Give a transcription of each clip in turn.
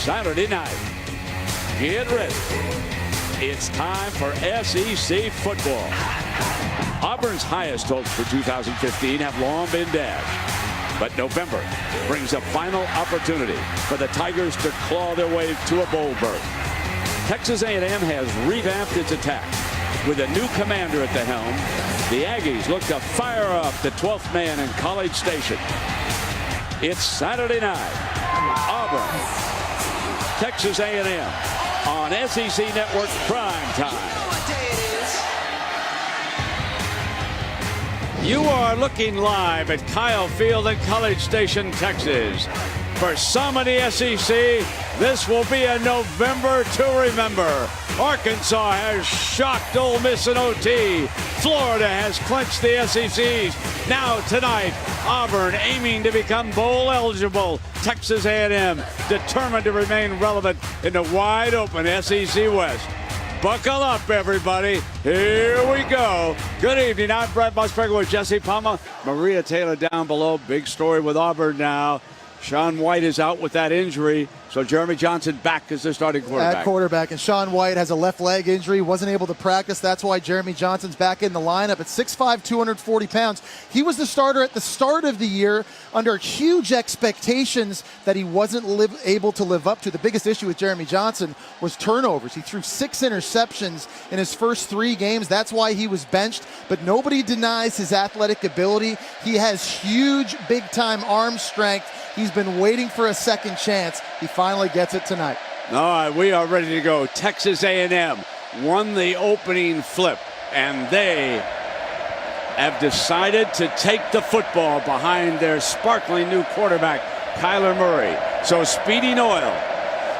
Saturday night. Get ready. It's time for SEC football. Auburn's highest hopes for 2015 have long been dashed. But November brings a final opportunity for the Tigers to claw their way to a bowl berth. Texas A&M has revamped its attack. With a new commander at the helm, the Aggies look to fire up the 12th man in College Station. It's Saturday night. Auburn, Texas A&M on SEC Network Prime Time. You are looking live at Kyle Field in College Station, Texas. For some of the SEC, this will be a November to remember. Arkansas has shocked Ole Miss in OT. Florida has clinched the SECs. Now tonight, Auburn aiming to become bowl eligible. Texas A&M determined to remain relevant in the wide open SEC West. Buckle up, everybody. Here we go. Good evening. I'm Brett Musburger with Jesse Palma. Maria Taylor down below. Big story with Auburn now. Shaun White is out with that injury, so Jeremy Johnson back as the starting quarterback. At quarterback, and Shaun White has a left leg injury, wasn't able to practice. That's why Jeremy Johnson's back in the lineup at 6'5", 240 pounds. He was the starter at the start of the year under huge expectations that he wasn't able to live up to. The biggest issue with Jeremy Johnson was turnovers. He threw 6 interceptions in his first 3 games. That's why he was benched, but nobody denies his athletic ability. He has huge, big-time arm strength. He's been waiting for a second chance. He finally gets it tonight. All right, we are ready to go. Texas A&M won the opening flip, and they have decided to take the football behind their sparkling new quarterback, Kyler Murray. So Speedy Noyle,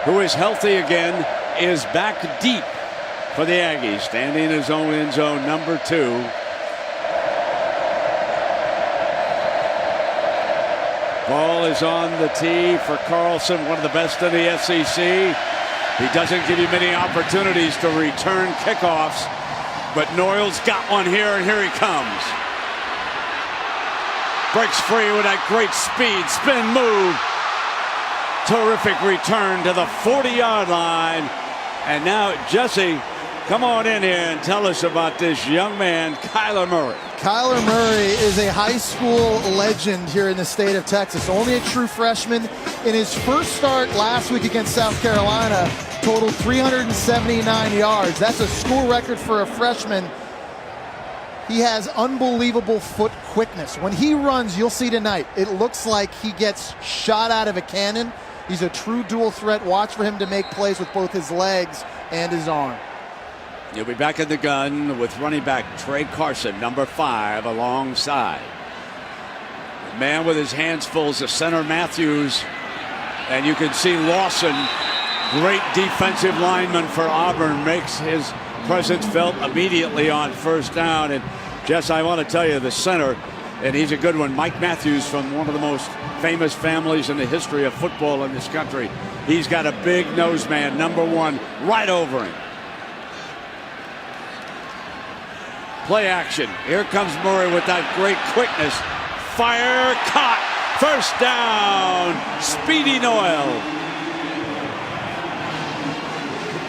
who is healthy again, is back deep for the Aggies, standing in his own end zone, number 2. Ball is on the tee for Carlson, one of the best in the SEC. He doesn't give you many opportunities to return kickoffs, but Noyle's got one here, and here he comes. Breaks free with that great speed, spin move. Terrific return to the 40-yard line. And now, Jesse, come on in here and tell us about this young man, Kyler Murray. Kyler Murray is a high school legend here in the state of Texas. Only a true freshman. In his first start last week against South Carolina, totaled 379 yards. That's a school record for a freshman. He has unbelievable foot quickness. When he runs, you'll see tonight, it looks like he gets shot out of a cannon. He's a true dual threat. Watch for him to make plays with both his legs and his arm. He'll be back in the gun with running back Trey Carson, number 5, alongside. The man with his hands full is the center, Matthews. And you can see Lawson, great defensive lineman for Auburn, makes his presence felt immediately on first down. And, Jess, I want to tell you, the center, and he's a good one, Mike Matthews, from one of the most famous families in the history of football in this country. He's got a big nose man, number 1, right over him. Play action. Here comes Murray with that great quickness. Fire, caught. First down. Speedy Noyle.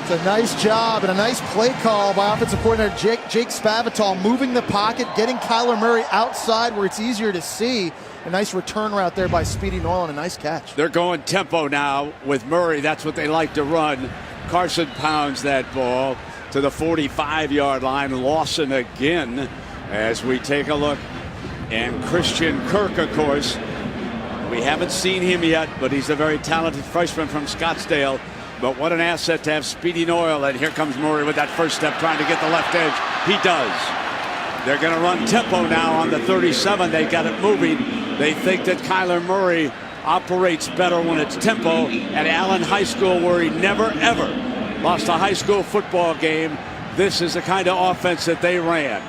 It's a nice job and a nice play call by offensive coordinator Jake Spavital, moving the pocket, getting Kyler Murray outside where it's easier to see. A nice return route there by Speedy Noyle and a nice catch. They're going tempo now with Murray. That's what they like to run. Carson pounds that ball to the 45-yard line. Lawson again as we take a look. And Christian Kirk, of course, we haven't seen him yet, but he's a very talented freshman from Scottsdale. But what an asset to have Speedy Noyle. And here comes Murray with that first step, trying to get the left edge. He does. They're going to run tempo now on the 37. They got it moving. They think that Kyler Murray operates better when it's tempo. At Allen High School, where he never, ever lost a high school football game, this is the kind of offense that they ran.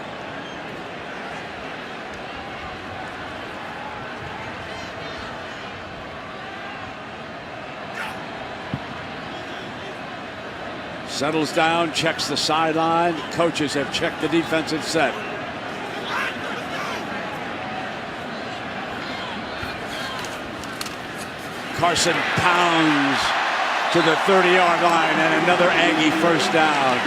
Settles down, checks the sideline. Coaches have checked the defensive set. Carson pounds to the 30-yard line, and another Aggie first down.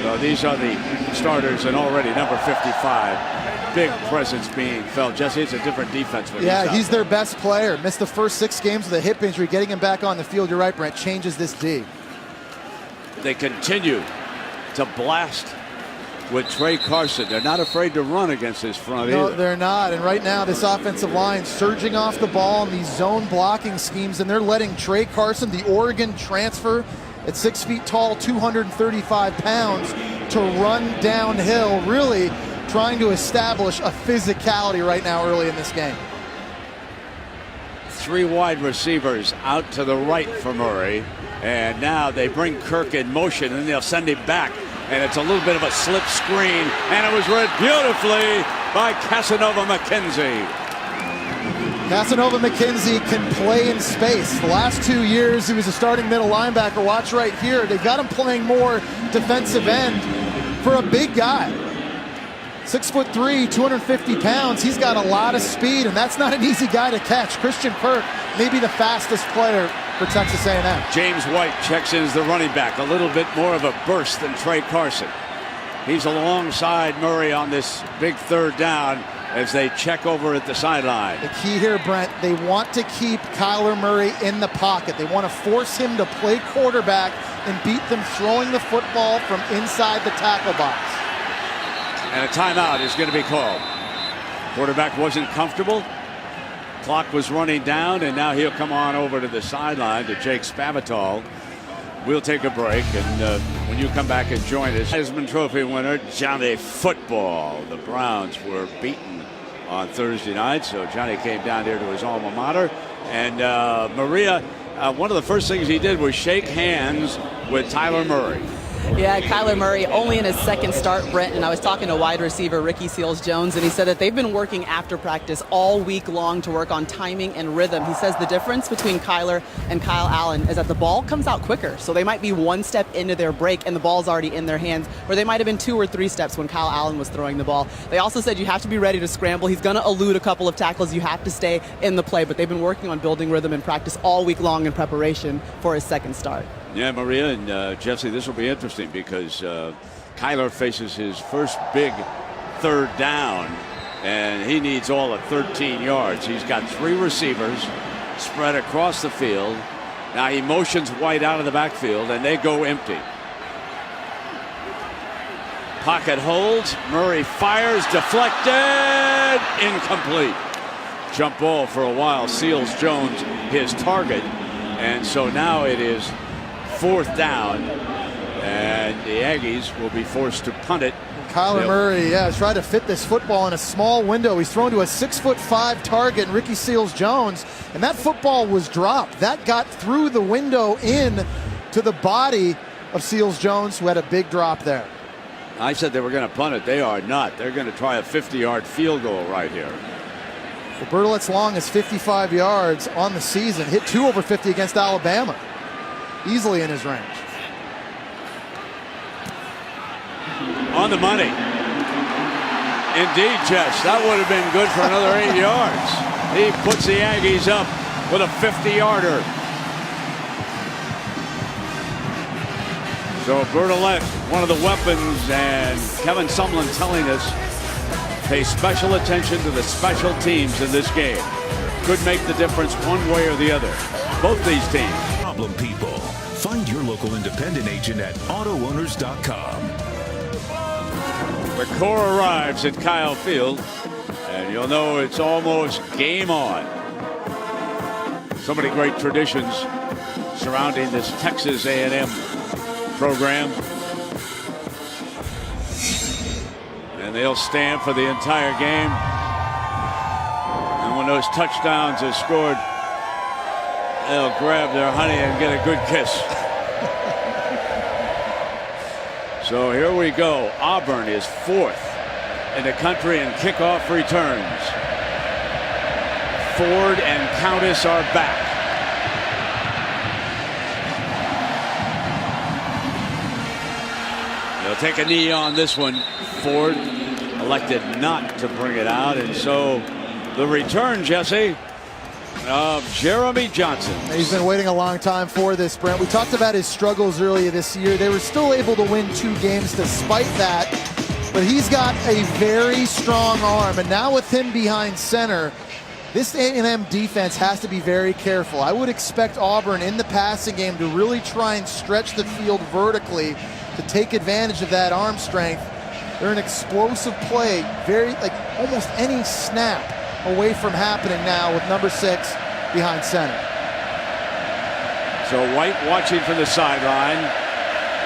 So these are the starters, and already number 55. Big presence being felt. Jesse, it's a different defense. Yeah, he's their best player. Missed the first 6 games with a hip injury. Getting him back on the field, you're right, Brent, changes this D. They continue to blast with Trey Carson. They're not afraid to run against this front either. No, they're not. And right now, this offensive line surging off the ball in these zone blocking schemes, and they're letting Trey Carson, the Oregon transfer, at 6 feet tall, 235 pounds, to run downhill, really trying to establish a physicality right now early in this game. 3 wide receivers out to the right for Murray. And now they bring Kirk in motion, and they'll send him back. And it's a little bit of a slip screen. And it was read beautifully by Casanova McKenzie. Casanova McKenzie can play in space. The last 2 years, he was a starting middle linebacker. Watch right here. They've got him playing more defensive end for a big guy. 6'3", 250 pounds. He's got a lot of speed, and that's not an easy guy to catch. Christian Kirk, maybe the fastest player for Texas A&M. James White checks in as the running back. A little bit more of a burst than Trey Carson. He's alongside Murray on this big 3rd down as they check over at the sideline. The key here, Brent, they want to keep Kyler Murray in the pocket. They want to force him to play quarterback and beat them throwing the football from inside the tackle box. And a timeout is going to be called. Quarterback wasn't comfortable. Clock was running down, and now he'll come on over to the sideline to Jake Spavital. We'll take a break, and when you come back and join us, Heisman Trophy winner Johnny Football. The Browns were beaten on Thursday night, so Johnny came down here to his alma mater. And Maria, one of the first things he did was shake hands with Tyler Murray. Yeah, Kyler Murray only in his 2nd start, Brent, and I was talking to wide receiver Ricky Seals-Jones, and he said that they've been working after practice all week long to work on timing and rhythm. He says the difference between Kyler and Kyle Allen is that the ball comes out quicker, so they might be 1 step into their break and the ball's already in their hands, where they might have been 2 or 3 steps when Kyle Allen was throwing the ball. They also said you have to be ready to scramble. He's going to elude a couple of tackles. You have to stay in the play, but they've been working on building rhythm in practice all week long in preparation for his 2nd start. Yeah, Maria and Jesse, this will be interesting because Kyler faces his first big 3rd down, and he needs all of 13 yards. He's got 3 receivers spread across the field. Now he motions White out of the backfield, and they go empty. Pocket holds. Murray fires, deflected, incomplete. Jump ball for a while. Seals-Jones, his target. And so now it is 4th down, and the Aggies will be forced to punt it. Kyler Murray, has tried to fit this football in a small window. He's thrown to a 6'5" target, Ricky Seals-Jones, and that football was dropped. That got through the window in to the body of Seals-Jones, who had a big drop there. I said they were going to punt it. They are not. They're going to try a 50-yard field goal right here. Well, Bertolet's long is 55 yards on the season. Hit 2 over 50 against Alabama. Easily in his range. On the money. Indeed, Jess. That would have been good for another 8 yards. He puts the Aggies up with a 50-yarder. So Bertolet, one of the weapons, and Kevin Sumlin telling us pay special attention to the special teams in this game. Could make the difference one way or the other. Both these teams. Problem people. Find your local independent agent at AutoOwners.com. The core arrives at Kyle Field, and you'll know it's almost game on. So many great traditions surrounding this Texas A&M program. And they'll stand for the entire game. And when those touchdowns are scored, they'll grab their honey and get a good kiss. So here we go. Auburn is 4th in the country in kickoff returns. Ford and Countess are back. They'll take a knee on this one. Ford elected not to bring it out, and so The return, Jesse, of Jeremy Johnson. He's been waiting a long time for this, Brent. We talked about his struggles earlier this year. They were still able to win 2 games despite that. But he's got a very strong arm. And now with him behind center, this A&M defense has to be very careful. I would expect Auburn in the passing game to really try and stretch the field vertically to take advantage of that arm strength. They're an explosive play, almost any snap away from happening now with number 6 behind center. So White watching from the sideline.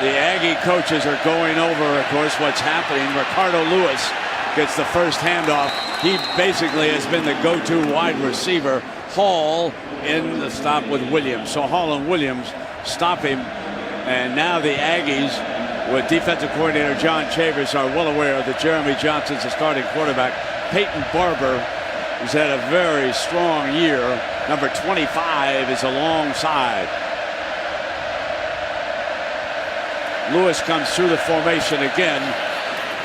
The Aggie coaches are going over, of course, what's happening. Ricardo Lewis gets the first handoff. He basically has been the go-to wide receiver. Hall in the stop with Williams. So Hall and Williams stop him. And now the Aggies, with defensive coordinator John Chavez, are well aware that Jeremy Johnson's the starting quarterback. Peyton Barber, who's had a very strong year. Number 25 is alongside. Lewis comes through the formation again,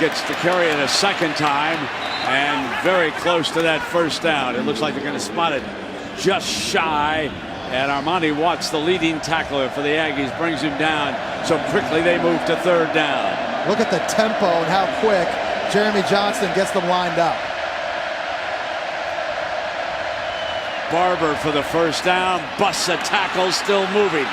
gets to carry it a second time, and very close to that first down. It looks like they're going to spot it just shy, and Armani Watts, the leading tackler for the Aggies, brings him down. So quickly they move to third down. Look at the tempo and how quick Jeremy Johnson gets them lined up. Barber for the first down, busts a tackle, still moving,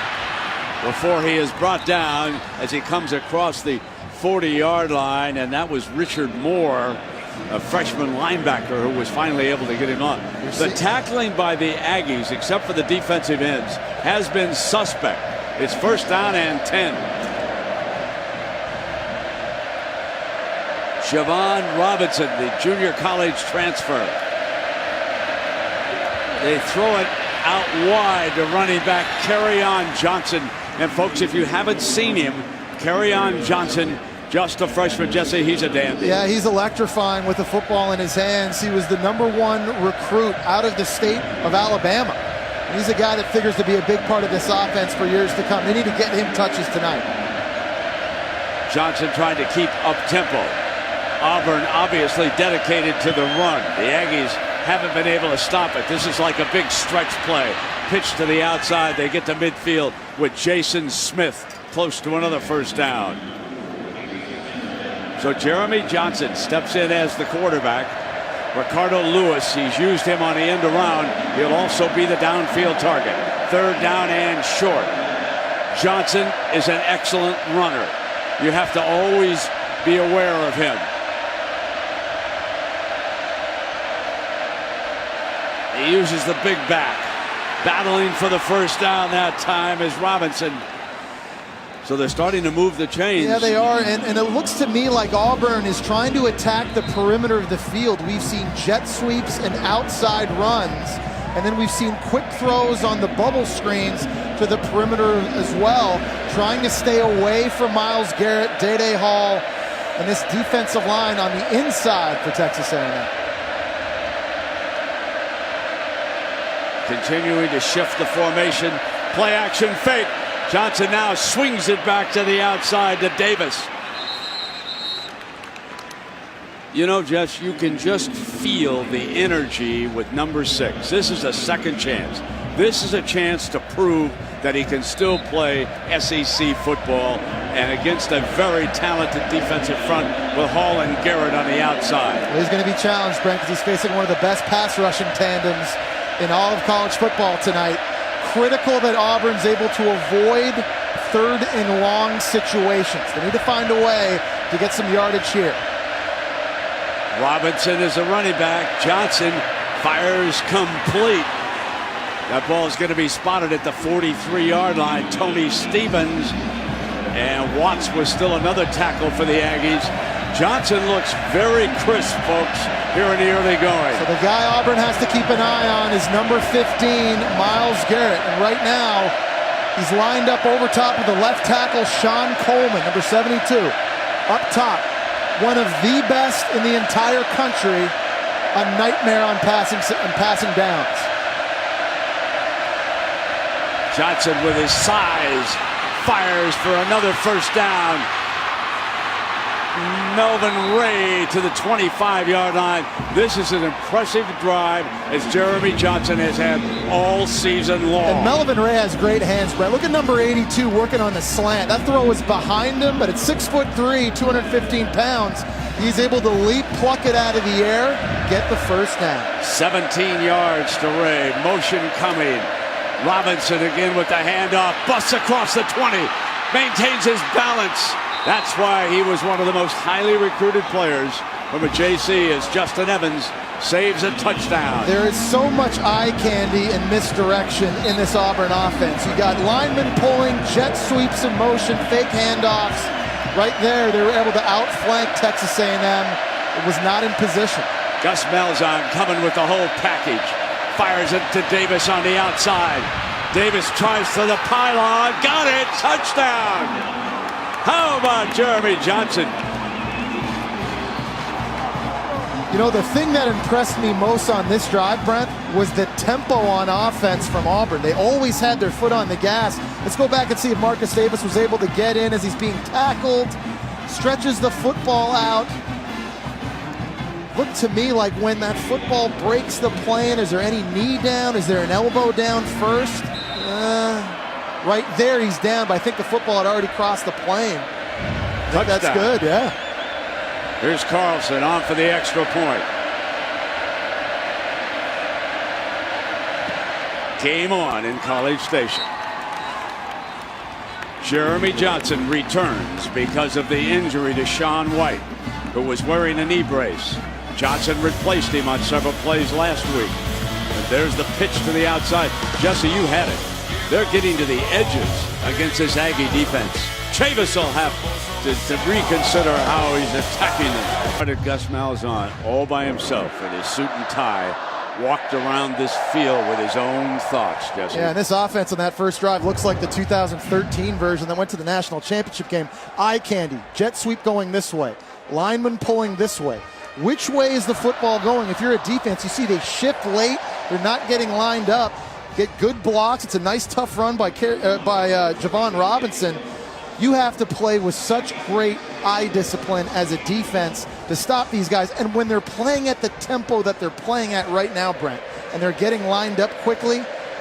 before he is brought down as he comes across the 40-yard line, and that was Richard Moore, a freshman linebacker, who was finally able to get him on. The tackling by the Aggies, except for the defensive ends, has been suspect. It's first down and 10. Javon Robinson, the junior college transfer. They throw it out wide to running back Kerryon Johnson. And folks, if you haven't seen him, Kerryon Johnson, just a freshman, Jesse, he's a dandy. Yeah, he's electrifying with the football in his hands. He was the #1 recruit out of the state of Alabama. And he's a guy that figures to be a big part of this offense for years to come. They need to get him touches tonight. Johnson trying to keep up tempo. Auburn obviously dedicated to the run. The Aggies haven't been able to stop it. This is like a big stretch play. Pitch to the outside. They get to midfield with Jason Smith close to another first down. So Jeremy Johnson steps in as the quarterback. Ricardo Lewis, he's used him on the end around. He'll also be the downfield target. Third down and short. Johnson is an excellent runner. You have to always be aware of him. He uses the big back. Battling for the first down that time is Robinson. So they're starting to move the chains. Yeah, they are, and it looks to me like Auburn is trying to attack the perimeter of the field. We've seen jet sweeps and outside runs, and then we've seen quick throws on the bubble screens to the perimeter as well, trying to stay away from Myles Garrett, Day Hall, and this defensive line on the inside for Texas A&M. Continuing to shift the formation. Play action fake. Johnson now swings it back to the outside to Davis. You know, Jess, you can just feel the energy with number 6. This is a second chance. This is a chance to prove that he can still play SEC football, and against a very talented defensive front with Hall and Garrett on the outside. Well, he's going to be challenged, Brent, because he's facing one of the best pass rushing tandems in all of college football tonight. Critical that Auburn's able to avoid third and long situations. They need to find a way to get some yardage here. Robinson is a running back. Johnson fires complete. That ball is going to be spotted at the 43-yard line. Tony Stevens, and Watts was still another tackle for the Aggies. Johnson looks very crisp, folks, here in the early going. So the guy Auburn has to keep an eye on is number 15, Myles Garrett. And right now, he's lined up over top of the left tackle, Sean Coleman, number 72. Up top, one of the best in the entire country, a nightmare on passing downs. Johnson with his size fires for another first down. Melvin Ray to the 25-yard line. This is an impressive drive as Jeremy Johnson has had all season long. And Melvin Ray has great hands, Brett. Look at number 82 working on the slant. That throw was behind him, but at 6'3", 215 pounds, he's able to leap, pluck it out of the air, get the first down. 17 yards to Ray. Motion coming. Robinson again with the handoff. Busts across the 20. Maintains his balance. That's why he was one of the most highly recruited players from a JC as Justin Evans saves a touchdown. There is so much eye candy and misdirection in this Auburn offense. You got linemen pulling, jet sweeps in motion, fake handoffs. Right there, they were able to outflank Texas A&M. It was not in position. Gus Malzahn coming with the whole package. Fires it to Davis on the outside. Davis tries for the pylon. Got it! Touchdown! How about Jeremy Johnson? You know, the thing that impressed me most on this drive, Brent, was the tempo on offense from Auburn. They always had their foot on the gas. Let's go back and see if Marcus Davis was able to get in as he's being tackled, stretches the football out. Looked to me like when that football breaks the plane, is there any knee down? Is there an elbow down first? Right there, he's down, but I think the football had already crossed the plane. I think that's good, yeah. Here's Carlson on for the extra point. Game on in College Station. Jeremy Johnson returns because of the injury to Sean White, who was wearing a knee brace. Johnson replaced him on several plays last week. And there's the pitch to the outside. Jesse, you had it. They're getting to the edges against this Aggie defense. Chavis will have to reconsider how he's attacking them. Started Gus Malzahn all by himself in his suit and tie. Walked around this field with his own thoughts, Jesse. Yeah, and this offense on that first drive looks like the 2013 version that went to the national championship game. Eye candy, jet sweep going this way, lineman pulling this way. Which way is the football going? If you're a defense, you see they shift late. They're not getting lined up. Get good blocks. It's a nice, tough run by Javon Robinson. You have to play with such great eye discipline as a defense to stop these guys. And when they're playing at the tempo that they're playing at right now, Brent, and they're getting lined up quickly,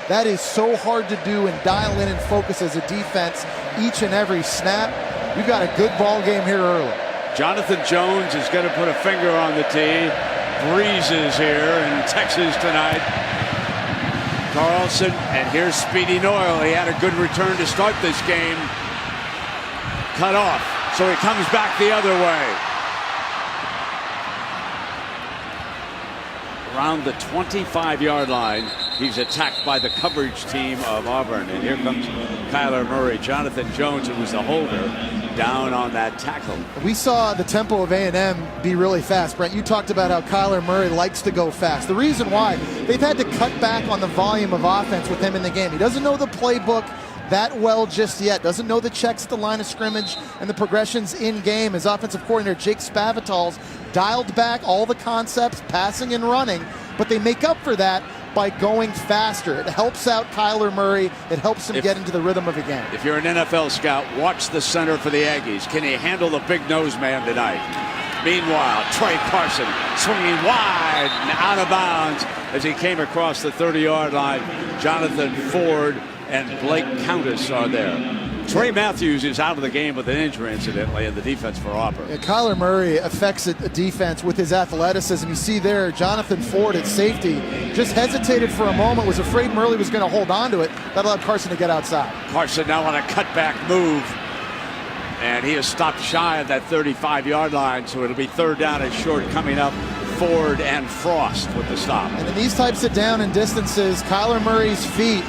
that is so hard to do and dial in and focus as a defense each and every snap. You've got a good ball game here early. Jonathan Jones is going to put a finger on the tee. Breezes here in Texas tonight. Carlson, and here's Speedy Noyle. He had a good return to start this game. Cut off, so he comes back the other way. Around the 25-yard line, he's attacked by the coverage team of Auburn. And here comes Kyler Murray. Jonathan Jones, who was the holder, down on that tackle. We saw the tempo of A&M be really fast. Brent, you talked about how Kyler Murray likes to go fast. The reason why, they've had to cut back on the volume of offense with him in the game. He doesn't know the playbook that well just yet. Doesn't know the checks at the line of scrimmage and the progressions in game. His offensive coordinator, Jake Spavital's dialed back all the concepts, passing and running, but they make up for that by going faster. It helps out Kyler Murray. It helps him get into the rhythm of a game. If you're an NFL scout, watch the center for the Aggies. Can he handle the big nose man tonight? Meanwhile, Trey Carson swinging wide and out of bounds as he came across the 30-yard line. Jonathan Ford and Blake Countess are there. Trey Matthews is out of the game with an injury, incidentally, in the defense for Auburn. Yeah, Kyler Murray affects a defense with his athleticism. You see there, Jonathan Ford at safety just hesitated for a moment, was afraid Murray was going to hold on to it. That allowed Carson to get outside. Carson now on a cutback move. And he is stopped shy of that 35-yard line, so it'll be third down and short coming up. Ford and Frost with the stop. And in these types of down and distances, Kyler Murray's feet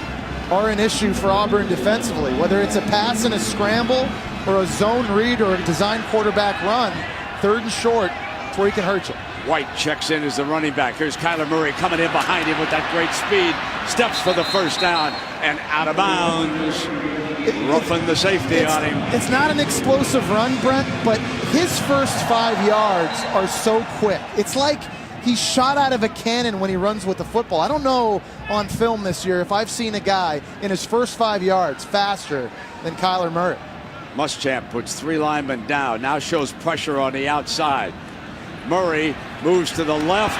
are an issue for Auburn defensively. Whether it's a pass and a scramble or a zone read or a design quarterback run, third and short, that's where he can hurt you. White checks in as the running back. Here's Kyler Murray coming in behind him with that great speed. Steps for the first down and out of bounds. Roughing the safety on him. It's not an explosive run, Brent, but his first 5 yards are so quick. It's like he's shot out of a cannon when he runs with the football. I don't know on film this year if I've seen a guy in his first 5 yards faster than Kyler Murray. Muschamp puts 3 linemen down. Now shows pressure on the outside. Murray moves to the left.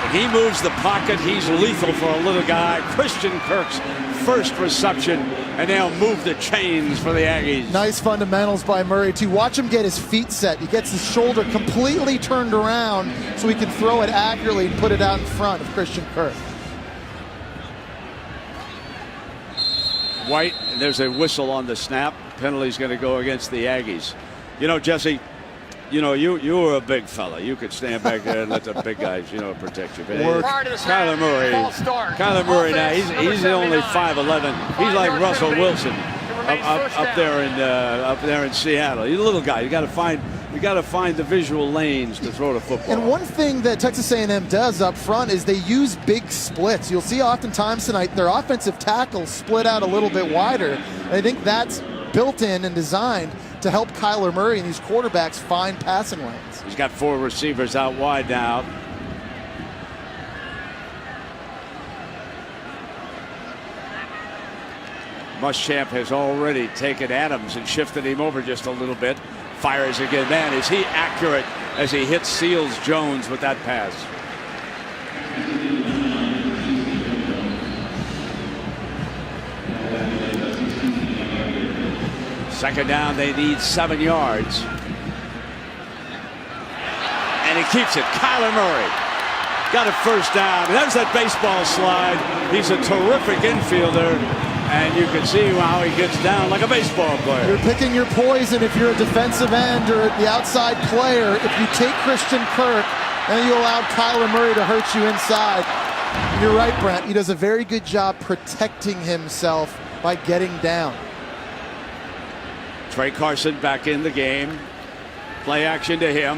And he moves the pocket. He's lethal for a little guy. Christian Kirk's first reception, and they'll move the chains for the Aggies. Nice fundamentals by Murray, too. Watch him get his feet set. He gets his shoulder completely turned around so he can throw it accurately and put it out in front of Christian Kirk. White, and there's a whistle on the snap. Penalty's going to go against the Aggies. You know, Jesse, you were a big fella. You could stand back there and let the big guys, protect you. Kyler Murray now, he's only 5'11". He's like Russell Wilson up there in Seattle. He's a little guy. You got to find the visual lanes to throw the football. And one thing that Texas A&M does up front is they use big splits. You'll see oftentimes tonight their offensive tackles split out a little bit wider. And I think that's built in and designed to help Kyler Murray and these quarterbacks find passing lanes. He's got 4 receivers out wide now. Muschamp has already taken Adams and shifted him over just a little bit. Fires again. Man, is he accurate as he hits Seals Jones with that pass. Second down, they need 7 yards. And he keeps it. Kyler Murray got a first down. And there's that baseball slide. He's a terrific infielder. And you can see how he gets down like a baseball player. You're picking your poison if you're a defensive end or the outside player. If you take Christian Kirk and you allow Kyler Murray to hurt you inside. You're right, Brent. He does a very good job protecting himself by getting down. Trey Carson back in the game. Play action to him.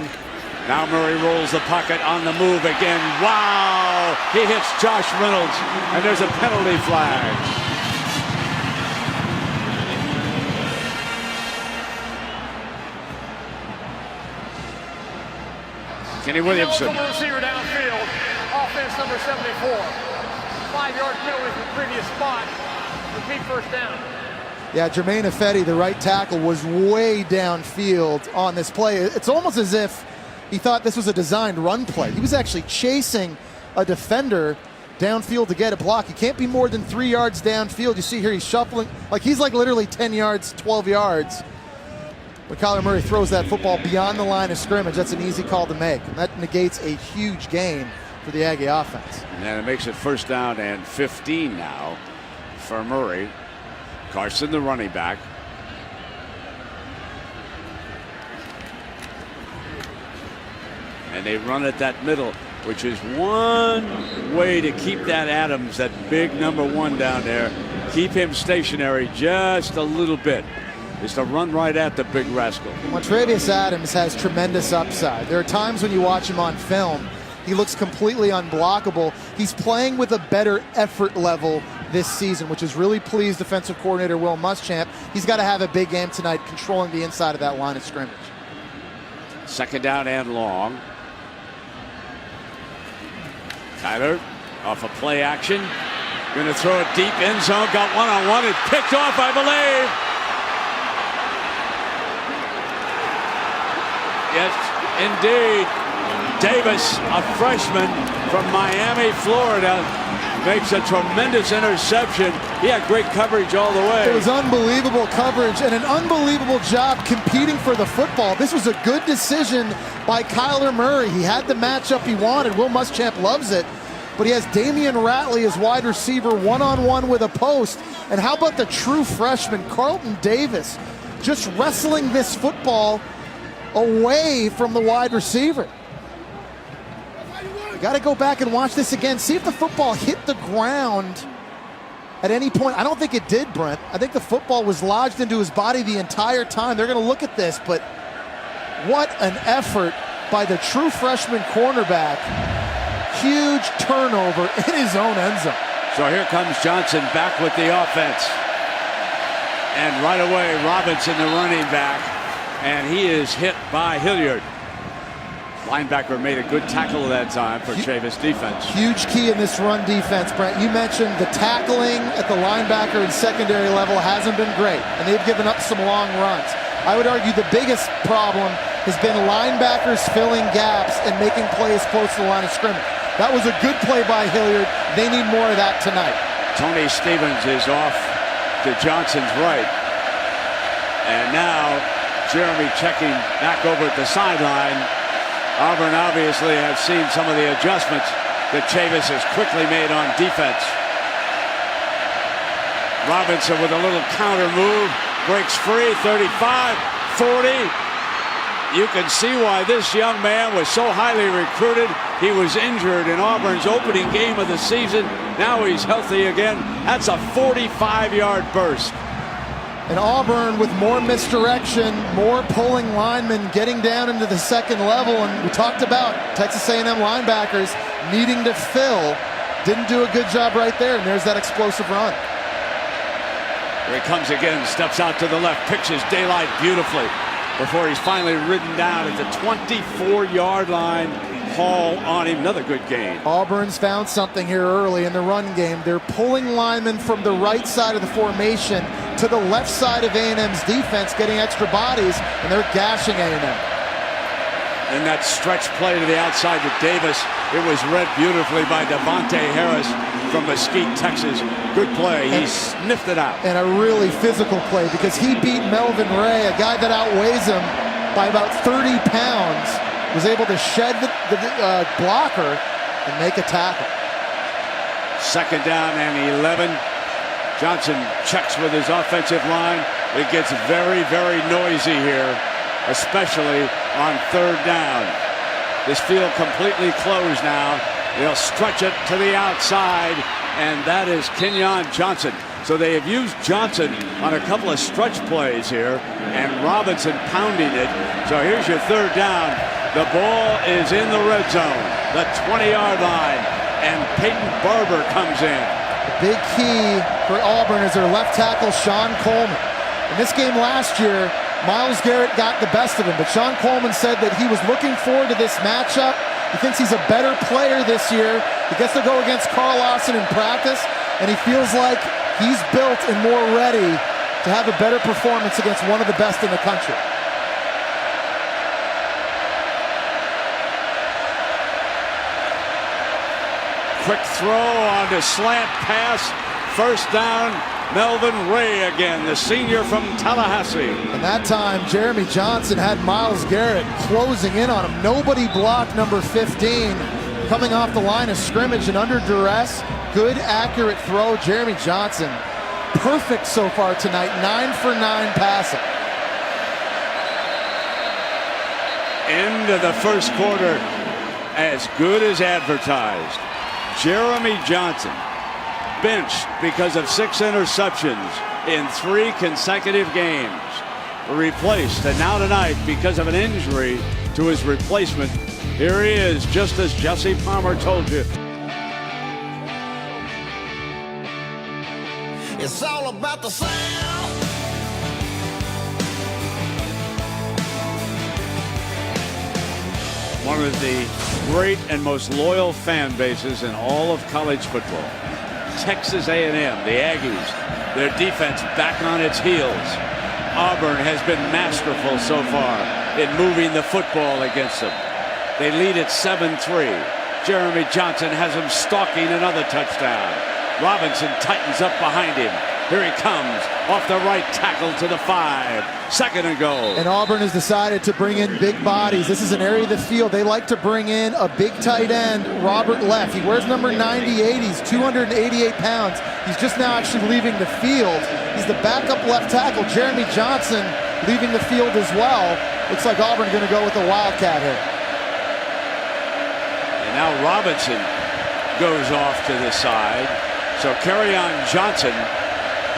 Now Murray rolls the pocket on the move again. Wow! He hits Josh Reynolds, and there's a penalty flag. Kenny Williamson. Receiver downfield. Offense number 74. 5-yard penalty from the previous spot. Repeat first down. Yeah, Jermaine Ifedi, the right tackle, was way downfield on this play. It's almost as if he thought this was a designed run play. He was actually chasing a defender downfield to get a block. He can't be more than 3 yards downfield. You see here he's shuffling. He's literally 10 yards, 12 yards. But Kyler Murray throws that football beyond the line of scrimmage. That's an easy call to make. And that negates a huge gain for the Aggie offense. And it makes it first down and 15 now for Murray. Carson, the running back. And they run at that middle, which is one way to keep that Adams, that big number 1 down there, keep him stationary just a little bit, is to run right at the big rascal. Montravius Adams has tremendous upside. There are times when you watch him on film, he looks completely unblockable. He's playing with a better effort level this season, which has really pleased defensive coordinator Will Muschamp. He's got to have a big game tonight controlling the inside of that line of scrimmage. Second down and long. Kyler off a play action. Going to throw it deep end zone. Got one-on-one and picked off, I believe. Yes, indeed. Davis, a freshman from Miami, Florida, makes a tremendous interception. He had great coverage all the way. It was unbelievable coverage and an unbelievable job competing for the football. This was a good decision by Kyler Murray. He had the matchup he wanted. Will Muschamp loves it. But he has Damian Ratley as wide receiver one-on-one with a post. And how about the true freshman, Carlton Davis, just wrestling this football away from the wide receiver. You got to go back and watch this again. See if the football hit the ground at any point. I don't think it did, Brent. I think the football was lodged into his body the entire time. They're going to look at this, but what an effort by the true freshman cornerback. Huge turnover in his own end zone. So here comes Johnson back with the offense. And right away, Robinson, the running back, and he is hit by Hilliard. Linebacker made a good tackle that time for Chavis defense. Huge key in this run defense, Brent. You mentioned the tackling at the linebacker and secondary level hasn't been great, and they've given up some long runs. I would argue the biggest problem has been linebackers filling gaps and making plays close to the line of scrimmage. That was a good play by Hilliard. They need more of that tonight. Tony Stevens is off to Johnson's right. And now Jeremy checking back over at the sideline. Auburn obviously have seen some of the adjustments that Chavis has quickly made on defense. Robinson with a little counter move, breaks free, 35, 40. You can see why this young man was so highly recruited. He was injured in Auburn's opening game of the season. Now he's healthy again. That's a 45-yard burst. And Auburn with more misdirection, more pulling linemen getting down into the second level. And we talked about Texas A&M linebackers needing to fill. Didn't do a good job right there, and there's that explosive run. Here he comes again, steps out to the left, pitches daylight beautifully before he's finally ridden down at the 24-yard line. Hall on him, another good gain. Auburn's found something here early in the run game. They're pulling linemen from the right side of the formation to the left side of A&M's defense, getting extra bodies, and they're gashing A&M. And that stretch play to the outside to Davis, it was read beautifully by Devontae Harris from Mesquite, Texas. Good play. He sniffed it out. And a really physical play because he beat Melvin Ray, a guy that outweighs him by about 30 pounds, was able to shed the blocker and make a tackle. Second down and 11. Johnson checks with his offensive line. It gets very, very noisy here, especially on third down. This field completely closed now. They'll stretch it to the outside, and that is Kenyon Johnson. So they have used Johnson on a couple of stretch plays here, and Robinson pounding it. So here's your third down. The ball is in the red zone, the 20-yard line, and Peyton Barber comes in. The big key for Auburn is their left tackle, Sean Coleman. In this game last year, Myles Garrett got the best of him, but Sean Coleman said that he was looking forward to this matchup. He thinks he's a better player this year. He gets to go against Carl Lawson in practice, and he feels like he's built and more ready to have a better performance against one of the best in the country. Quick throw on the slant pass. First down, Melvin Ray again, the senior from Tallahassee. And that time, Jeremy Johnson had Myles Garrett closing in on him. Nobody blocked number 15. Coming off the line of scrimmage and under duress. Good, accurate throw. Jeremy Johnson, perfect so far tonight. 9 for 9 passing. End of the first quarter, as good as advertised. Jeremy Johnson benched because of 6 interceptions in 3 consecutive games. Replaced, and now tonight, because of an injury to his replacement, here he is, just as Jesse Palmer told you. It's all about the sound. One of the great and most loyal fan bases in all of college football. Texas A&M, the Aggies, their defense back on its heels. Auburn has been masterful so far in moving the football against them. They lead at 7-3. Jeremy Johnson has him stalking another touchdown. Robinson tightens up behind him. Here he comes off the right tackle to the 5. Second and goal. And Auburn has decided to bring in big bodies. This is an area of the field they like to bring in a big tight end, Robert Leff. He wears number 98. He's 288 pounds. He's just now actually leaving the field. He's the backup left tackle. Jeremy Johnson leaving the field as well. Looks like Auburn going to go with a Wildcat here. And now Robinson goes off to the side. So Kerryon Johnson,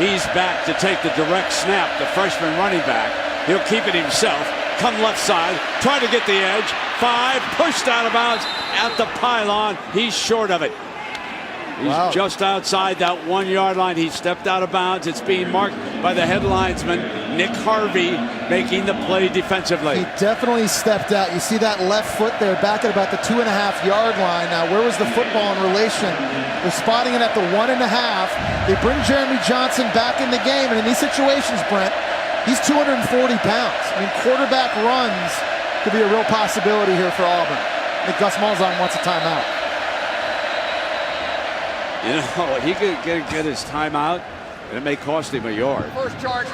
he's back to take the direct snap, the freshman running back. He'll keep it himself. Come left side, try to get the edge. 5, pushed out of bounds at the pylon. He's short of it. He's just outside that 1 yard line. He stepped out of bounds. It's being marked by the head linesman, Nick Harvey, making the play defensively. He definitely stepped out. You see that left foot there back at about the 2.5 yard line. Now, where was the football in relation? They're spotting it at the 1.5. They bring Jeremy Johnson back in the game. And in these situations, Brent, he's 240 pounds. I mean, quarterback runs could be a real possibility here for Auburn. I think Gus Malzahn wants a timeout. You know, he could get his timeout, and it may cost him a yard.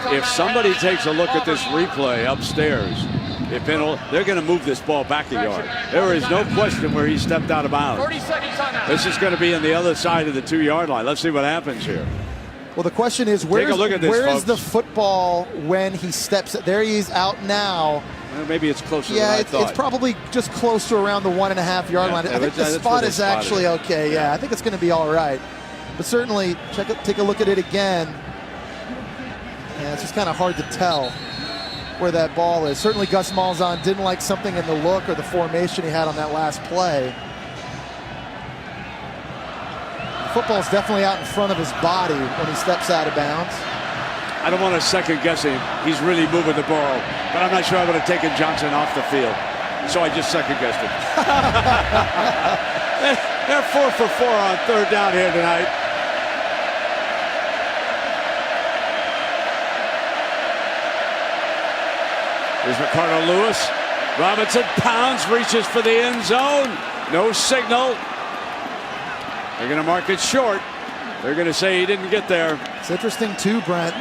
If somebody takes a look at this replay upstairs, they're going to move this ball back a yard. There is no question where he stepped out of bounds. 30-second timeout. This is going to be on the other side of the 2 yard line. Let's see what happens here. Well, the question is, where is the football when he steps? There he is out now. Well, maybe it's closer than I thought. It's probably just close to around the 1.5 yard line. I think the spot is actually okay. Yeah, I think it's going to be all right. But certainly, take a look at it again. Yeah, it's just kind of hard to tell where that ball is. Certainly, Gus Malzahn didn't like something in the look or the formation he had on that last play. The football's definitely out in front of his body when he steps out of bounds. I don't want to second guess him. He's really moving the ball, but I'm not sure I would have taken Johnson off the field. So I just second guessed him. They're 4 for 4 on third down here tonight. Here's Ricardo Lewis. Robinson pounds, reaches for the end zone. No signal. They're going to mark it short. They're going to say he didn't get there. It's interesting too, Brent,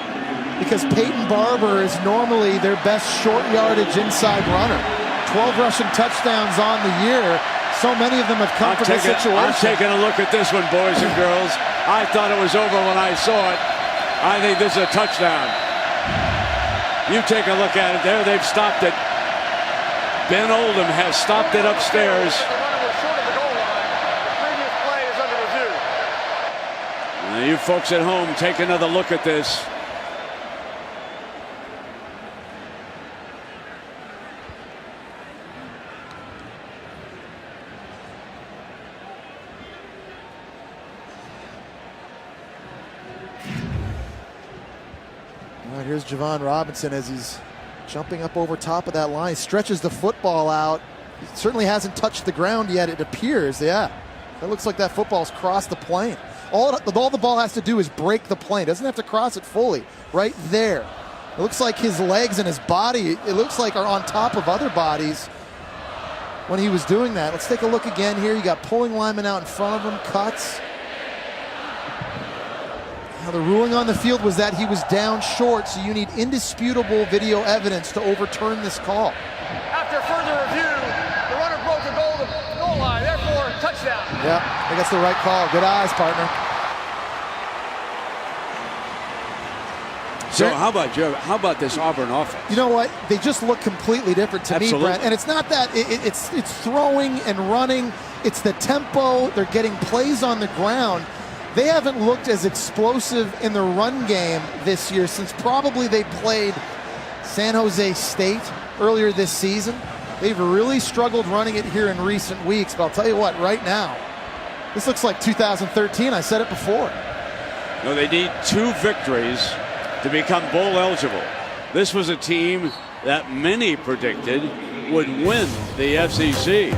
because Peyton Barber is normally their best short yardage inside runner. 12 rushing touchdowns on the year. So many of them have come from this situation. I'm taking a look at this one, boys and girls. I thought it was over when I saw it. I think this is a touchdown. You take a look at it there. They've stopped it. Ben Oldham has stopped it upstairs. Now you folks at home, take another look at this. All right, here's Javon Robinson as he's jumping up over top of that line. Stretches the football out. He certainly hasn't touched the ground yet, it appears. Yeah, that looks like that football's crossed the plane. All the ball has to do is break the plane. Doesn't have to cross it fully. Right there. It looks like his legs and his body, it looks like, are on top of other bodies when he was doing that. Let's take a look again here. You got pulling linemen out in front of him, cuts. Now the ruling on the field was that he was down short, so you need indisputable video evidence to overturn this call. After further review, the runner broke the goal line, therefore touchdown. Yeah, I think that's the right call. Good eyes, partner. So how about this Auburn offense? You know what? They just look completely different to me, Brent. And it's not that it's throwing and running. It's the tempo. They're getting plays on the ground. They haven't looked as explosive in the run game this year since probably they played San Jose State earlier this season. They've really struggled running it here in recent weeks. But I'll tell you what, right now, this looks like 2013. I said it before. No, they need 2 victories to become bowl eligible. This was a team that many predicted would win the SEC.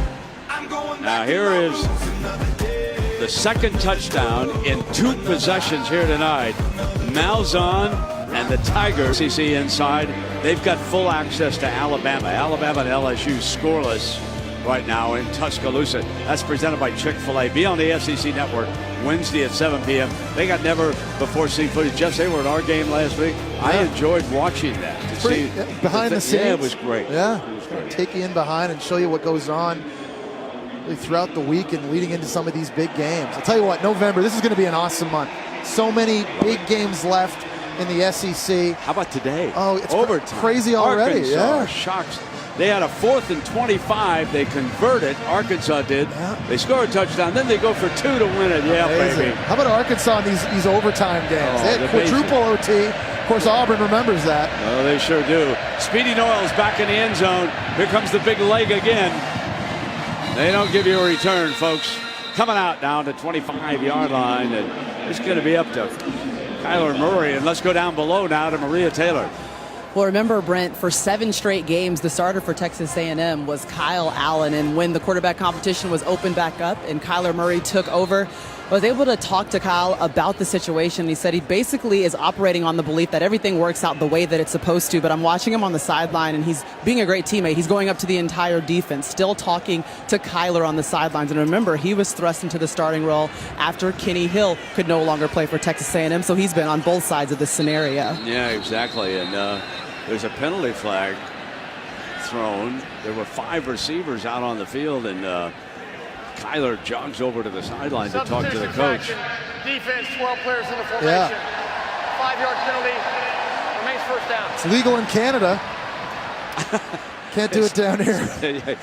Now here is the second touchdown in 2 possessions here tonight. Malzahn and the Tigers, SEC inside, they've got full access to Alabama. Alabama and LSU scoreless right now in Tuscaloosa. That's presented by Chick-fil-A. Be on the SEC Network Wednesday at 7 p.m. They got never before seen footage. Jeff, they were at our game last week. Yeah. I enjoyed watching that. Behind the scenes. Yeah, it was great. Yeah, take you in behind and show you what goes on throughout the week and leading into some of these big games. I'll tell you what, November, this is going to be an awesome month. So many big games left in the SEC. How about today? Oh, it's overtime. Crazy already. Arkansas, yeah. Shocks. They had a 4th and 25. They converted. Arkansas did. Yeah. They score a touchdown. Then they go for 2 to win it. Yeah, baby. How about Arkansas in these overtime games? They had quadruple OT. Of course, Auburn remembers that. Oh, they sure do. Speedy Noel's back in the end zone. Here comes the big leg again. They don't give you a return, folks. coming out down to 25-yard line, and it's going to be up to Kyler Murray. And let's go down below now to Maria Taylor. Well, remember, Brent, for 7 straight games, the starter for Texas A&M was Kyle Allen. And when the quarterback competition was opened back up and Kyler Murray took over, I was able to talk to Kyle about the situation. He said he basically is operating on the belief that everything works out the way that it's supposed to. But I'm watching him on the sideline, and he's being a great teammate. He's going up to the entire defense, still talking to Kyler on the sidelines. And remember, he was thrust into the starting role after Kenny Hill could no longer play for Texas A&M. So he's been on both sides of this scenario. Yeah, exactly. And there's a penalty flag thrown. There were 5 receivers out on the field, and Kyler jogs over to the sideline to talk to the coach. Defense, 12 players in the formation. 5-yard penalty. Remains first down. It's legal in Canada. Can't do it down here.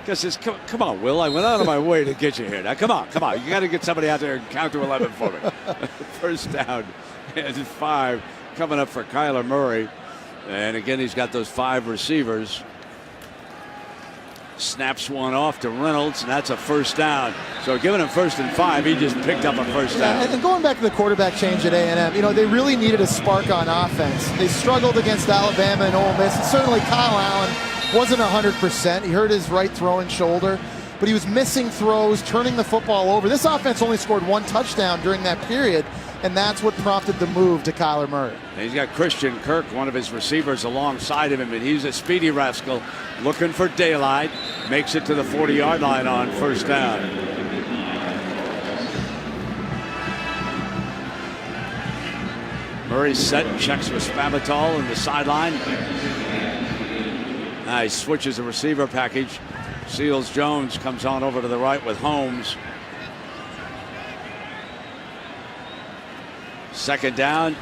Because come on, Will. I went out of my way to get you here. Now, come on. You got to get somebody out there and count to 11 for me. First down and 5 coming up for Kyler Murray. And again, he's got those 5 receivers. Snaps one off to Reynolds, and that's a first down. So giving him 1st and 5, he just picked up a first down. And going back to the quarterback change at A&M, they really needed a spark on offense. They struggled against Alabama and Ole Miss. And certainly Kyle Allen wasn't 100%. He hurt his right throwing shoulder, but he was missing throws, turning the football over. This offense only scored 1 touchdown during that period, and that's what prompted the move to Kyler Murray. And he's got Christian Kirk, one of his receivers, alongside of him, and he's a speedy rascal looking for daylight. Makes it to the 40-yard line on first down. Murray set, checks with Spavital in the sideline. He switches the receiver package. Seals Jones comes on over to the right with Holmes. 2nd down.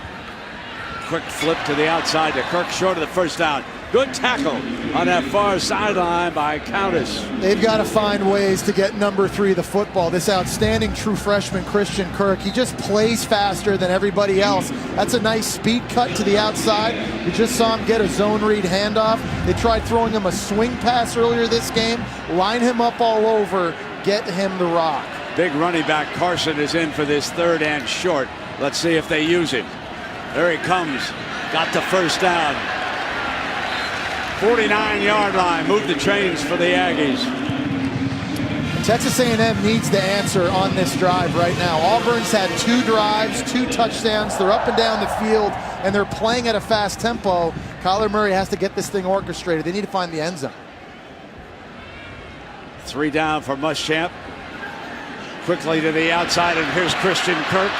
Quick flip to the outside to Kirk, short of the first down. Good tackle on that far sideline by Countess. They've got to find ways to get number 3 the football. This outstanding true freshman, Christian Kirk, he just plays faster than everybody else. That's a nice speed cut to the outside. You just saw him get a zone read handoff. They tried throwing him a swing pass earlier this game. Line him up all over, get him the rock. Big running back Carson is in for this 3rd and short. Let's see if they use him. There he comes. Got the first down. 49-yard line. Move the chains for the Aggies. Texas A&M needs the answer on this drive right now. Auburn's had 2 drives, 2 touchdowns. They're up and down the field, and they're playing at a fast tempo. Kyler Murray has to get this thing orchestrated. They need to find the end zone. 3 down for Muschamp. Quickly to the outside, and here's Christian Kirk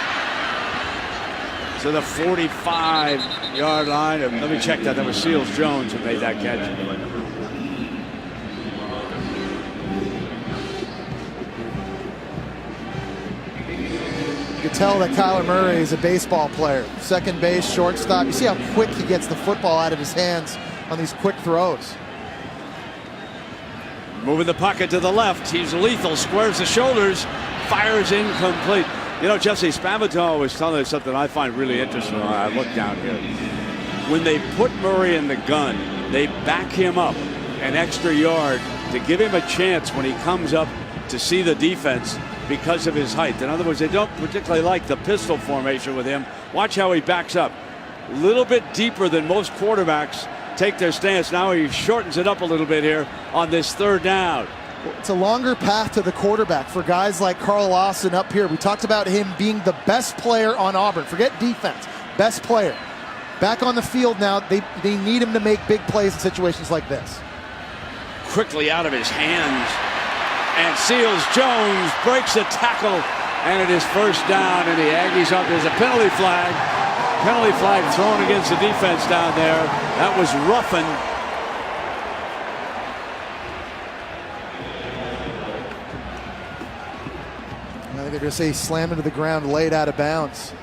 to the 45-yard line. Let me check that. That was Seals Jones who made that catch. You can tell that Kyler Murray is a baseball player. Second base, shortstop. You see how quick he gets the football out of his hands on these quick throws. Moving the pocket to the left. He's lethal. Squares the shoulders. Fires incomplete. Jesse, Spavital was telling us something I find really interesting when I look down here. When they put Murray in the gun, they back him up an extra yard to give him a chance when he comes up to see the defense because of his height. In other words, they don't particularly like the pistol formation with him. Watch how he backs up. A little bit deeper than most quarterbacks take their stance. Now he shortens it up a little bit here on this 3rd down. It's a longer path to the quarterback for guys like Carl Lawson up here. We talked about him being the best player on Auburn. Forget defense. Best player. Back on the field now. They need him to make big plays in situations like this. Quickly out of his hands. And Seals Jones breaks a tackle. And it is first down. And the Aggies up. There's a penalty flag. Penalty flag thrown against the defense down there. That was roughing. They're going to say slam into the ground, laid out of bounds.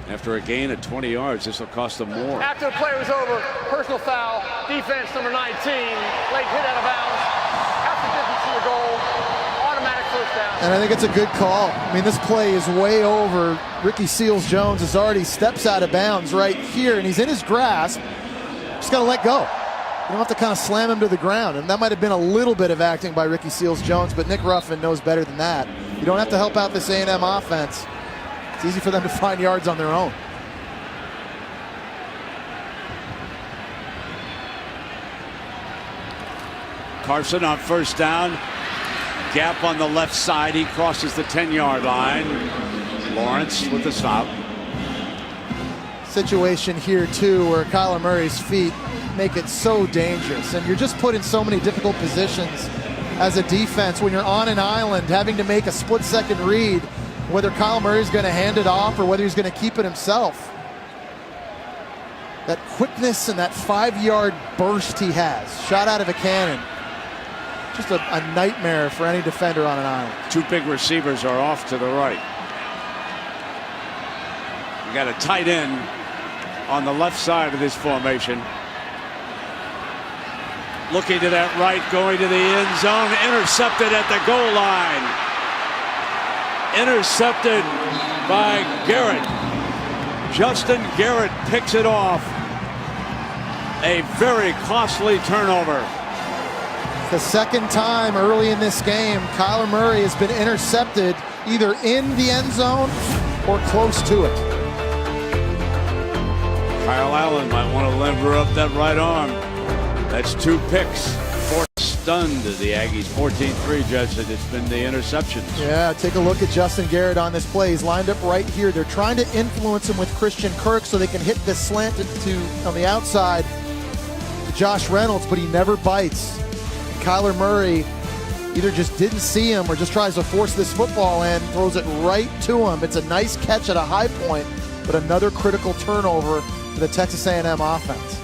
After a gain of 20 yards, this will cost them more. After the play was over, personal foul, defense number 19, late hit out of bounds. After distance to the goal, automatic first down. And I think it's a good call. I mean, this play is way over. Ricky Seals-Jones is already steps out of bounds right here, and he's in his grasp. Just got to let go. You don't have to kind of slam him to the ground. And that might have been a little bit of acting by Ricky Seals-Jones, but Nick Ruffin knows better than that. You don't have to help out this A&M offense. It's easy for them to find yards on their own. Carson on first down. Gap on the left side. He crosses the 10-yard line. Lawrence with the stop. Situation here, too, where Kyler Murray's feet make it so dangerous. And you're just put in so many difficult positions as a defense when you're on an island having to make a split-second read whether Kyler Murray's going to hand it off or whether he's going to keep it himself. That quickness and that 5-yard burst he has, shot out of a cannon. Just a nightmare for any defender on an island. Two big receivers are off to the right. You got a tight end on the left side of this formation. Looking to that right, going to the end zone, intercepted at the goal line. Intercepted by Garrett. Justin Garrett picks it off. A very costly turnover. The second time early in this game, Kyler Murray has been intercepted either in the end zone or close to it. Kyle Allen might want to lever up that right arm. That's 2 picks. 4 stunned the Aggies. 14-3, Judge, and it's been the interceptions. Yeah, take a look at Justin Garrett on this play. He's lined up right here. They're trying to influence him with Christian Kirk so they can hit this slant on the outside to Josh Reynolds, but he never bites. Kyler Murray either just didn't see him or just tries to force this football in, throws it right to him. It's a nice catch at a high point, but another critical turnover for the Texas A&M offense.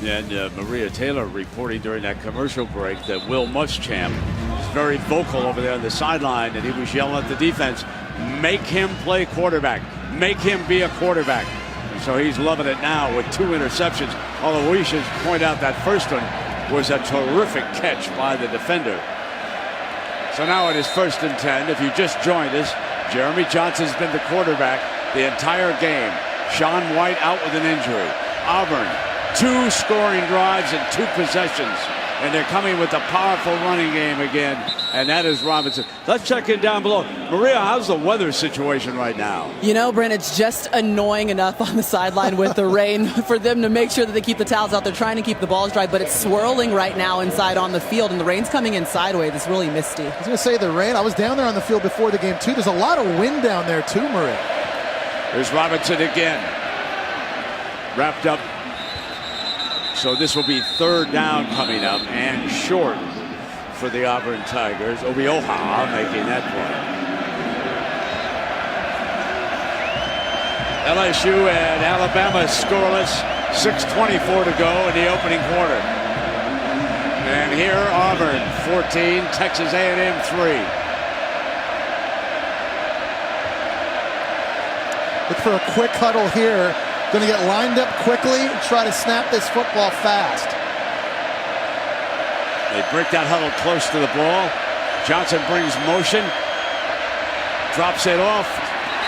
And Maria Taylor reporting during that commercial break that Will Muschamp is very vocal over there on the sideline, and he was yelling at the defense, make him play quarterback, make him be a quarterback. And so he's loving it now with 2 interceptions, although we should point out that first one was a terrific catch by the defender. So now it is 1st and 10. If you just joined us, Jeremy Johnson's been the quarterback the entire game. Sean White out with an injury. Auburn, 2 scoring drives and 2 possessions. And they're coming with a powerful running game again, and that is Robinson. Let's check in down below. Maria, how's the weather situation right now? You know, Brent, it's just annoying enough on the sideline with the rain for them to make sure that they keep the towels out. They're trying to keep the balls dry, but it's swirling right now inside on the field, and the rain's coming in sideways. It's really misty. I was going to say the rain. I was down there on the field before the game, too. There's a lot of wind down there, too, Maria. There's Robinson again. Wrapped up. So this will be 3rd down coming up and short for the Auburn Tigers. Obioha making that play. LSU and Alabama scoreless. 6:24 to go in the opening quarter. And here Auburn 14, Texas A&M 3. Look for a quick huddle here. Going to get lined up quickly and try to snap this football fast. They break that huddle close to the ball. Johnson brings motion. Drops it off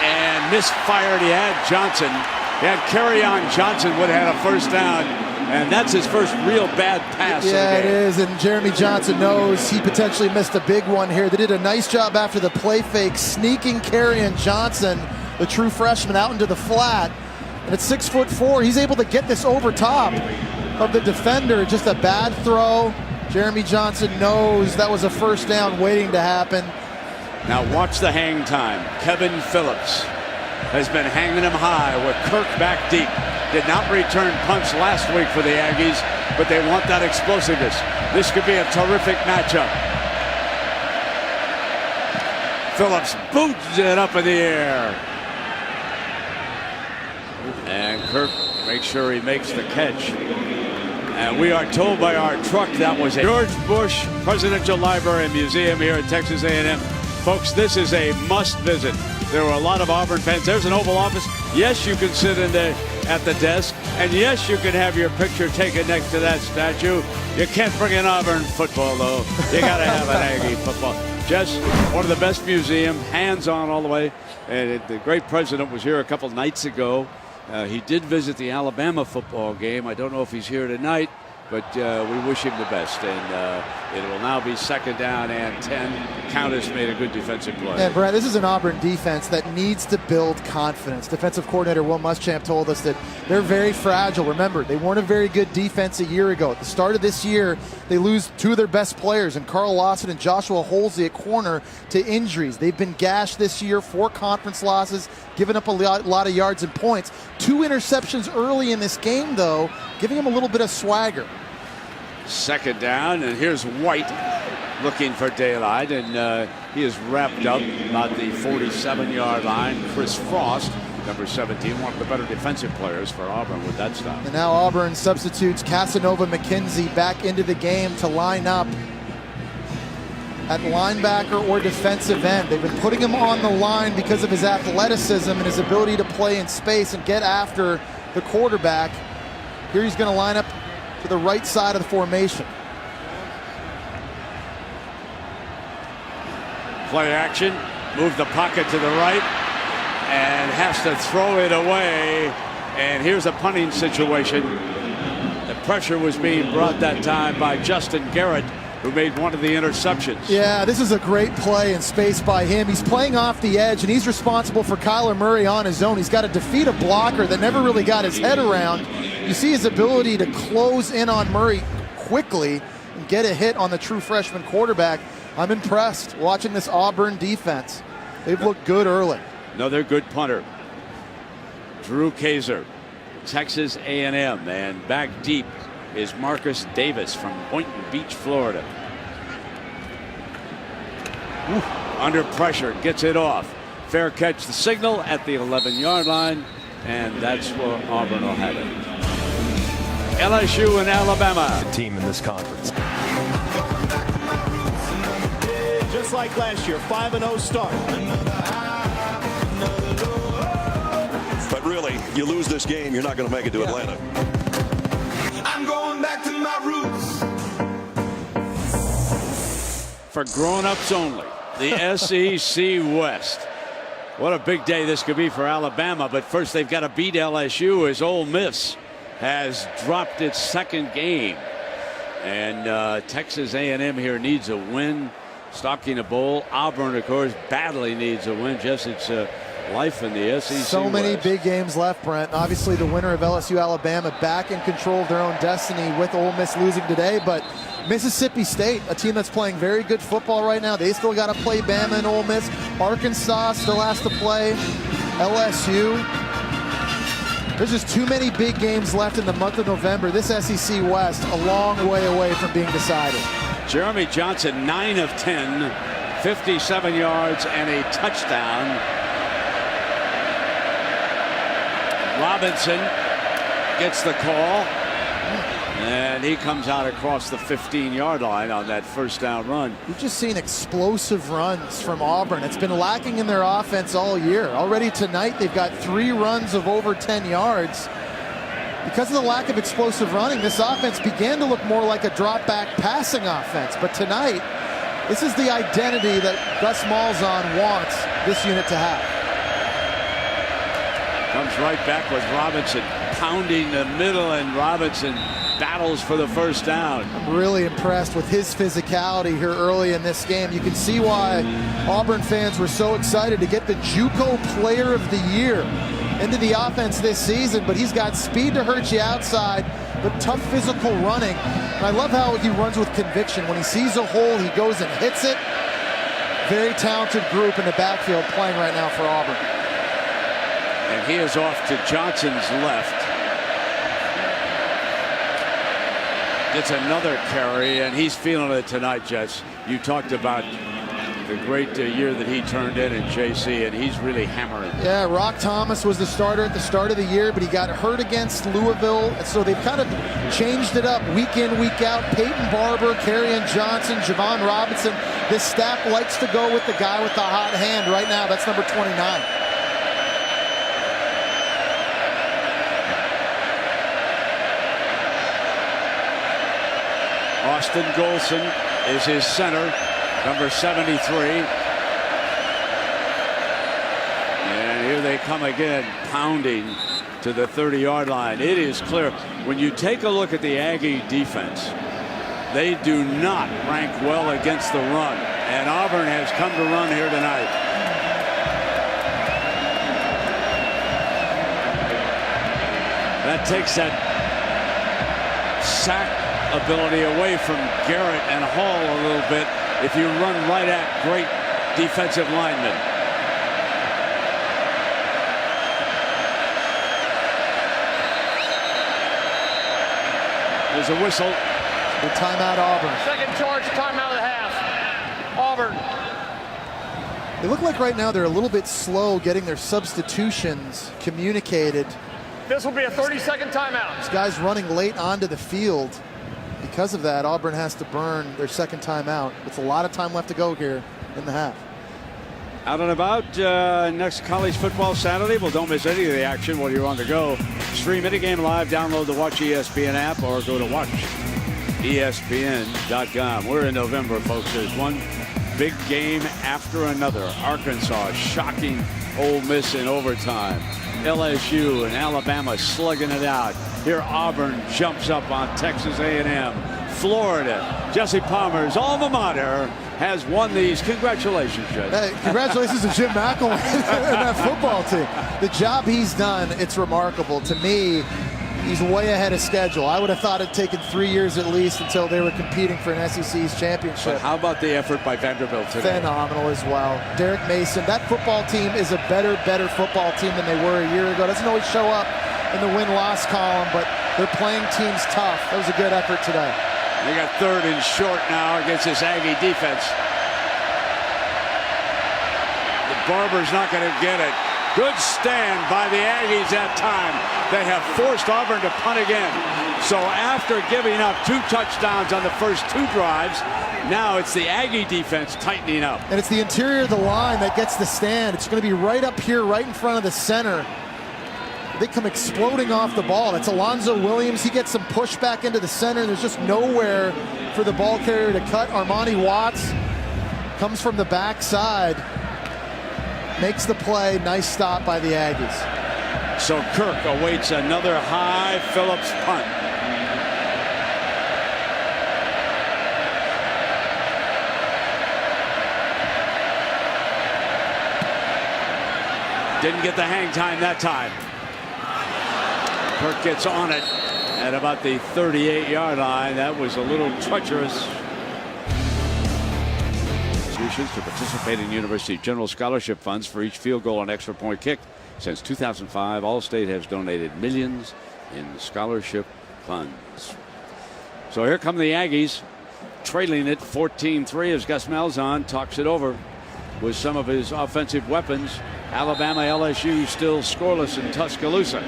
and misfired. He had Johnson. He had Kerryon Johnson would have had a 1st down. And that's his first real bad pass. Yeah, it is. And Jeremy Johnson knows he potentially missed a big one here. They did a nice job after the play fake, sneaking Kerryon Johnson, the true freshman, out into the flat. And at 6'4", he's able to get this over top of the defender. Just a bad throw. Jeremy Johnson knows that was a 1st down waiting to happen. Now watch the hang time. Kevin Phillips has been hanging him high with Kirk back deep. Did not return punts last week for the Aggies, but they want that explosiveness. This could be a terrific matchup. Phillips boots it up in the air. And Kirk makes sure he makes the catch. And we are told by our truck that was a George Bush Presidential Library and Museum here at Texas A&M. Folks, this is a must visit. There were a lot of Auburn fans. There's an Oval Office. Yes, you can sit in there at the desk. And yes, you can have your picture taken next to that statue. You can't bring in Auburn football, though. You got to have an Aggie football. Just one of the best museum, hands-on all the way. And the great president was here a couple nights ago. He did visit the Alabama football game. I don't know if he's here tonight, but we wish him the best. And it will now be 2nd down and 10. Countess made a good defensive play. And Brad, this is an Auburn defense that needs to build confidence. Defensive coordinator Will Muschamp told us that they're very fragile. Remember, they weren't a very good defense a year ago. At the start of this year, they lose 2 of their best players, and Carl Lawson and Joshua Holsey at corner, to injuries. They've been gashed this year, 4 conference losses, giving up a lot of yards and points. 2 interceptions early in this game, though, giving them a little bit of swagger. 2nd down, and here's White looking for daylight, and he is wrapped up about the 47-yard line. Chris Frost, number 17, one of the better defensive players for Auburn with that stop. And now Auburn substitutes Casanova McKenzie back into the game to line up at linebacker or defensive end. They've been putting him on the line because of his athleticism and his ability to play in space and get after the quarterback. Here he's going to line up to the right side of the formation. Play action, move the pocket to the right, and has to throw it away. And here's a punting situation. The pressure was being brought that time by Justin Garrett, who made one of the interceptions. Yeah, this is a great play in space by him. He's playing off the edge, and he's responsible for Kyler Murray on his own. He's got to defeat a blocker that never really got his head around. You see his ability to close in on Murray quickly and get a hit on the true freshman quarterback. I'm impressed watching this Auburn defense. They've looked good early. Another good punter, Drew Kaiser, Texas A&M, and back deep is Marcus Davis from Boynton Beach, Florida. Under pressure, gets it off. Fair catch, the signal at the 11-yard line, and that's where Auburn will have it. LSU and Alabama. The team in this conference. Just like last year, 5-0 start. But really, you lose this game, you're not going to make it to Atlanta. I'm going back to my roots. For grown-ups only, the SEC West. What a big day this could be for Alabama, but first they've got to beat LSU as Ole Miss has dropped its 2nd game. And Texas A&M here needs a win. Stocking a bowl. Auburn, of course, badly needs a win. Just it's life in the SEC So many West. big games left, Brent. Obviously, the winner of LSU Alabama back in control of their own destiny with Ole Miss losing today. But Mississippi State, a team that's playing very good football right now, they still got to play Bama and Ole Miss. Arkansas still has to play LSU. There's just too many big games left in the month of November. This SEC West a long way away from being decided. Jeremy Johnson, 9 of 10, 57 yards and a touchdown. Robinson gets the call, and he comes out across the 15-yard line on that 1st down run. We've just seen explosive runs from Auburn. It's been lacking in their offense all year. Already tonight, they've got 3 runs of over 10 yards. Because of the lack of explosive running, this offense began to look more like a drop-back passing offense. But tonight, this is the identity that Gus Malzahn wants this unit to have. Comes right back with Robinson, pounding the middle, and Robinson battles for the 1st down. I'm really impressed with his physicality here early in this game. You can see why Auburn fans were so excited to get the JUCO Player of the Year into the offense this season, but he's got speed to hurt you outside, but tough physical running. And I love how he runs with conviction. When he sees a hole, he goes and hits it. Very talented group in the backfield playing right now for Auburn. And he is off to Johnson's left. Gets another carry, and he's feeling it tonight, Jets. You talked about the great year that he turned in JC, and he's really hammering. Yeah, Rock Thomas was the starter at the start of the year, but he got hurt against Louisville, and so they've kind of changed it up week in, week out. Peyton Barber, Kerryon Johnson, Javon Robinson. This staff likes to go with the guy with the hot hand right now. That's number 29. Austin Golson is his center, number 73. And here they come again, pounding to the 30-yard line. It is clear. When you take a look at the Aggie defense, they do not rank well against the run. And Auburn has come to run here tonight. That takes that sack ability away from Garrett and Hall a little bit if you run right at great defensive linemen. There's a whistle. The timeout, Auburn. Second charge, timeout of the half. Auburn. They look like right now they're a little bit slow getting their substitutions communicated. This will be a 30-second timeout. These guys running late onto the field. Because of that, Auburn has to burn their second timeout. It's a lot of time left to go here in the half. Out and about next college football Saturday. Well, don't miss any of the action while you're on the go. Stream any game live, download the Watch ESPN app, or go to watchespn.com. We're in November, folks. There's one big game after another. Arkansas shocking Ole Miss in overtime. LSU and Alabama slugging it out. Here Auburn jumps up on Texas A&M. Florida, Jesse Palmer's alma mater, has won these. Congratulations, Judge. Hey, congratulations to Jim McElwain and that football team. The job he's done, it's remarkable. To me, he's way ahead of schedule. I would have thought it'd taken 3 years at least until they were competing for an SEC's championship. But how about the effort by Vanderbilt today? Phenomenal as well. Derek Mason, that football team is a better football team than they were a year ago. Doesn't always show up in the win-loss column, but they're playing teams tough. That was a good effort today. They got third and short now against this Aggie defense. The Barber's not going to get it. Good stand by the Aggies that time. They have forced Auburn to punt again. So after giving up 2 touchdowns on the first 2 drives, now it's the Aggie defense tightening up. And it's the interior of the line that gets the stand. It's going to be right up here, right in front of the center. They come exploding off the ball. That's Alonzo Williams. He gets some pushback into the center. There's just nowhere for the ball carrier to cut. Armani Watts comes from the backside, makes the play. Nice stop by the Aggies. So Kirk awaits another high Phillips punt. Didn't get the hang time that time. Kirk gets on it at about the 38-yard line. That was a little treacherous. Institutions to participate in University General Scholarship Funds for each field goal and extra point kick. Since 2005, Allstate has donated millions in scholarship funds. So here come the Aggies, trailing it 14-3 as Gus Malzahn talks it over with some of his offensive weapons. Alabama, LSU still scoreless in Tuscaloosa.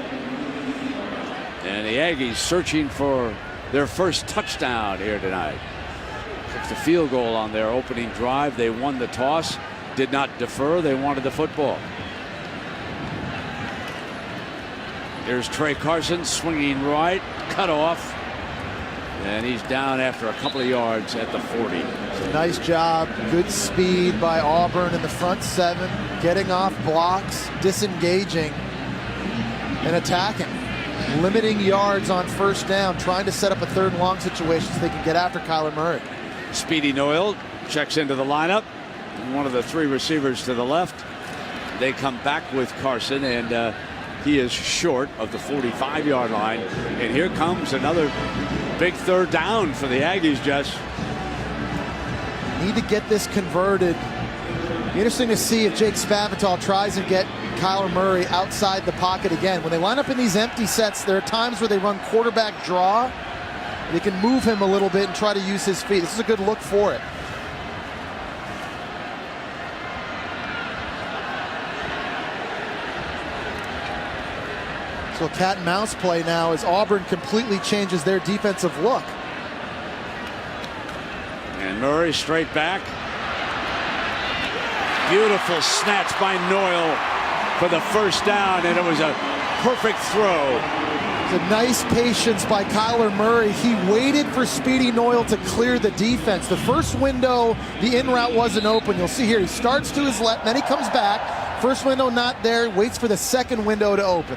And the Aggies searching for their first touchdown here tonight. Kicked the field goal on their opening drive. They won the toss, did not defer. They wanted the football. Here's Trey Carson swinging right, cut off. And he's down after a couple of yards at the 40. Nice job. Good speed by Auburn in the front 7. Getting off blocks, disengaging, and attacking. Limiting yards on first down, trying to set up a 3rd and long situation so they can get after Kyler Murray. Speedy Noyle checks into the lineup. One of the 3 receivers to the left. They come back with Carson, and he is short of the 45-yard line. And here comes another big 3rd down for the Aggies, Jess. Need to get this converted. Be interesting to see if Jake Spavital tries and get Kyler Murray outside the pocket again. When they line up in these empty sets, there are times where they run quarterback draw. They can move him a little bit and try to use his feet. This is a good look for it. So cat and mouse play now as Auburn completely changes their defensive look. And Murray straight back. Beautiful snatch by Noyle for the first down, and it was a perfect throw. It's a nice patience by Kyler Murray. He waited for Speedy Noyle to clear the defense. The first window, the in route wasn't open. You'll see here, he starts to his left, then he comes back. First window not there, waits for the second window to open.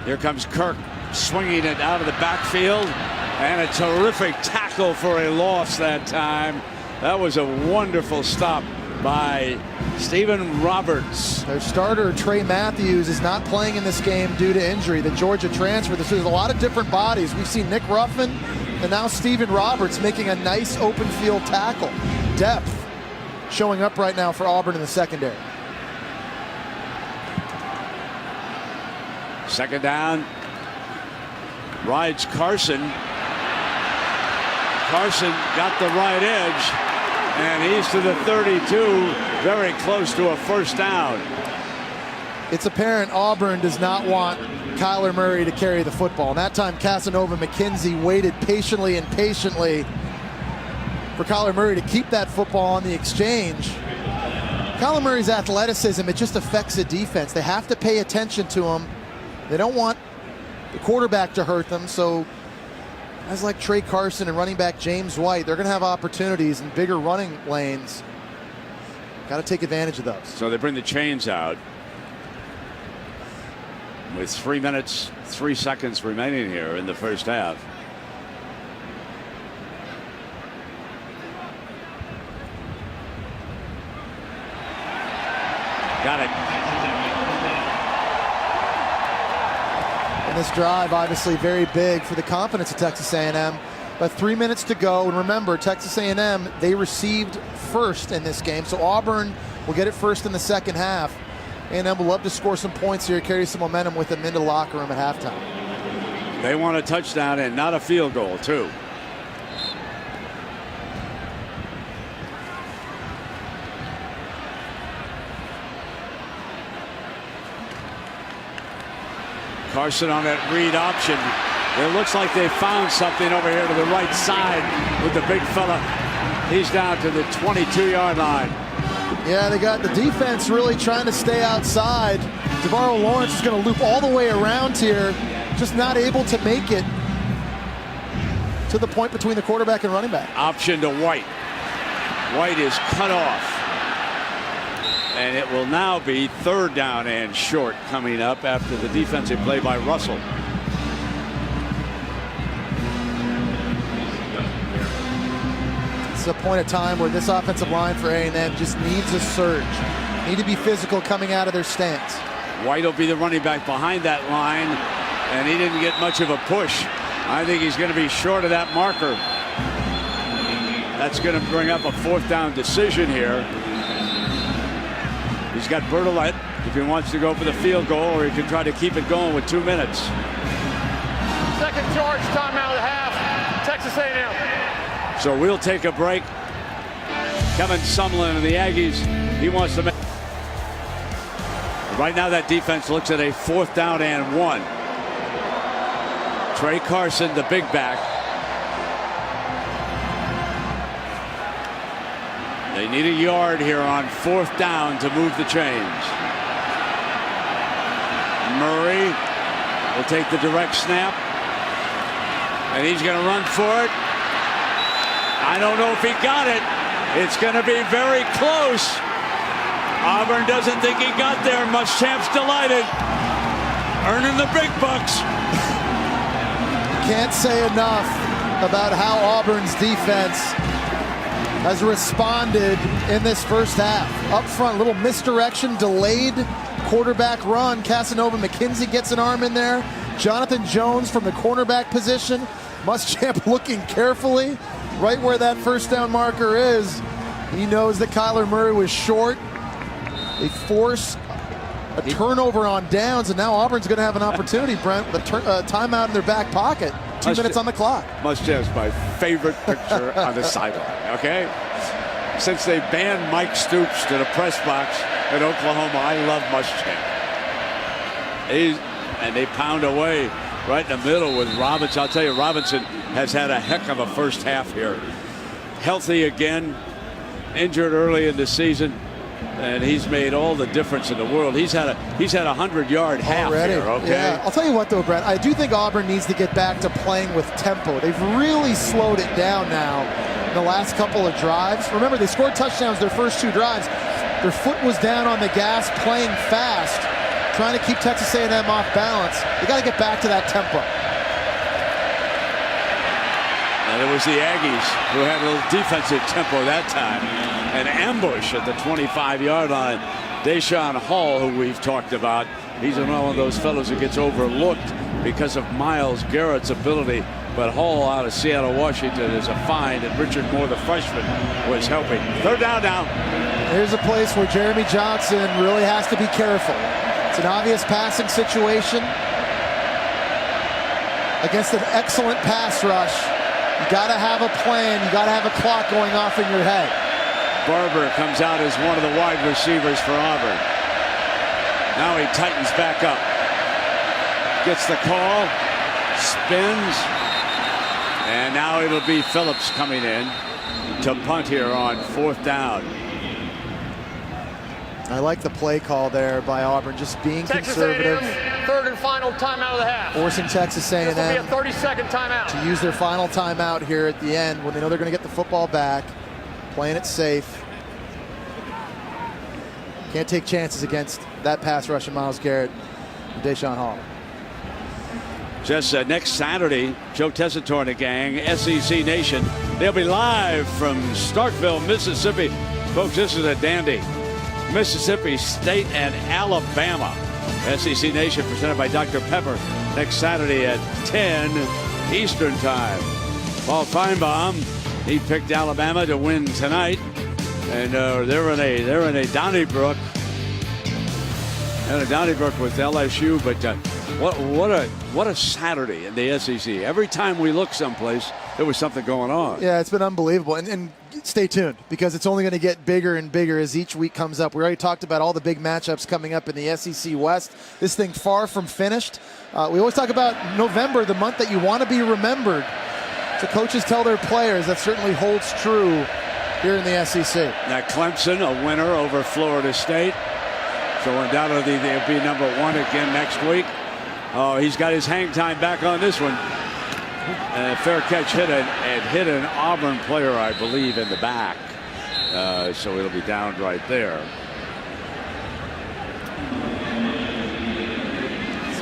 Here comes Kirk swinging it out of the backfield, and a terrific tackle for a loss that time. That was a wonderful stop by Stephen Roberts. Their starter, Trey Matthews, is not playing in this game due to injury. The Georgia transfer. There's a lot of different bodies. We've seen Nick Ruffin and now Stephen Roberts making a nice open field tackle. Depth showing up right now for Auburn in the secondary. Second down. Rides Carson. Carson got the right edge, and he's to the 32, very close to a first down. It's apparent Auburn does not want Kyler Murray to carry the football. And that time, Casanova McKenzie waited patiently for Kyler Murray to keep that football on the exchange. Kyler Murray's athleticism, it just affects the defense. They have to pay attention to him. They don't want the quarterback to hurt them, so guys like Trey Carson and running back James White, they're going to have opportunities in bigger running lanes. Got to take advantage of those. So they bring the chains out with 3 minutes, 3 seconds remaining here in the first half. Got it. And this drive obviously very big for the confidence of Texas A&M. But 3 minutes to go, and remember, Texas A&M, they received first in this game, so Auburn will get it first in the second half. A&M will love to score some points here, carry some momentum with them into the locker room at halftime. They want a touchdown and not a field goal, too. Carson on that read option. It looks like they found something over here to the right side with the big fella. He's down to the 22-yard line. Yeah, they got the defense really trying to stay outside. DeVaro Lawrence is going to loop all the way around here, just not able to make it to the point between the quarterback and running back. Option to White. White is cut off. And it will now be third down and short coming up after the defensive play by Russell. It's a point of time where this offensive line for A&M just needs a surge. Need to be physical coming out of their stance. White will be the running back behind that line, and he didn't get much of a push. I think he's going to be short of that marker. That's going to bring up a fourth down decision here. He's got Bertolet if he wants to go for the field goal, or he can try to keep it going with 2 minutes. Second charge, timeout at half, Texas A&M. So we'll take a break. Kevin Sumlin and the Aggies, he wants to make. Right now that defense looks at a fourth down and 1. Trey Carson, the big back. They need a yard here on fourth down to move the chains. Murray will take the direct snap, and he's going to run for it. I don't know if he got it. It's going to be very close. Auburn doesn't think he got there. Muschamp's delighted. Earning the big bucks. Can't say enough about how Auburn's defense has responded in this first half. Up front, little misdirection, delayed quarterback run. Casanova McKenzie gets an arm in there. Jonathan Jones from the cornerback position. Muschamp looking carefully right where that first down marker is. He knows that Kyler Murray was short. They force a turnover on downs, and now Auburn's going to have an opportunity, Brent, with a timeout in their back pocket. 2 minutes on the clock. Muschamp's my favorite picture on the sideline, okay? Since they banned Mike Stoops to the press box at Oklahoma, I love Muschamp. And they pound away right in the middle with Robinson. I'll tell you, Robinson has had a heck of a first half here. Healthy again, injured early in the season, and he's made all the difference in the world. He's had a 100-yard half already here, okay? Yeah, I'll tell you what though, Brent, I do think Auburn needs to get back to playing with tempo. They've really slowed it down now in the last couple of drives. Remember, they scored touchdowns their first 2 drives. Their foot was down on the gas, playing fast. trying to keep Texas A&M off balance. You got to get back to that tempo. And it was the Aggies who had a little defensive tempo that time. An ambush at the 25-yard line. Deshaun Hall, who we've talked about, he's one of those fellows who gets overlooked because of Myles Garrett's ability. But Hall out of Seattle, Washington is a find, and Richard Moore, the freshman, was helping. Third down now. Here's a place where Jeremy Johnson really has to be careful. It's an obvious passing situation against an excellent pass rush. You got to have a plan. You got to have a clock going off in your head. Barber comes out as one of the wide receivers for Auburn. Now he tightens back up. Gets the call. Spins. And now it'll be Phillips coming in to punt here on fourth down. I like the play call there by Auburn, just being Texas conservative. A&M, third and final timeout of the half. Forcing Texas A&M This will be a 30-second timeout. to use their final timeout here at the end when they know they're going to get the football back. Playing it safe. Can't take chances against that pass rush of Myles Garrett and Deshaun Hall. Just next Saturday, Joe Tessitore and the gang, SEC Nation. They'll be live from Starkville, Mississippi. Folks, this is a dandy. Mississippi State and Alabama. SEC Nation presented by Dr. Pepper next Saturday at 10 Eastern Time. Paul Feinbaum, he picked Alabama to win tonight, and they're in a Donnybrook. And a Donnybrook with LSU, but what a Saturday in the SEC. Every time we look someplace, there was something going on. Yeah, it's been unbelievable. And stay tuned, because it's only going to get bigger and bigger as each week comes up. We already talked about all the big matchups coming up in the SEC West. This thing far from finished. We always talk about November, the month that you want to be remembered. So coaches tell their players that certainly holds true here in the SEC. Now Clemson, a winner over Florida State. So undoubtedly they'll be number one again next week. Oh, he's got his hang time back on this one. Fair catch hit an Auburn player, I believe, in the back. So it'll be down right there.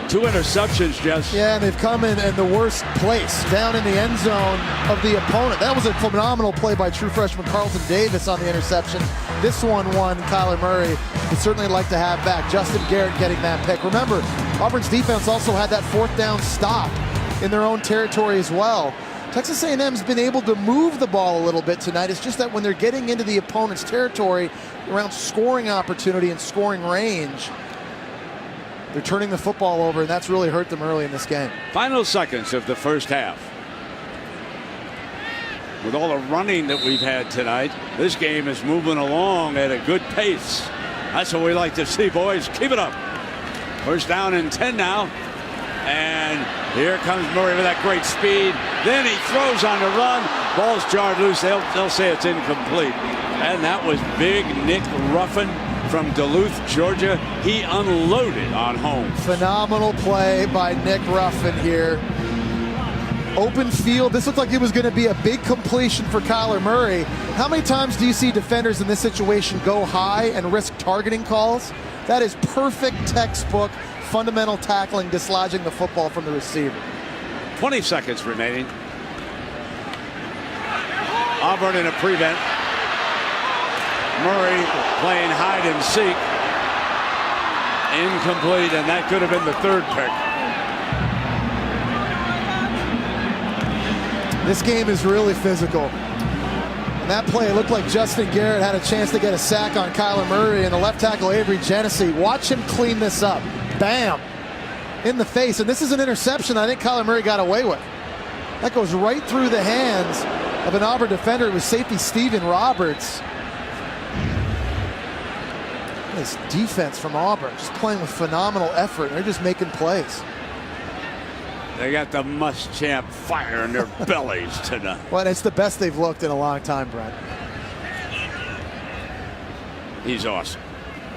2 interceptions, Jess. Yeah, and they've come in the worst place, down in the end zone of the opponent. That was a phenomenal play by true freshman Carlton Davis on the interception. This one won Kyler Murray. Would certainly like to have back. Justin Garrett getting that pick. Remember, Auburn's defense also had that fourth down stop in their own territory as well. Texas A&M's been able to move the ball a little bit tonight. It's just that when they're getting into the opponent's territory around scoring opportunity and scoring range, they're turning the football over, and that's really hurt them early in this game. Final seconds of the first half. With all the running that we've had tonight, this game is moving along at a good pace. That's what we like to see, boys. Keep it up. First down and 10 now. And here comes Murray with that great speed. Then he throws on the run. Ball's jarred loose. They'll say it's incomplete. And that was big Nick Ruffin from Duluth, Georgia. He unloaded on home. Phenomenal play by Nick Ruffin here. Open field. This looked like it was going to be a big completion for Kyler Murray. How many times do you see defenders in this situation go high and risk targeting calls? That is perfect textbook fundamental tackling, dislodging the football from the receiver. 20 seconds remaining. Auburn in a prevent. Murray playing hide and seek. Incomplete, and that could have been the third pick. This game is really physical. And that play, it looked like Justin Garrett had a chance to get a sack on Kyler Murray, and the left tackle Avery Genesee. Watch him clean this up. Bam! In the face. And this is an interception I think Kyler Murray got away with. That goes right through the hands of an Auburn defender. It was safety Steven Roberts. This defense from Auburn just playing with phenomenal effort. They're just making plays. They got the Muschamp fire in their bellies tonight. Well, it's the best they've looked in a long time, Brent. He's awesome.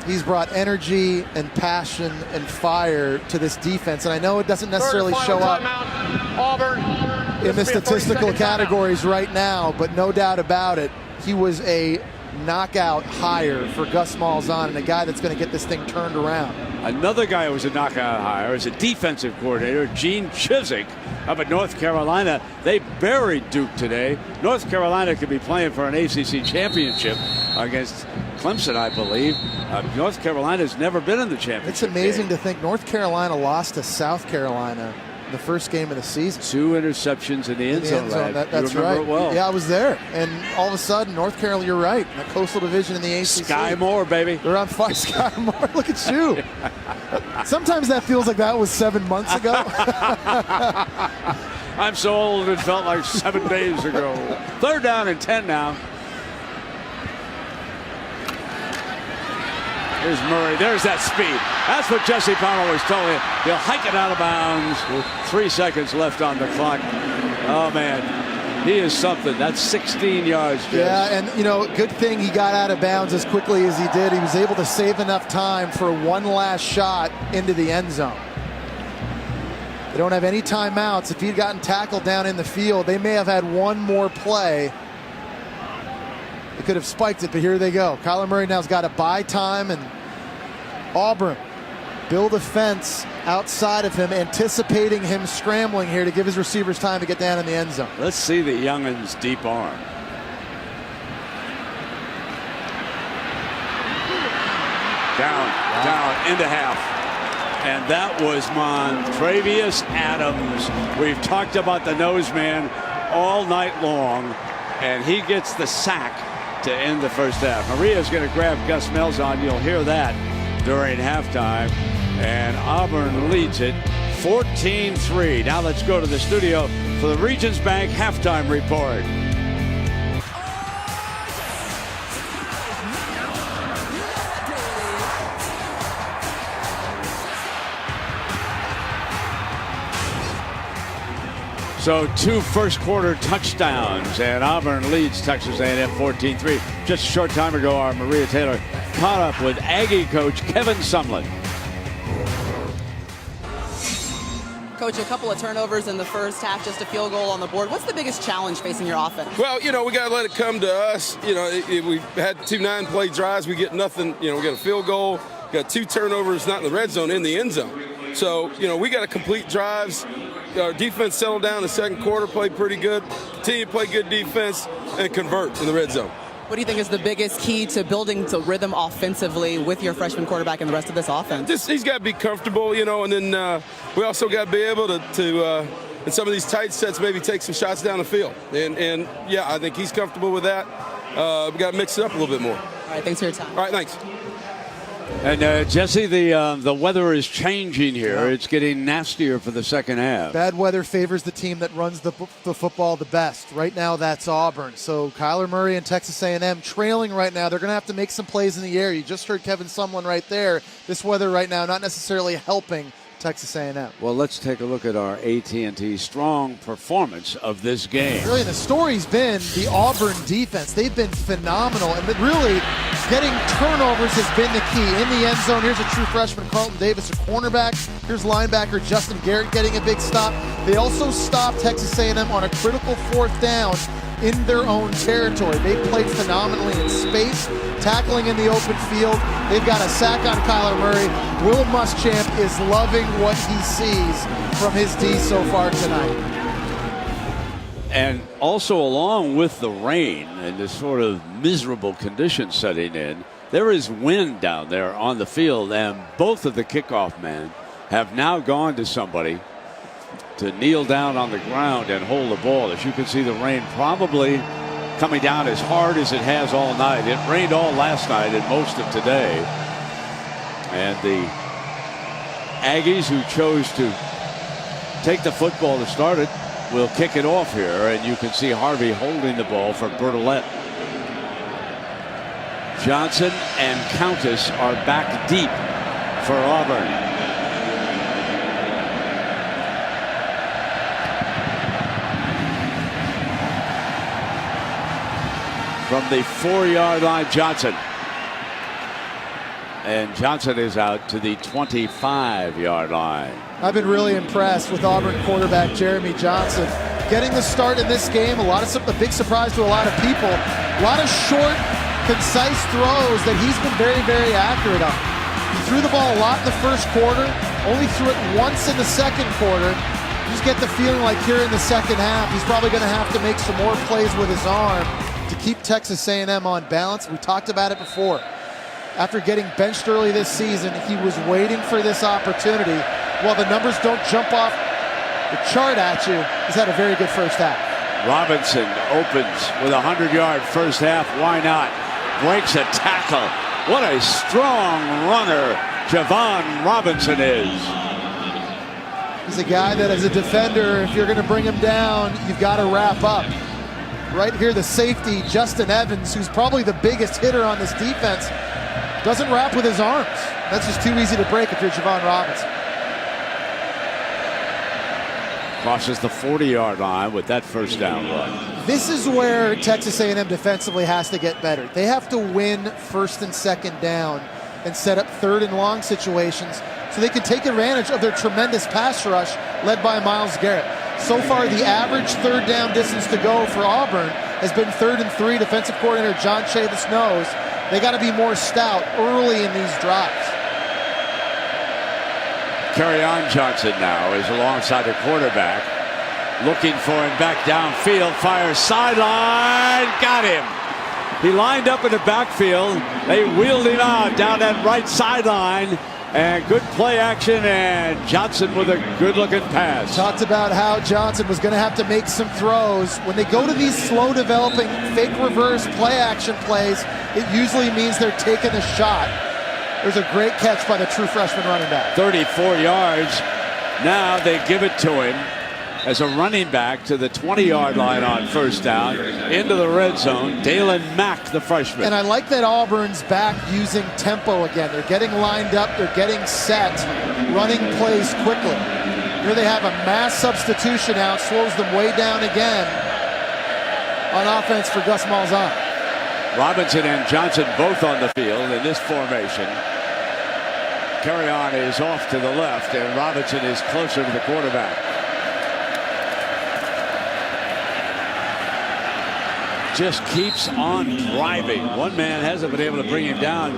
He's brought energy and passion and fire to this defense, and I know it doesn't necessarily show up Auburn in the statistical categories right now, but no doubt about it, he was a knockout hire for Gus Malzahn and a guy that's going to get this thing turned around. Another guy who was a knockout hire is a defensive coordinator, Gene Chizik, up at North Carolina. They buried Duke today. North Carolina could be playing for an ACC championship against Clemson, I believe. North Carolina's never been in the championship. It's amazing to think North Carolina lost to South Carolina the first game of the season. 2 interceptions in the end zone. That's you remember right. it well. Yeah, I was there. And all of a sudden, North Carolina, you're right, in the Coastal Division in the ACC. Sky Moore, baby. They're on fire. Sky Moore, look at you. Sometimes that feels like that was 7 months ago. I'm so old it felt like 7 days ago. 3rd down and 10 now. Here's Murray. There's that speed. That's what Jesse Powell was telling you. He'll hike it out of bounds with 3 seconds left on the clock. Oh, man. He is something. That's 16 yards, Jess. Yeah, and, good thing he got out of bounds as quickly as he did. He was able to save enough time for one last shot into the end zone. They don't have any timeouts. If he'd gotten tackled down in the field, they may have had one more play. They could have spiked it, but here they go. Kyler Murray now's got to buy time, and Auburn build a fence outside of him, anticipating him scrambling here to give his receivers time to get down in the end zone. Let's see the youngin's deep arm. Down into half. And that was Montravius Adams. We've talked about the nose man all night long, and he gets the sack to end the first half. Maria's going to grab Gus Malzahn. You'll hear that during halftime. And Auburn leads it 14-3. Now let's go to the studio for the Regions Bank halftime report. So 2 first-quarter touchdowns, and Auburn leads Texas A&M 14-3. Just a short time ago, our Maria Taylor caught up with Aggie coach Kevin Sumlin. Coach, a couple of turnovers in the first half, just a field goal on the board. What's the biggest challenge facing your offense? Well, we got to let it come to us. We had 2 9-play drives. We get nothing. We got a field goal, got 2 turnovers, not in the red zone, in the end zone. So, we got to complete drives. Our defense settled down in the second quarter, played pretty good, continue to play good defense, and convert in the red zone. What do you think is the biggest key to building to rhythm offensively with your freshman quarterback and the rest of this offense? He's got to be comfortable, and then we also got to be able to in some of these tight sets, maybe take some shots down the field. And yeah, I think he's comfortable with that. We got to mix it up a little bit more. All right, thanks for your time. All right, thanks. And Jesse, the weather is changing here. Yeah. It's getting nastier for the second half. Bad weather favors the team that runs the football the best. Right now, that's Auburn. So Kyler Murray and Texas A&M trailing right now. They're going to have to make some plays in the air. You just heard Kevin Sumlin right there. This weather right now not necessarily helping Texas A&M. Well, let's take a look at our AT&T strong performance of this game. Really, the story's been the Auburn defense. They've been phenomenal, and really getting turnovers has been the key. In the end zone, here's a true freshman, Carlton Davis, a cornerback. Here's linebacker Justin Garrett getting a big stop. They also stopped Texas A&M on a critical 4th down in their own territory. They played phenomenally in space, tackling in the open field. They've got a sack on Kyler Murray. Will Muschamp is loving what he sees from his D so far tonight. And also, along with the rain and the sort of miserable conditions setting in, there is wind down there on the field, and both of the kickoff men have now gone to somebody to kneel down on the ground and hold the ball. As you can see, the rain probably coming down as hard as it has all night. It rained all last night and most of today. And the Aggies, who chose to take the football to start it, will kick it off here. And you can see Harvey holding the ball for Bertolet. Johnson and Countess are back deep for Auburn. From the 4-yard line, Johnson. And Johnson is out to the 25-yard line. I've been really impressed with Auburn quarterback Jeremy Johnson. Getting the start in this game, a big surprise to a lot of people. A lot of short, concise throws that he's been very, very accurate on. He threw the ball a lot in the first quarter, only threw it once in the second quarter. You just get the feeling like here in the second half, he's probably going to have to make some more plays with his arm to keep Texas A&M on balance. We talked about it before. After getting benched early this season, he was waiting for this opportunity. While the numbers don't jump off the chart at you, he's had a very good first half. Robinson opens with a 100-yard first half. Why not? Breaks a tackle. What a strong runner Javon Robinson is. He's a guy that as a defender, if you're going to bring him down, you've got to wrap up. Right here, the safety, Justin Evans, who's probably the biggest hitter on this defense, doesn't wrap with his arms. That's just too easy to break if you're Javon Robinson. Crosses the 40-yard line with that first down run. This is where Texas A&M defensively has to get better. They have to win first and second down and set up third and long situations so they can take advantage of their tremendous pass rush led by Myles Garrett. So far, the average third down distance to go for Auburn has been 3rd and 3. Defensive coordinator John Chavis knows they got to be more stout early in these drives. Kerryon Johnson now is alongside the quarterback, looking for him back downfield. Fires sideline, got him. He lined up in the backfield. They wheeled him out down that right sideline. And good play action, and Johnson with a good-looking pass. Talked about how Johnson was going to have to make some throws. When they go to these slow-developing fake reverse play-action plays, it usually means they're taking a shot. There's a great catch by the true freshman running back. 34 yards. Now they give it to him as a running back to the 20-yard line on first down, into the red zone. Dalen Mack, the freshman. And I like that Auburn's back using tempo again. They're getting lined up, they're getting set, running plays quickly. Here they have a mass substitution out, slows them way down again on offense for Gus Malzahn. Robinson and Johnson both on the field in this formation. Kerryon is off to the left, and Robinson is closer to the quarterback. Just keeps on driving. One man hasn't been able to bring him down.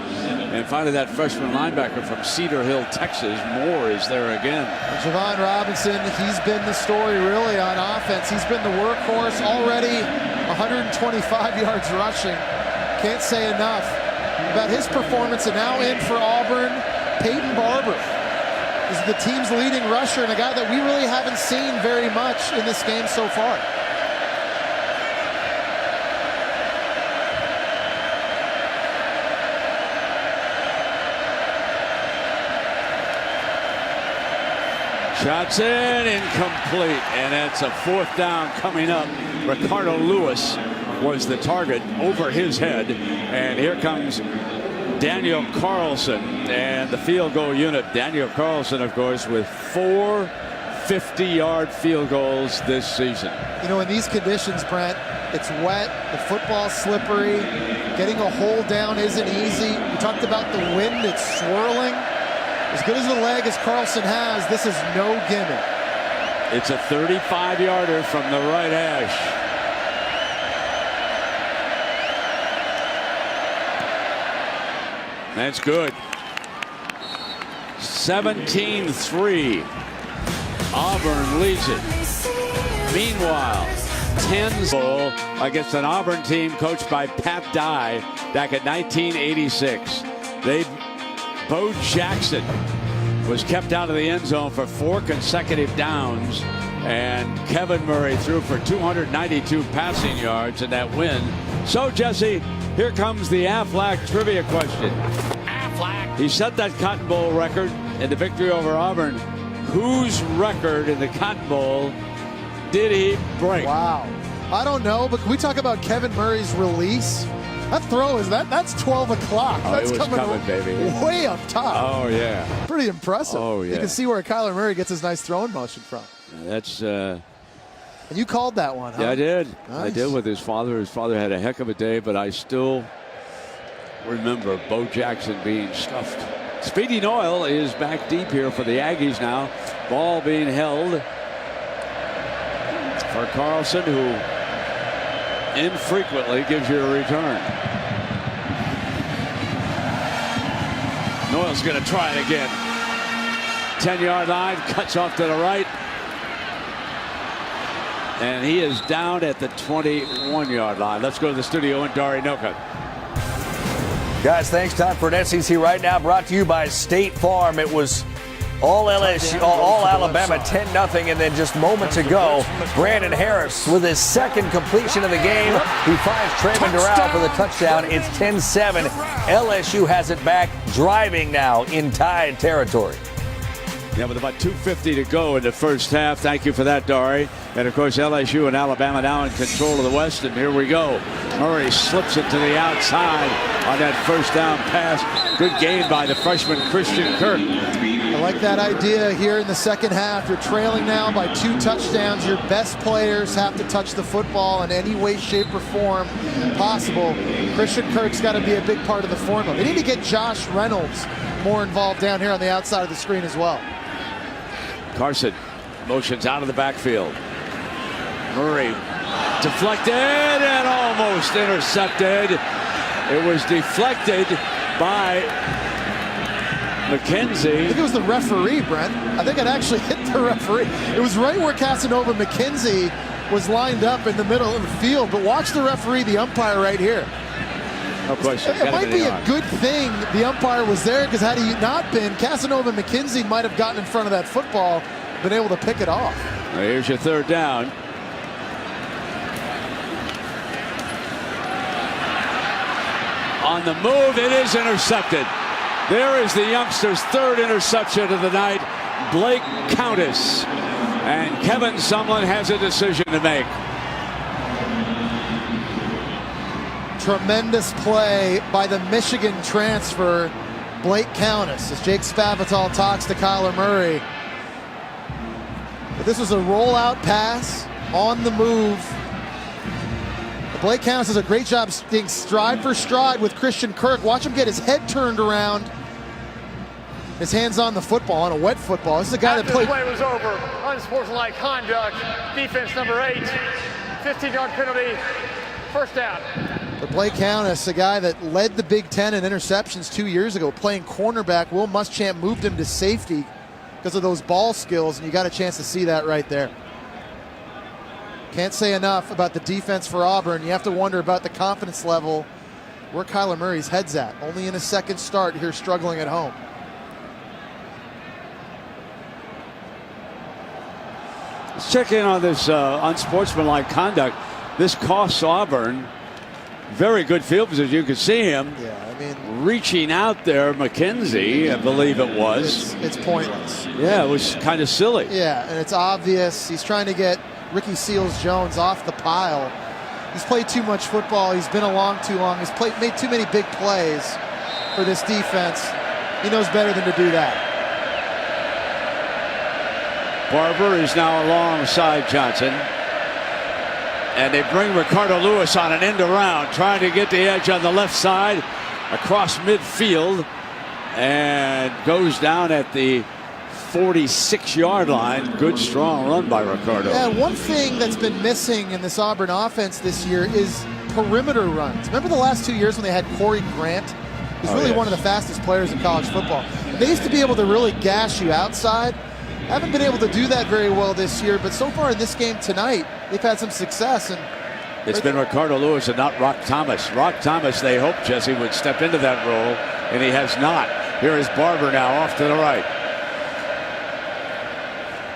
And finally, that freshman linebacker from Cedar Hill, Texas, Moore, is there again. Javon Robinson, he's been the story really on offense. He's been the workhorse already, 125 yards rushing. Can't say enough about his performance. And now in for Auburn, Peyton Barber is the team's leading rusher and a guy that we really haven't seen very much in this game so far. Shots in, incomplete, and that's a fourth down coming up. Ricardo Lewis was the target over his head, and here comes Daniel Carlson and the field goal unit. Daniel Carlson, of course, with 4 50-yard field goals this season. You know, in these conditions, Brent, it's wet, the football's slippery, getting a hole down isn't easy. We talked about the wind, it's swirling. As good as the leg as Carlson has, this is no gimme. It's a 35-yarder from the right hash. That's good. 17-3. Auburn leads it. Meanwhile, 10 bowl against an Auburn team coached by Pat Dye back in 1986. Bo Jackson was kept out of the end zone for 4 consecutive downs, and Kevin Murray threw for 292 passing yards in that win. So, Jesse, here comes the Aflac trivia question. Aflac. He set that Cotton Bowl record in the victory over Auburn. Whose record in the Cotton Bowl did he break? Wow. I don't know, but can we talk about Kevin Murray's release? That throw is that's 12 o'clock. Oh, that's it was coming, baby. Way up top. Oh, yeah. Pretty impressive. Oh, yeah. You can see where Kyler Murray gets his nice throwing motion from. That's and you called that one, huh? Yeah, I did. Nice. I did with his father. His father had a heck of a day, but I still remember Bo Jackson being stuffed. Speedy Noyle is back deep here for the Aggies now. Ball being held for Carlson, who infrequently gives you a return. Noyle's going to try it again. 10-yard line, cuts off to the right. And he is down at the 21-yard line. Let's go to the studio and Dari Noka. Guys, thanks. Time for an SEC Right Now, brought to you by State Farm. It was all LSU, all Alabama, 10-0, and then just moments ago, Brandon Harris with his second completion of the game. He finds Trayvon Doral for the touchdown. It's 10-7. LSU has it back, driving now in Tide territory. Yeah, with about 2:50 to go in the first half. Thank you for that, Dari. And, of course, LSU and Alabama now in control of the West. And here we go. Murray slips it to the outside on that first down pass. Good gain by the freshman Christian Kirk. I like that idea here in the second half. You're trailing now by 2 touchdowns. Your best players have to touch the football in any way, shape, or form possible. Christian Kirk's got to be a big part of the formula. They need to get Josh Reynolds more involved down here on the outside of the screen as well. Carson motions out of the backfield. Murray deflected and almost intercepted. It was deflected by McKenzie. I think it was the referee, Brent. I think it actually hit the referee. It was right where Casanova McKenzie was lined up in the middle of the field. But watch the referee, the umpire right here. No question. It might be a good thing the umpire was there, because had he not been, Casanova McKenzie might have gotten in front of that football, been able to pick it off. Now here's your third down. On the move, it is intercepted. There is the youngster's third interception of the night, Blake Countess. And Kevin Sumlin has a decision to make. Tremendous play by the Michigan transfer, Blake Countess, as Jake Spavital talks to Kyler Murray. But this was a rollout pass on the move. Blake Countess does a great job staying stride for stride with Christian Kirk. Watch him get his head turned around. His hands on the football, on a wet football. This is a guy that played. After the play was over, unsportsmanlike conduct, defense number 8, 15-yard penalty, first down. But Blake Countess, a guy that led the Big Ten in interceptions 2 years ago, playing cornerback. Will Muschamp moved him to safety because of those ball skills, and you got a chance to see that right there. Can't say enough about the defense for Auburn. You have to wonder about the confidence level where Kyler Murray's head's at. Only in his second start here, struggling at home. Let's check in on this unsportsmanlike conduct. This costs Auburn very good field position. You could see him reaching out there. McKenzie, I believe it was. It's pointless. Yeah, it was kind of silly. Yeah, and it's obvious. He's trying to get Ricky Seals-Jones off the pile. He's played too much football. He's been along too long. He's made too many big plays for this defense. He knows better than to do that. Barber is now alongside Johnson. And they bring Ricardo Lewis on an end around, trying to get the edge on the left side across midfield, and goes down at the 46-yard line. Good strong run by Ricardo. Yeah, one thing that's been missing in this Auburn offense this year is perimeter runs. Remember the last 2 years when they had Corey Grant? He's really one of the fastest players in college football. They used to be able to really gash you outside. Haven't been able to do that very well this year, but so far in this game tonight, they've had some success. And it's been Ricardo Lewis and not Rock Thomas. Rock Thomas, they hoped Jesse would step into that role, and he has not. Here is Barber now off to the right.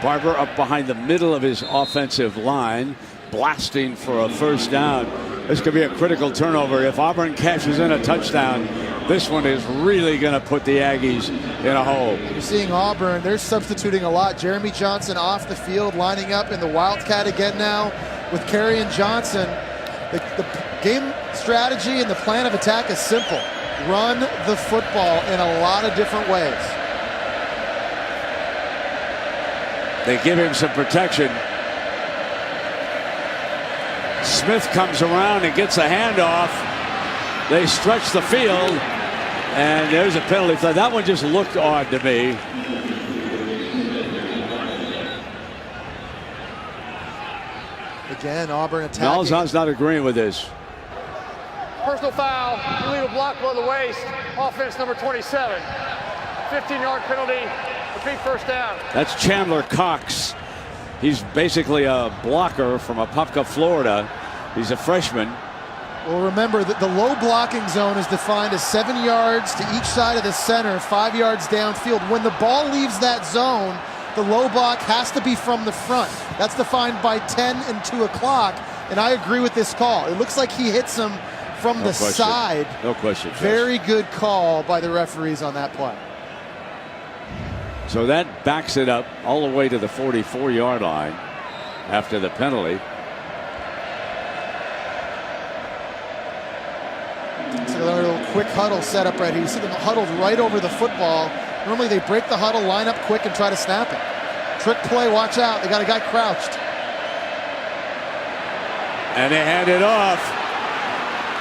Barber up behind the middle of his offensive line, blasting for a first down. This could be a critical turnover. If Auburn cashes in a touchdown, this one is really going to put the Aggies in a hole. You're seeing Auburn, they're substituting a lot. Jeremy Johnson off the field, lining up in the Wildcat again now with Kerryon Johnson. The game strategy and the plan of attack is simple. Run the football in a lot of different ways. They give him some protection. Smith comes around and gets a handoff. They stretch the field, and there's a penalty flag. That one just looked odd to me. Again, Auburn attacking. Malzahn's not agreeing with this. Personal foul, illegal block below the waist, offense number 27. 15-yard penalty. Repeat first down. That's Chandler Cox. He's basically a blocker from Apopka, Florida. He's a freshman. Well, remember that the low blocking zone is defined as 7 yards to each side of the center, 5 yards downfield. When the ball leaves that zone, the low block has to be from the front. That's defined by 10 and 2 o'clock, and I agree with this call. It looks like he hits him from the side. No question. Very good call by the referees on that play. So that backs it up all the way to the 44-yard line after the penalty. It's another little quick huddle setup right here. You see them huddled right over the football. Normally they break the huddle, line up quick, and try to snap it. Trick play, watch out. They got a guy crouched. And they hand it off.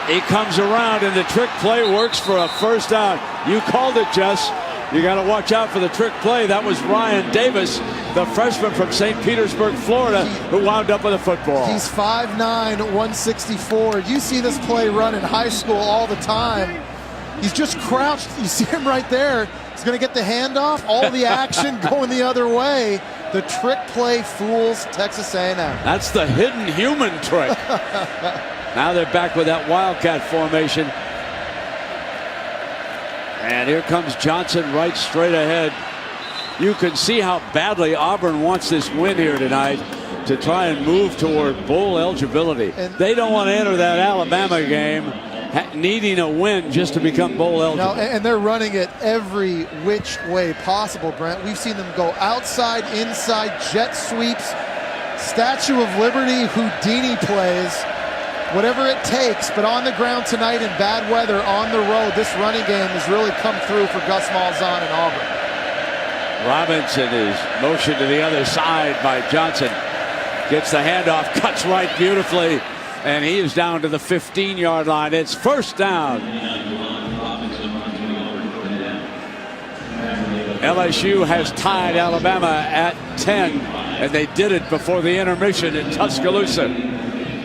He comes around, and the trick play works for a first down. You called it, Jess. You got to watch out for the trick play. That was Ryan Davis, the freshman from St. Petersburg, Florida, who wound up with a football. He's 5'9", 164. You see this play run in high school all the time. He's just crouched. You see him right there. He's going to get the handoff. All the action going the other way. The trick play fools Texas A&M. That's the hidden human trick. Now they're back with that Wildcat formation. And here comes Johnson right straight ahead. You can see how badly Auburn wants this win here tonight to try and move toward bowl eligibility. And they don't want to enter that Alabama game needing a win just to become bowl eligible. No, and they're running it every which way possible, Brent. We've seen them go outside, inside, jet sweeps, Statue of Liberty, Houdini plays. Whatever it takes, but on the ground tonight in bad weather, on the road, this running game has really come through for Gus Malzahn and Auburn. Robinson is motioned to the other side by Johnson. Gets the handoff, cuts right beautifully, and he is down to the 15-yard line. It's first down. LSU has tied Alabama at 10, and they did it before the intermission in Tuscaloosa.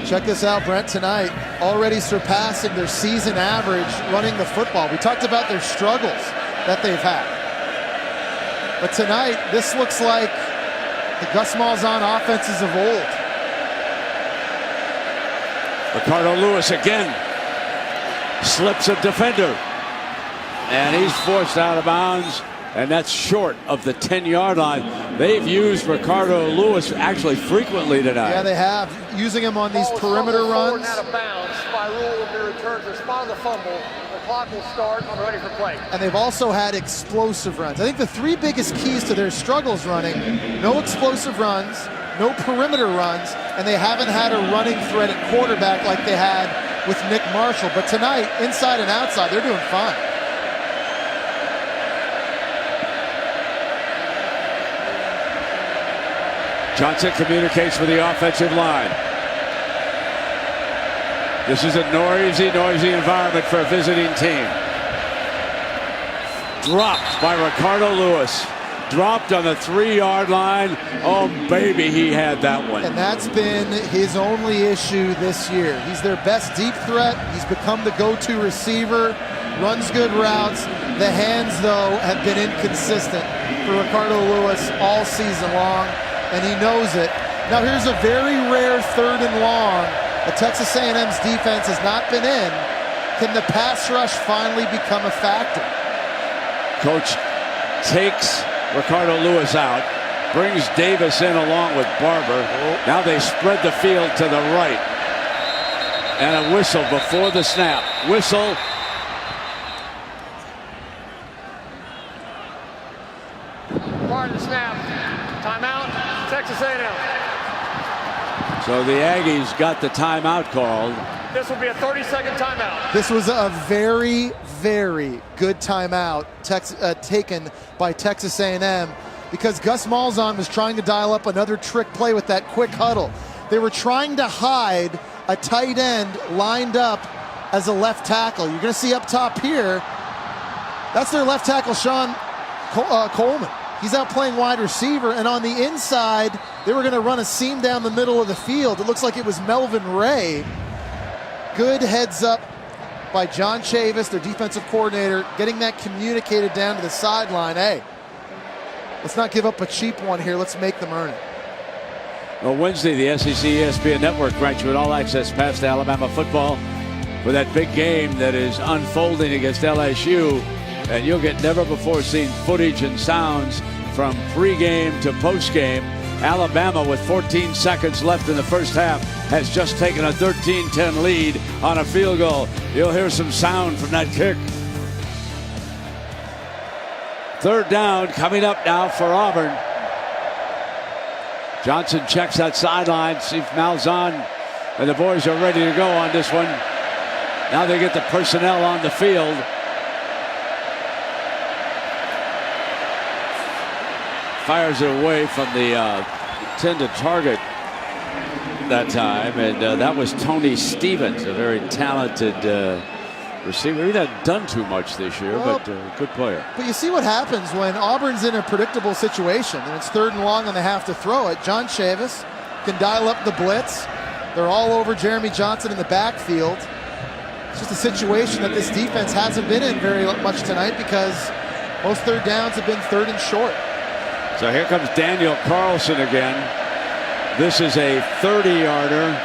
Check this out, Brent, tonight, already surpassing their season average running the football. We talked about their struggles that they've had. But tonight, this looks like the Gus Malzahn offenses of old. Ricardo Lewis again slips a defender. And he's forced out of bounds. And that's short of the 10-yard line. They've used Ricardo Lewis actually frequently tonight. Yeah, they have. Using him on these perimeter runs. Out of bounds by rule of the return to respond to the fumble. The clock will start. I'm ready for play. And they've also had explosive runs. I think the three biggest keys to their struggles running, no explosive runs, no perimeter runs, and they haven't had a running threat at quarterback like they had with Nick Marshall. But tonight, inside and outside, they're doing fine. Johnson communicates with the offensive line. This is a noisy environment for a visiting team. Dropped by Ricardo Lewis. Dropped on the 3-yard line. Oh, baby, he had that one. And that's been his only issue this year. He's their best deep threat. He's become the go-to receiver. Runs good routes. The hands, though, have been inconsistent for Ricardo Lewis all season long. And he knows it. Now here's a very rare 3rd and long that Texas A&M's defense has not been in. Can the pass rush finally become a factor? Coach takes Ricardo Lewis out, brings Davis in along with Barber. Now they spread the field to the right. And a whistle before the snap. Whistle. Prior to the snap. Timeout. Texas A&M. So the Aggies got the timeout called. This will be a 30-second timeout. This was a very, very good timeout taken by Texas A&M because Gus Malzahn was trying to dial up another trick play with that quick huddle. They were trying to hide a tight end lined up as a left tackle. You're going to see up top here, that's their left tackle, Sean Coleman. He's out playing wide receiver, and on the inside, they were going to run a seam down the middle of the field. It looks like it was Melvin Ray. Good heads up by John Chavis, their defensive coordinator, getting that communicated down to the sideline. Hey, let's not give up a cheap one here. Let's make them earn it. Well, Wednesday, the SEC ESPN Network grants you an all-access pass to Alabama football for that big game that is unfolding against LSU. And you'll get never-before-seen footage and sounds from pregame to postgame. Alabama, with 14 seconds left in the first half, has just taken a 13-10 lead on a field goal. You'll hear some sound from that kick. Third down coming up now for Auburn. Johnson checks that sideline, see if Malzahn and the boys are ready to go on this one. Now they get the personnel on the field. Fires it away from the intended target that time, and that was Tony Stevens, a very talented receiver. He hasn't done too much this year, but good player. But you see what happens when Auburn's in a predictable situation, and it's 3rd and long and they have to throw it. John Chavis can dial up the blitz. They're all over Jeremy Johnson in the backfield. It's just a situation that this defense hasn't been in very much tonight because most 3rd downs have been 3rd and short. So here comes Daniel Carlson again. This is a 30-yarder.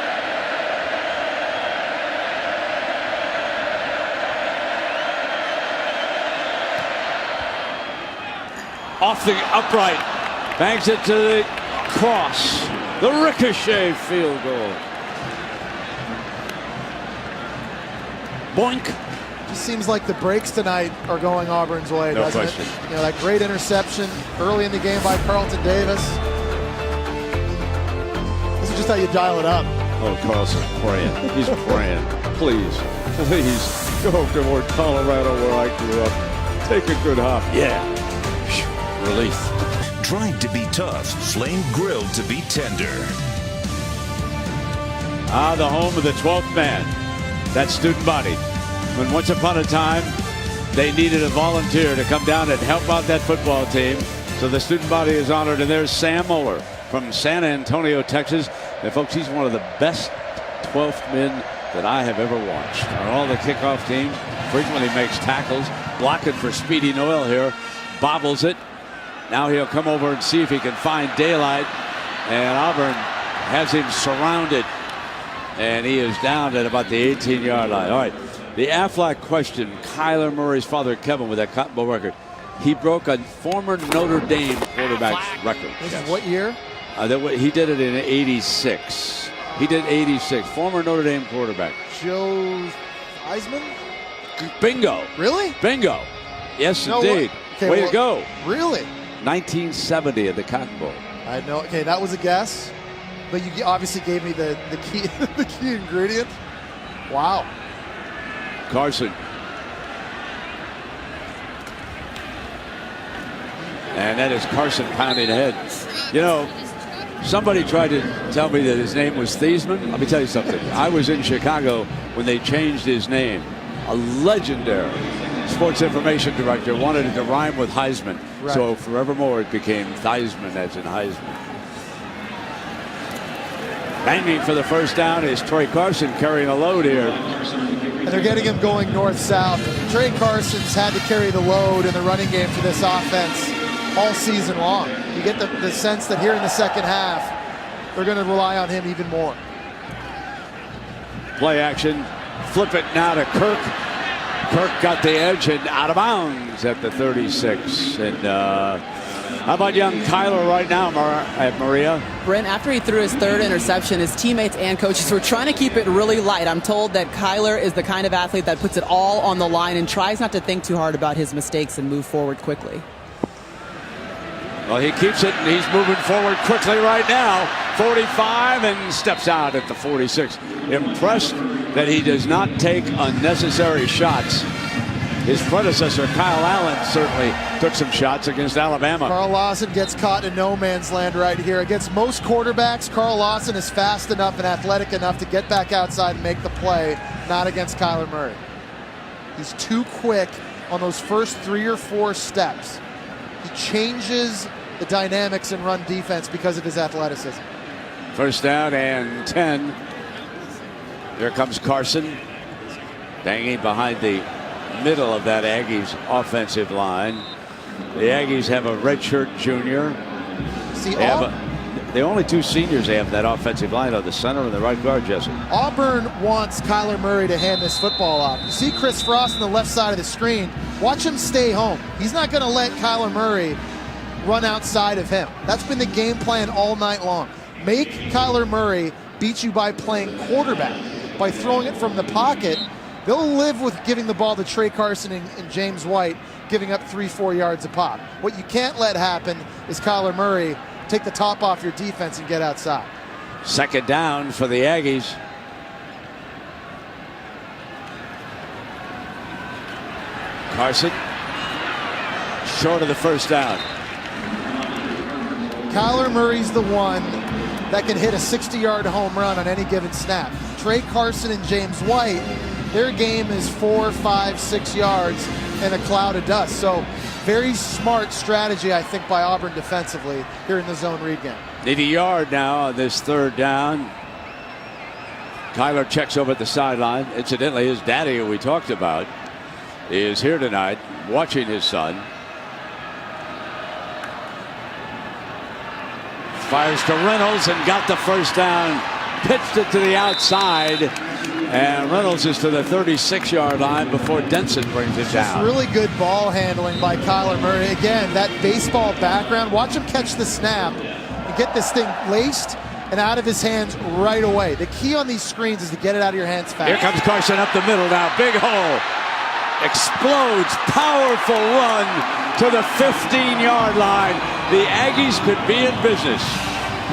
Off the upright. Bangs it to the cross. The ricochet field goal. Boink. Just seems like the breaks tonight are going Auburn's way, No doesn't question. it? You know, that great interception early in the game by Carlton Davis. This is just how you dial it up. Oh, Carlson praying. He's praying. Please go toward Colorado where I grew up. Take a good hop. Yeah. Relief. Tried to be tough, flame grilled to be tender. The home of the 12th man. That student body. When once upon a time, they needed a volunteer to come down and help out that football team. So the student body is honored. And there's Sam Muller from San Antonio, Texas. And folks, he's one of the best 12th men that I have ever watched. On all the kickoff teams, frequently makes tackles, blocking for Speedy Noel here. Bobbles it. Now he'll come over and see if he can find daylight. And Auburn has him surrounded. And he is down at about the 18-yard line. All right. The Aflac question, Kyler Murray's father, Kevin, with that Cotton Bowl record. He broke a former Notre Dame quarterback's record. This is what year? He did it in 86. He did 86. Former Notre Dame quarterback. Joe Heisman? Bingo. Really? Bingo. Yes, No, indeed. okay, Way to go. Really? 1970 at the Cotton Bowl. I know. Okay, that was a guess. But you obviously gave me the key the key ingredient. Wow. Carson. And that is Carson pounding ahead. You know, somebody tried to tell me that his name was Thiesman. Let me tell you something. I was in Chicago when they changed his name. A legendary sports information director wanted it to rhyme with Heisman. Right. So forevermore it became Theismann as in Heisman. Banging for the first down is Trey Carson carrying a load here. And they're getting him going north-south. Trey Carson's had to carry the load in the running game for this offense all season long. You get the sense that here in the second half, they're going to rely on him even more. Play action. Flip it now to Kirk. Kirk got the edge and out of bounds at the 36. And how about young Kyler right now, Maria? Brent, after he threw his 3rd interception, his teammates and coaches were trying to keep it really light. I'm told that Kyler is the kind of athlete that puts it all on the line and tries not to think too hard about his mistakes and move forward quickly. Well, he keeps it, and he's moving forward quickly right now. 45 and steps out at the 46. Impressed that he does not take unnecessary shots. His predecessor, Kyle Allen, certainly took some shots against Alabama. Carl Lawson gets caught in no man's land right here. Against most quarterbacks, Carl Lawson is fast enough and athletic enough to get back outside and make the play, not against Kyler Murray. He's too quick on those first 3 or 4 steps. He changes the dynamics in run defense because of his athleticism. First down and 10. Here comes Carson. Banging behind the middle of that Aggies offensive line. The Aggies have a redshirt junior. See, the only two seniors they have in that offensive line are the center and the right guard, Jesse. Auburn wants Kyler Murray to hand this football off. You see Chris Frost on the left side of the screen. Watch him stay home. He's not going to let Kyler Murray run outside of him. That's been the game plan all night long. Make Kyler Murray beat you by playing quarterback, by throwing it from the pocket. They'll live with giving the ball to Trey Carson and James White, giving up 3-4 yards a pop. What you can't let happen is Kyler Murray take the top off your defense and get outside. Second down for the Aggies. Carson short of the first down. Kyler Murray's the one that can hit a 60-yard home run on any given snap. Trey Carson and James White, their game is 4, 5, 6 yards in a cloud of dust. So very smart strategy, I think, by Auburn defensively here in the zone read game. Need a yard now on this third down. Kyler checks over at the sideline. Incidentally, his daddy, who we talked about, is here tonight watching his son. Fires to Reynolds and got the first down. Pitched it to the outside. And Reynolds is to the 36-yard line before Denson brings it down. Just really good ball handling by Kyler Murray. Again, that baseball background. Watch him catch the snap and get this thing laced and out of his hands right away. The key on these screens is to get it out of your hands fast. Here comes Carson up the middle now. Big hole. Explodes. Powerful run to the 15-yard line. The Aggies could be in business.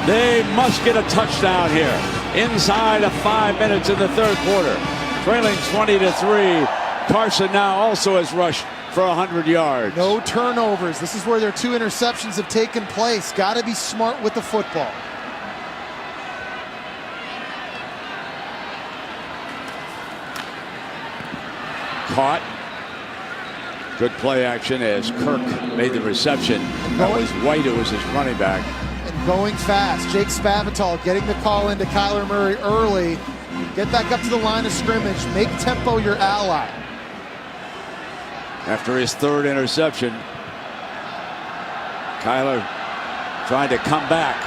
They must get a touchdown here. Inside of 5 minutes in the third quarter. Trailing 20-3. Carson now also has rushed for 100 yards. No turnovers. This is where their 2 interceptions have taken place. Got to be smart with the football. Caught. Good play action as Kirk made the reception. That was White who was his running back. And going fast. Jake Spavital getting the call into Kyler Murray early. Get back up to the line of scrimmage. Make tempo your ally. After his third interception, Kyler trying to come back.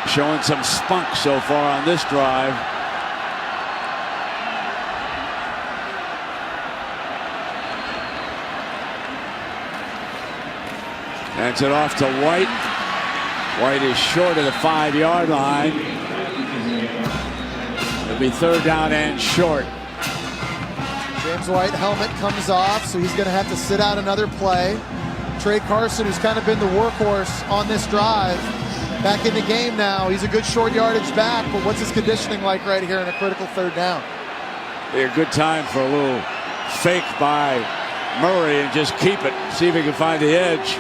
Showing some spunk so far on this drive. Hands it off to White. White is short of the 5-yard line. It'll be third down and short. James White helmet comes off, so he's going to have to sit out another play. Trey Carson, who's kind of been the workhorse on this drive, back in the game now. He's a good short yardage back, but what's his conditioning like right here in a critical third down? Be a good time for a little fake by Murray and just keep it. See if he can find the edge.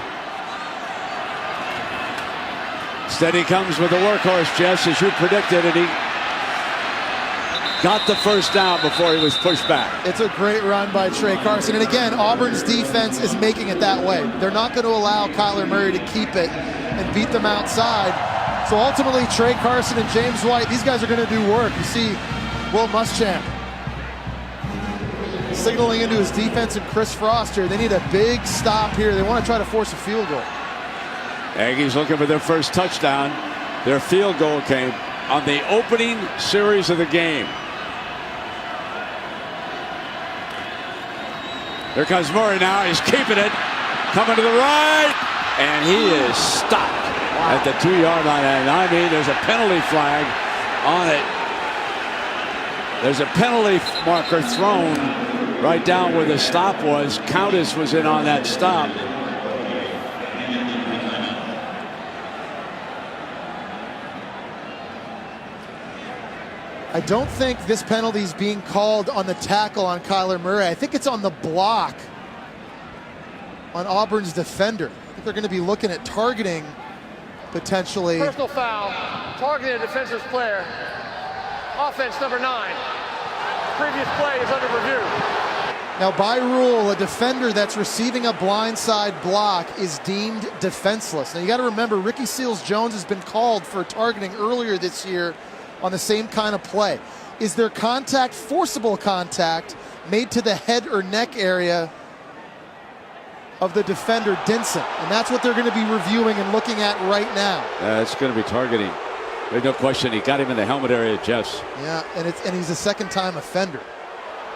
Instead he comes with the workhorse, Jess, as you predicted, and he got the first down before he was pushed back. It's a great run by Trey Carson. And again, Auburn's defense is making it that way. They're not going to allow Kyler Murray to keep it and beat them outside. So ultimately, Trey Carson and James White, these guys are going to do work. You see Will Muschamp signaling into his defense and Chris Frost here. They need a big stop here. They want to try to force a field goal. Aggies looking for their first touchdown. Their field goal came on the opening series of the game. Here comes Murray now. He's keeping it. Coming to the right. And he is stopped at the 2-yard line. And I mean, there's a penalty flag on it. There's a penalty marker thrown right down where the stop was. Countess was in on that stop. I don't think this penalty is being called on the tackle on Kyler Murray. I think it's on the block on Auburn's defender. I think they're going to be looking at targeting potentially. Personal foul, targeting a defensive player. Offense number 9. Previous play is under review. Now, by rule, a defender that's receiving a blindside block is deemed defenseless. Now, you got to remember, Ricky Seals-Jones has been called for targeting earlier this year on the same kind of play. is there contact, forcible contact, made to the head or neck area of the defender, Dinson. And that's what they're going to be reviewing and looking at right now. It's going to be targeting. There's no question. He got him in the helmet area, Jess. Yeah, and he's a second-time offender.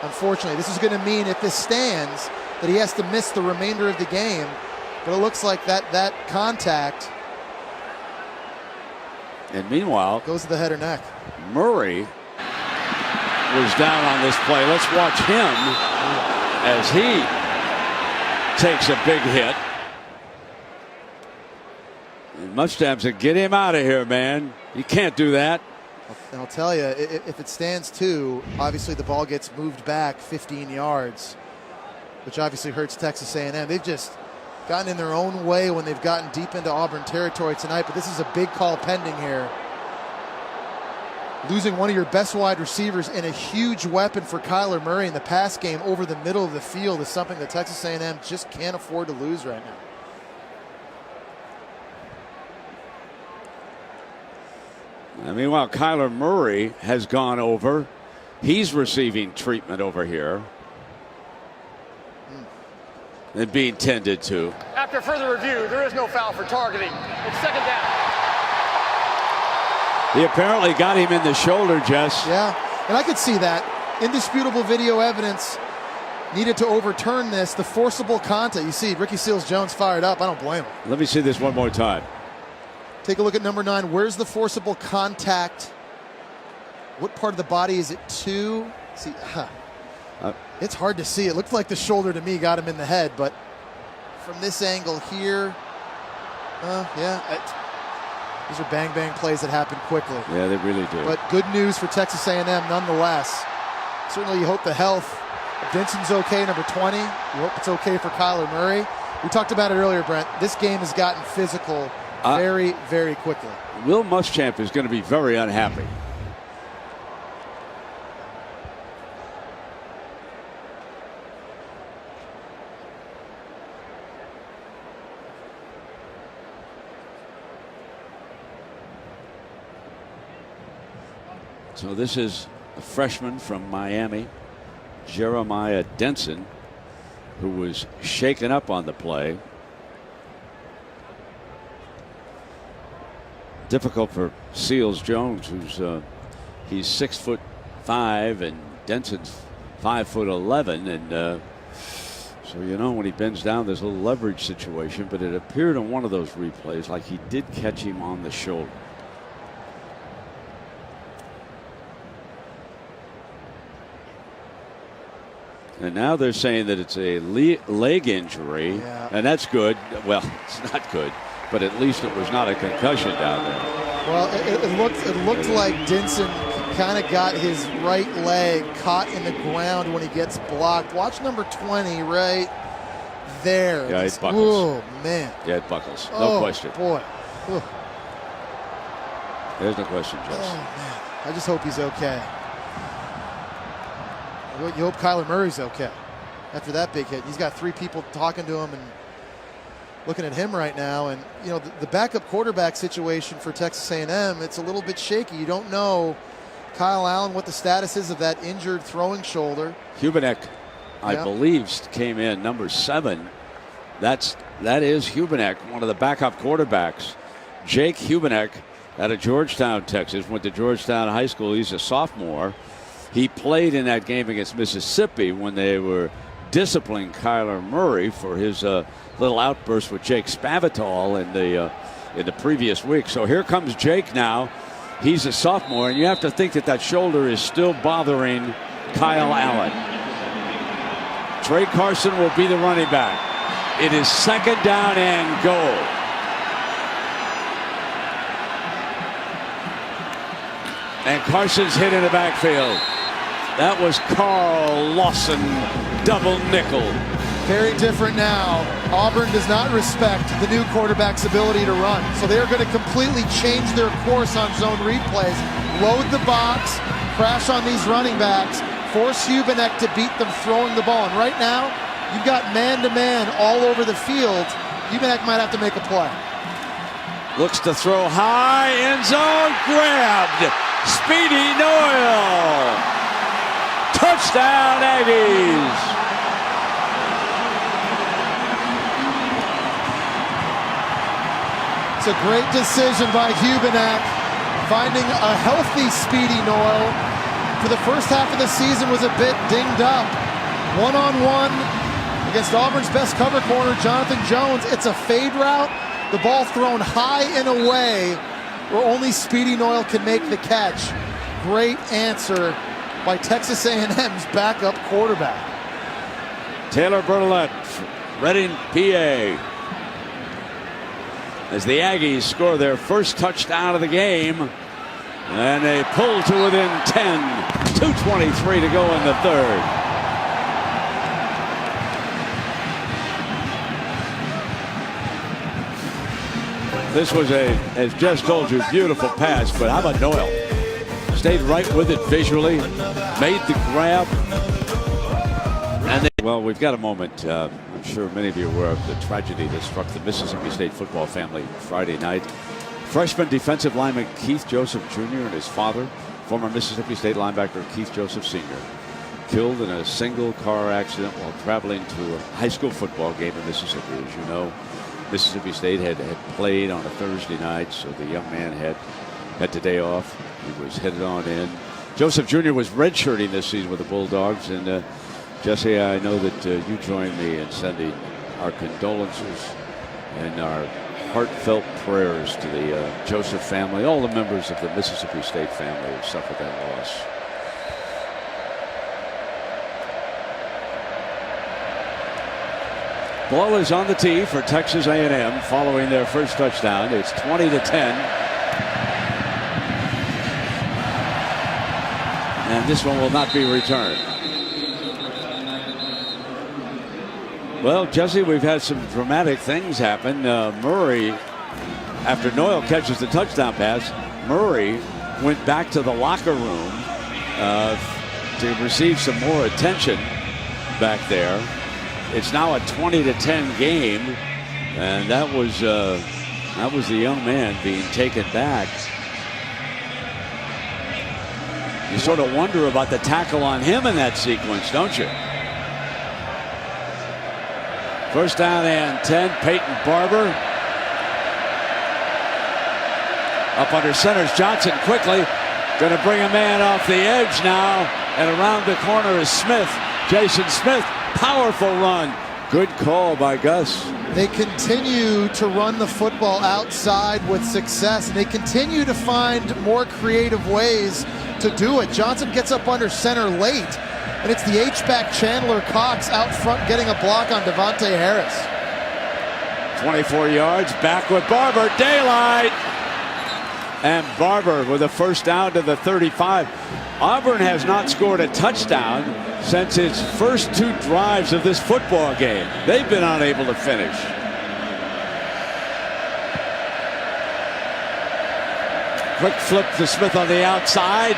Unfortunately, this is going to mean if this stands that he has to miss the remainder of the game. But it looks like that contact. And meanwhile, goes to the head or neck. Murray was down on this play. Let's watch him as he takes a big hit. And Mustang said, get him out of here, man. You can't do that. And I'll tell you, if it stands too, obviously the ball gets moved back 15 yards, which obviously hurts Texas A&M. They've just gotten in their own way when they've gotten deep into Auburn territory tonight, but this is a big call pending here. Losing one of your best wide receivers and a huge weapon for Kyler Murray in the pass game over the middle of the field is something that Texas A&M just can't afford to lose right now. And meanwhile, Kyler Murray has gone over. He's receiving treatment over here. And being tended to. After further review, there is no foul for targeting. It's second down. He apparently got him in the shoulder, Jess. Yeah, and I could see that. Indisputable video evidence needed to overturn this. The forcible contact. You see Ricky Seals-Jones fired up. I don't blame him. Let me see this one more time. Take a look at number 9. Where's the forcible contact? What part of the body is it to? See, it's hard to see. It looked like the shoulder to me got him in the head, but from this angle here, these are bang-bang plays that happen quickly. Yeah, they really do. But good news for Texas A&M nonetheless. Certainly you hope the health of Dinson's okay, number 20. You hope it's okay for Kyler Murray. We talked about it earlier, Brent. This game has gotten physical very, very quickly. Will Muschamp is going to be very unhappy. So this is a freshman from Miami, Jeremiah Denson, who was shaken up on the play. Difficult for Seals-Jones, who's he's 6'5" and Denson's 5'11", and so you know when he bends down, there's a little leverage situation. But it appeared on one of those replays like he did catch him on the shoulder. And now they're saying that it's a leg injury, and that's good. Well, it's not good, but at least it was not a concussion down there. Well, it looked like Dinson kind of got his right leg caught in the ground when he gets blocked. Watch number 20 right there. Yeah, it buckles. Oh, man. Yeah, it buckles. No question. Boy. Ooh. There's no question, Jess. Oh, man. I just hope he's okay. You hope Kyler Murray's okay after that big hit. He's got 3 people talking to him and looking at him right now. And, you know, the backup quarterback situation for Texas A&M, it's a little bit shaky. You don't know, Kyle Allen, what the status is of that injured throwing shoulder. Hubenek, I believe, came in number 7. That is Hubenek, one of the backup quarterbacks. Jake Hubenek out of Georgetown, Texas, went to Georgetown High School. He's a sophomore. He played in that game against Mississippi when they were disciplining Kyler Murray for his little outburst with Jake Spavital in the previous week. So here comes Jake now. He's a sophomore, and you have to think that shoulder is still bothering Kyle Allen. Trey Carson will be the running back. It is second down and goal. And Carson's hit in the backfield. That was Carl Lawson, double nickel. Very different now. Auburn does not respect the new quarterback's ability to run. So they're going to completely change their course on zone read plays. Load the box, crash on these running backs, force Hubenek to beat them throwing the ball. And right now, you've got man-to-man all over the field. Hubenek might have to make a play. Looks to throw high, end zone, grabbed. Speedy Noel. Touchdown, Aggies. It's a great decision by Hubenak, finding a healthy Speedy Noel. For the first half of the season was a bit dinged up. One-on-one against Auburn's best cover corner, Jonathan Jones. It's a fade route. The ball thrown high and away where only Speedy Noel can make the catch. Great answer by Texas A&M's backup quarterback. Taylor Bertolette, Reading, PA. As the Aggies score their first touchdown of the game. And they pull to within 10. 2:23 to go in the third. This was as Jess told you, beautiful pass, but how about Noel? Stayed right with it visually, made the grab. And well, we've got a moment. I'm sure many of you are aware of the tragedy that struck the Mississippi State football family Friday night. Freshman defensive lineman Keith Joseph Jr. and his father, former Mississippi State linebacker Keith Joseph Sr., killed in a single car accident while traveling to a high school football game in Mississippi. As you know, Mississippi State had played on a Thursday night, so the young man had the day off. He was headed on in. Joseph Jr. was redshirting this season with the Bulldogs, and Jesse, I know that you join me in sending our condolences and our heartfelt prayers to the Joseph family, all the members of the Mississippi State family who suffered that loss. Ball is on the tee for Texas A&M following their first touchdown. It's 20-10. And this one will not be returned. Well, Jesse, we've had some dramatic things happen. Murray, after Noel catches the touchdown pass, Murray went back to the locker room to receive some more attention back there. It's now a 20-10 game, and that was the young man being taken back. You sort of wonder about the tackle on him in that sequence, don't you? First down and 10. Peyton Barber up under center's Johnson quickly. Going to bring a man off the edge now. And around the corner is Smith. Jason Smith. Powerful run. Good call by Gus. They continue to run the football outside with success. And they continue to find more creative ways to do it. Johnson gets up under center late. And it's the H-back Chandler Cox out front getting a block on Devontae Harris. 24 yards, back with Barber, daylight. And Barber with a first down to the 35. Auburn has not scored a touchdown since its first two drives of this football game. They've been unable to finish. Quick flip to Smith on the outside.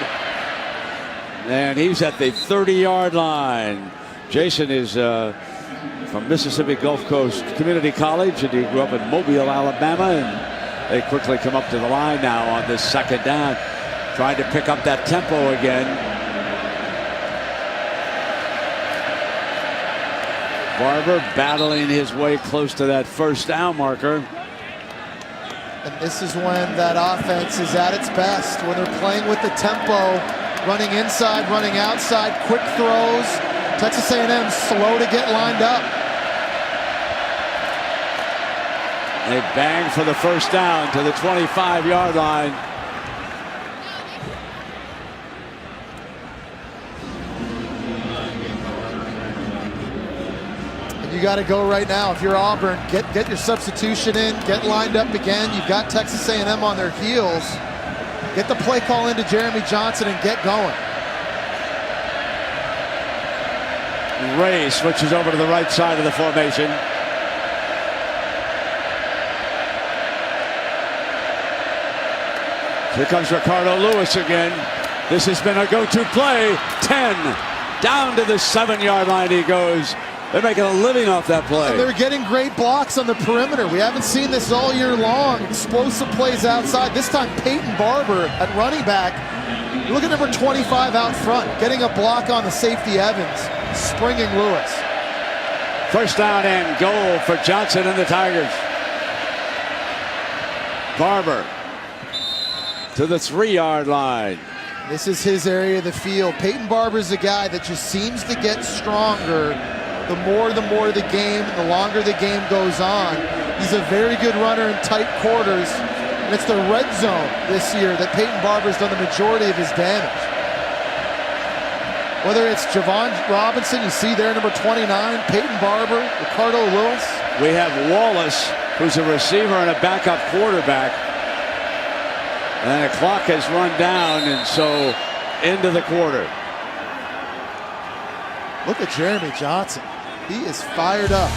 And he's at the 30-yard line. Jason is from Mississippi Gulf Coast Community College, and he grew up in Mobile, Alabama. And they quickly come up to the line now on this second down, trying to pick up that tempo again. Barber battling his way close to that first down marker. And this is when that offense is at its best, when they're playing with the tempo. Running inside, running outside, quick throws. Texas A&M slow to get lined up. They bang for the first down to the 25-yard line. And you got to go right now. If you're Auburn, get your substitution in, get lined up again. You've got Texas A&M on their heels. Get the play call into Jeremy Johnson and get going. Ray switches over to the right side of the formation. Here comes Ricardo Lewis again. This has been a go-to play. 10. Down to the 7-yard line he goes. They're making a living off that play. And they're getting great blocks on the perimeter. We haven't seen this all year long. Explosive plays outside. This time Peyton Barber at running back Look at number 25 out front, getting a block on the safety Evans, springing Lewis. First down and goal for Johnson and the Tigers. Barber to the 3-yard line. This is his area of the field. Peyton Barber's a guy that just seems to get stronger the more the game, the longer the game goes on. He's a very good runner in tight quarters, and it's the red zone this year that Peyton Barber's done the majority of his damage. Whether it's Javon Robinson, you see there, number 29, Peyton Barber, Ricardo Lewis. We have Wallace, who's a receiver and a backup quarterback. And the clock has run down, and so into the quarter. Look at Jeremy Johnson. He is fired up.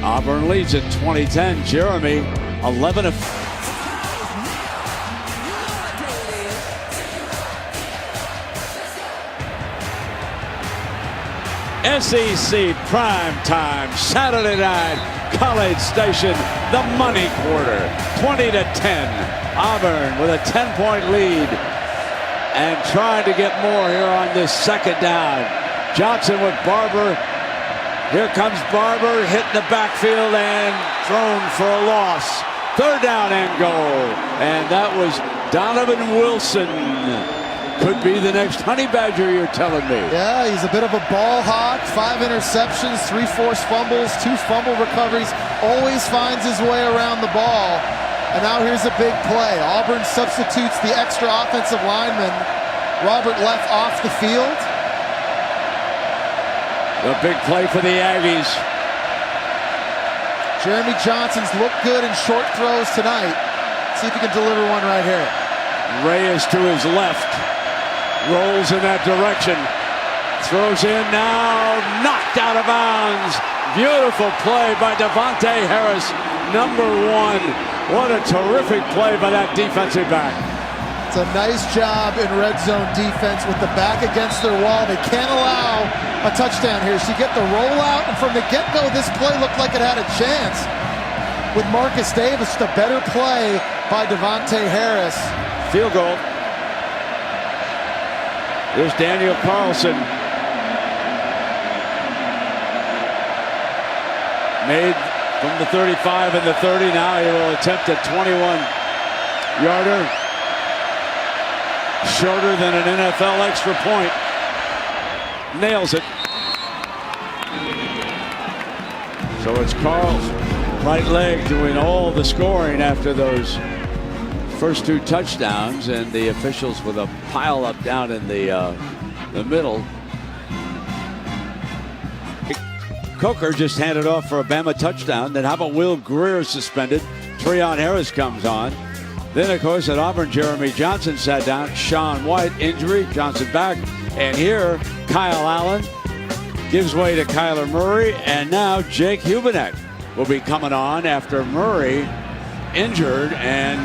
Auburn leads at 20-10. Jeremy, 11 of... SEC prime time, Saturday night, College Station, the money quarter, 20-10. Auburn with a 10-point lead and trying to get more here on this second down. Johnson with Barber. Here comes Barber, hitting the backfield and thrown for a loss. Third down and goal. And that was Donovan Wilson. Could be the next Honey Badger, you're telling me. Yeah, he's a bit of a ball hawk. 5 interceptions, 3 forced fumbles, 2 fumble recoveries. Always finds his way around the ball. And now here's a big play. Auburn substitutes the extra offensive lineman, Robert Leff, off the field. The big play for the Aggies. Jeremy Johnson's looked good in short throws tonight. See if he can deliver one right here. Reyes to his left. Rolls in that direction. Throws in now. Knocked out of bounds. Beautiful play by Devontae Harris, number 1. What a terrific play by that defensive back. It's a nice job in red zone defense with the back against their wall. They can't allow a touchdown here. So you get the rollout, and from the get-go, this play looked like it had a chance. With Marcus Davis, just a better play by Devontae Harris. Field goal. Here's Daniel Carlson. Made from the 35 and the 30. Now he will attempt a 21-yarder. Shorter than an NFL extra point. Nails it. So it's Carl's right leg doing all the scoring after those first 2 touchdowns, and the officials with a pile up down in the middle. Coker just handed off for a Bama touchdown. Then how about Will Greer suspended? Treon Harris comes on. Then, of course, at Auburn, Jeremy Johnson sat down. Sean White, injury, Johnson back. And here, Kyle Allen gives way to Kyler Murray. And now Jake Hubenek will be coming on after Murray injured. And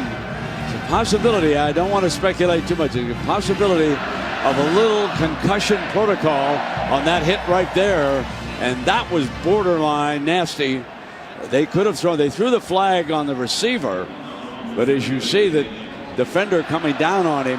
it's a possibility, I don't want to speculate too much, it's a possibility of a little concussion protocol on that hit right there. And that was borderline nasty. They could have they threw the flag on the receiver, but as you see the defender coming down on him,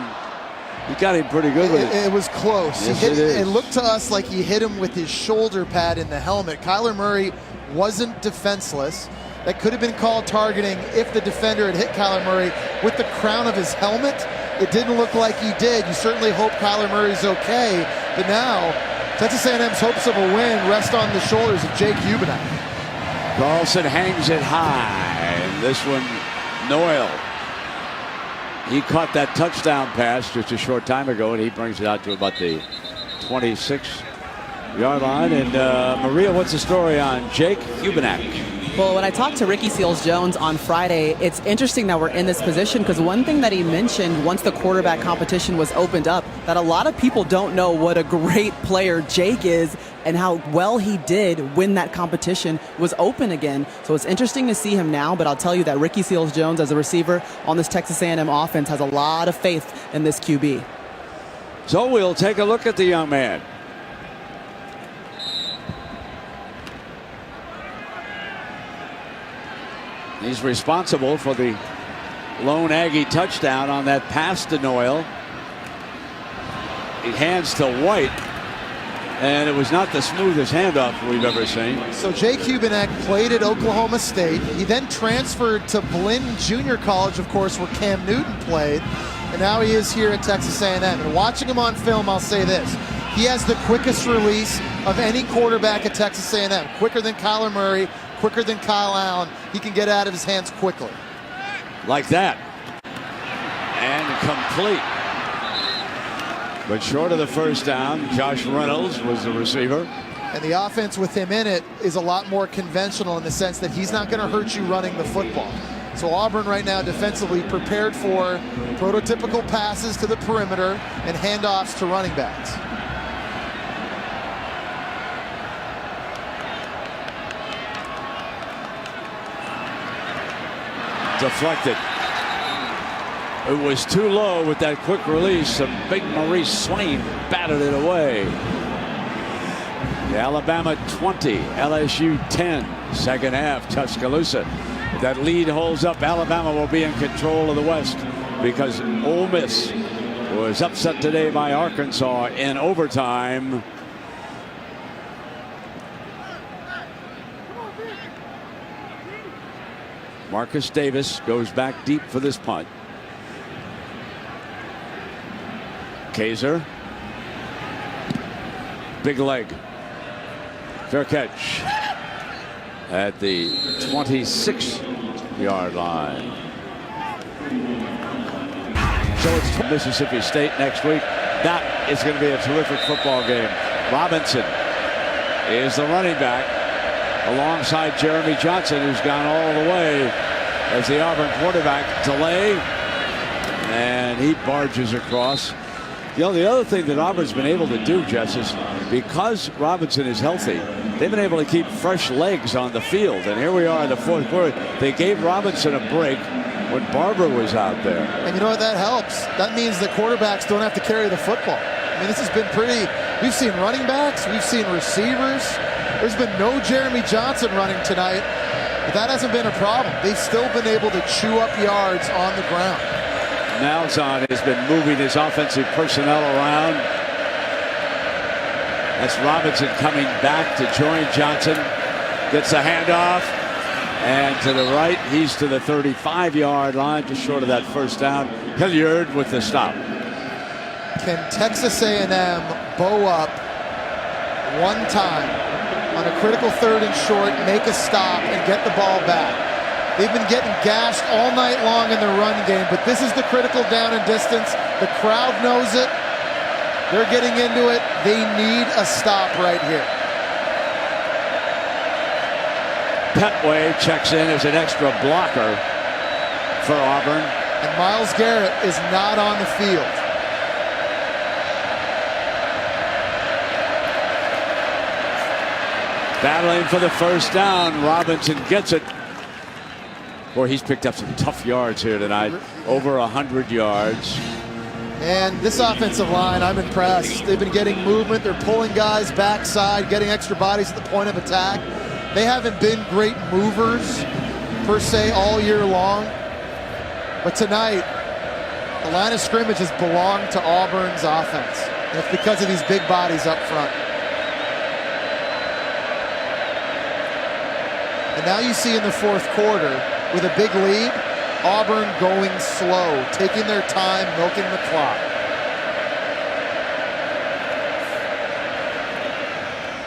he got him pretty good with it. It was close. Yes, it looked to us like he hit him with his shoulder pad in the helmet. Kyler Murray wasn't defenseless. That could have been called targeting if the defender had hit Kyler Murray with the crown of his helmet. It didn't look like he did. You certainly hope Kyler Murray's okay, but now Texas A&M's hopes of a win rest on the shoulders of Jake Hubenek. Carlson hangs it high. And this one, Noel. He caught that touchdown pass just a short time ago, and he brings it out to about the 26-yard line. And Maria, what's the story on Jake Hubenek? Well, when I talked to Ricky Seals-Jones on Friday, it's interesting that we're in this position because one thing that he mentioned once the quarterback competition was opened up, that a lot of people don't know what a great player Jake is and how well he did when that competition was open again. So it's interesting to see him now, but I'll tell you that Ricky Seals-Jones as a receiver on this Texas A&M offense has a lot of faith in this QB. So we'll take a look at the young man. He's responsible for the lone Aggie touchdown on that pass to Noel. hands to White. And it was not the smoothest handoff we've ever seen. So Jay Kubanek played at Oklahoma State. He then transferred to Blinn Junior College, of course, where Cam Newton played. And now he is here at Texas A&M. And watching him on film, I'll say this. He has the quickest release of any quarterback at Texas A&M. Quicker than Kyler Murray, quicker than Kyle Allen. He can get out of his hands quickly. Like that. And complete. But short of the first down, Josh Reynolds was the receiver. And the offense with him in it is a lot more conventional in the sense that he's not going to hurt you running the football. So Auburn right now defensively prepared for prototypical passes to the perimeter and handoffs to running backs. Deflected. It was too low with that quick release. And big Maurice Swain batted it away. The Alabama 20, LSU 10. Second half, Tuscaloosa. If that lead holds up, Alabama will be in control of the West because Ole Miss was upset today by Arkansas in overtime. Marcus Davis goes back deep for this punt. Kaiser. Big leg. Fair catch at the 26-yard line. So it's Mississippi State next week. That is going to be a terrific football game. Robinson is the running back alongside Jeremy Johnson, who's gone all the way as the Auburn quarterback. Delay, and he barges across. You know, the other thing that Auburn's been able to do, Jess, is because Robinson is healthy, they've been able to keep fresh legs on the field. And here we are in the fourth quarter. They gave Robinson a break when Barber was out there. And you know what? That helps. That means the quarterbacks don't have to carry the football. I mean, this has been pretty. We've seen running backs. We've seen receivers. There's been no Jeremy Johnson running tonight. But that hasn't been a problem. They've still been able to chew up yards on the ground. Malzahn has been moving his offensive personnel around. That's Robinson coming back to join Johnson. Gets the handoff. And to the right, he's to the 35-yard line, just short of that first down. Hilliard with the stop. Can Texas A&M bow up one time on a critical third and short, make a stop, and get the ball back? They've been getting gashed all night long in the run game, but this is the critical down and distance. The crowd knows it. They're getting into it. They need a stop right here. Petway checks in as an extra blocker for Auburn. And Myles Garrett is not on the field. Battling for the first down. Robinson gets it. Boy, he's picked up some tough yards here tonight. Over 100 yards. And this offensive line, I'm impressed. They've been getting movement. They're pulling guys backside, getting extra bodies at the point of attack. They haven't been great movers, per se, all year long. But tonight, the line of scrimmage has belonged to Auburn's offense. And it's because of these big bodies up front. And now you see in the fourth quarter, with a big lead, Auburn going slow, taking their time, milking the clock.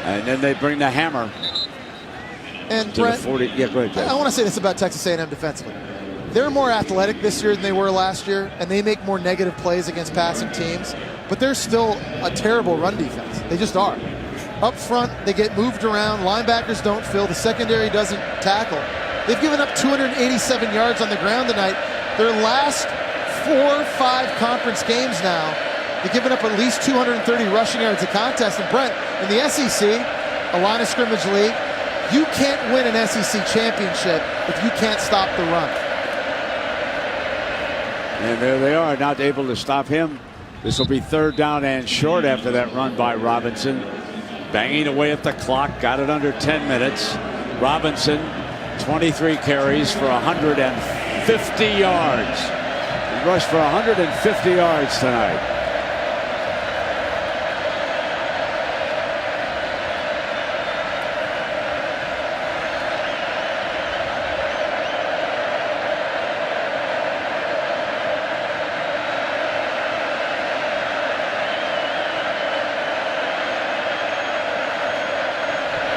And then they bring the hammer. And to Brent, the 40. Yeah, go ahead, Jeff. I want to say this about Texas A&M defensively. They're more athletic this year than they were last year, and they make more negative plays against passing teams, but they're still a terrible run defense. They just are. Up front, they get moved around. Linebackers don't fill. The secondary doesn't tackle. They've given up 287 yards on the ground tonight. Their last 4 or 5 conference games now, they've given up at least 230 rushing yards a contest. And Brent, in the SEC, a line of scrimmage league, you can't win an SEC championship if you can't stop the run. And there they are, not able to stop him. This will be third down and short after that run by Robinson. Banging away at the clock, got it under 10 minutes. Robinson, 23 carries for 150 yards. He rushed for 150 yards tonight.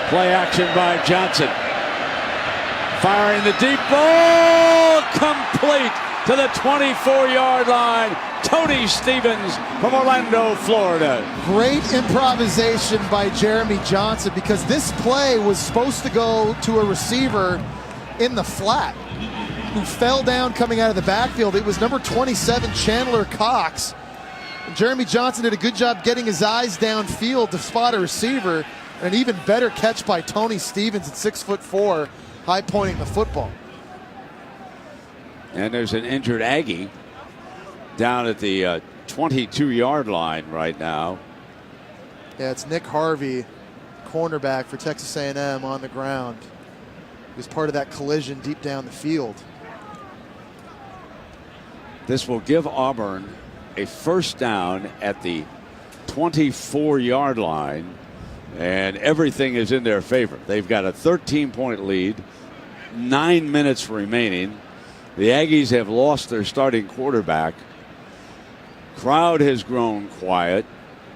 Play action by Johnson. Firing the deep ball, complete to the 24-yard line. Tony Stevens from Orlando, Florida. Great improvisation by Jeremy Johnson, because this play was supposed to go to a receiver in the flat who fell down coming out of the backfield. It was number 27, Chandler Cox. Jeremy Johnson did a good job getting his eyes downfield to spot a receiver. An even better catch by Tony Stevens at 6'4", high pointing the football. And there's an injured Aggie down at the 22-yard line right now. Yeah, it's Nick Harvey, cornerback for Texas A&M, on the ground. He was part of that collision deep down the field. This will give Auburn a first down at the 24-yard line, and everything is in their favor. They've got a 13-point lead, 9 minutes remaining. The Aggies have lost their starting quarterback. Crowd has grown quiet.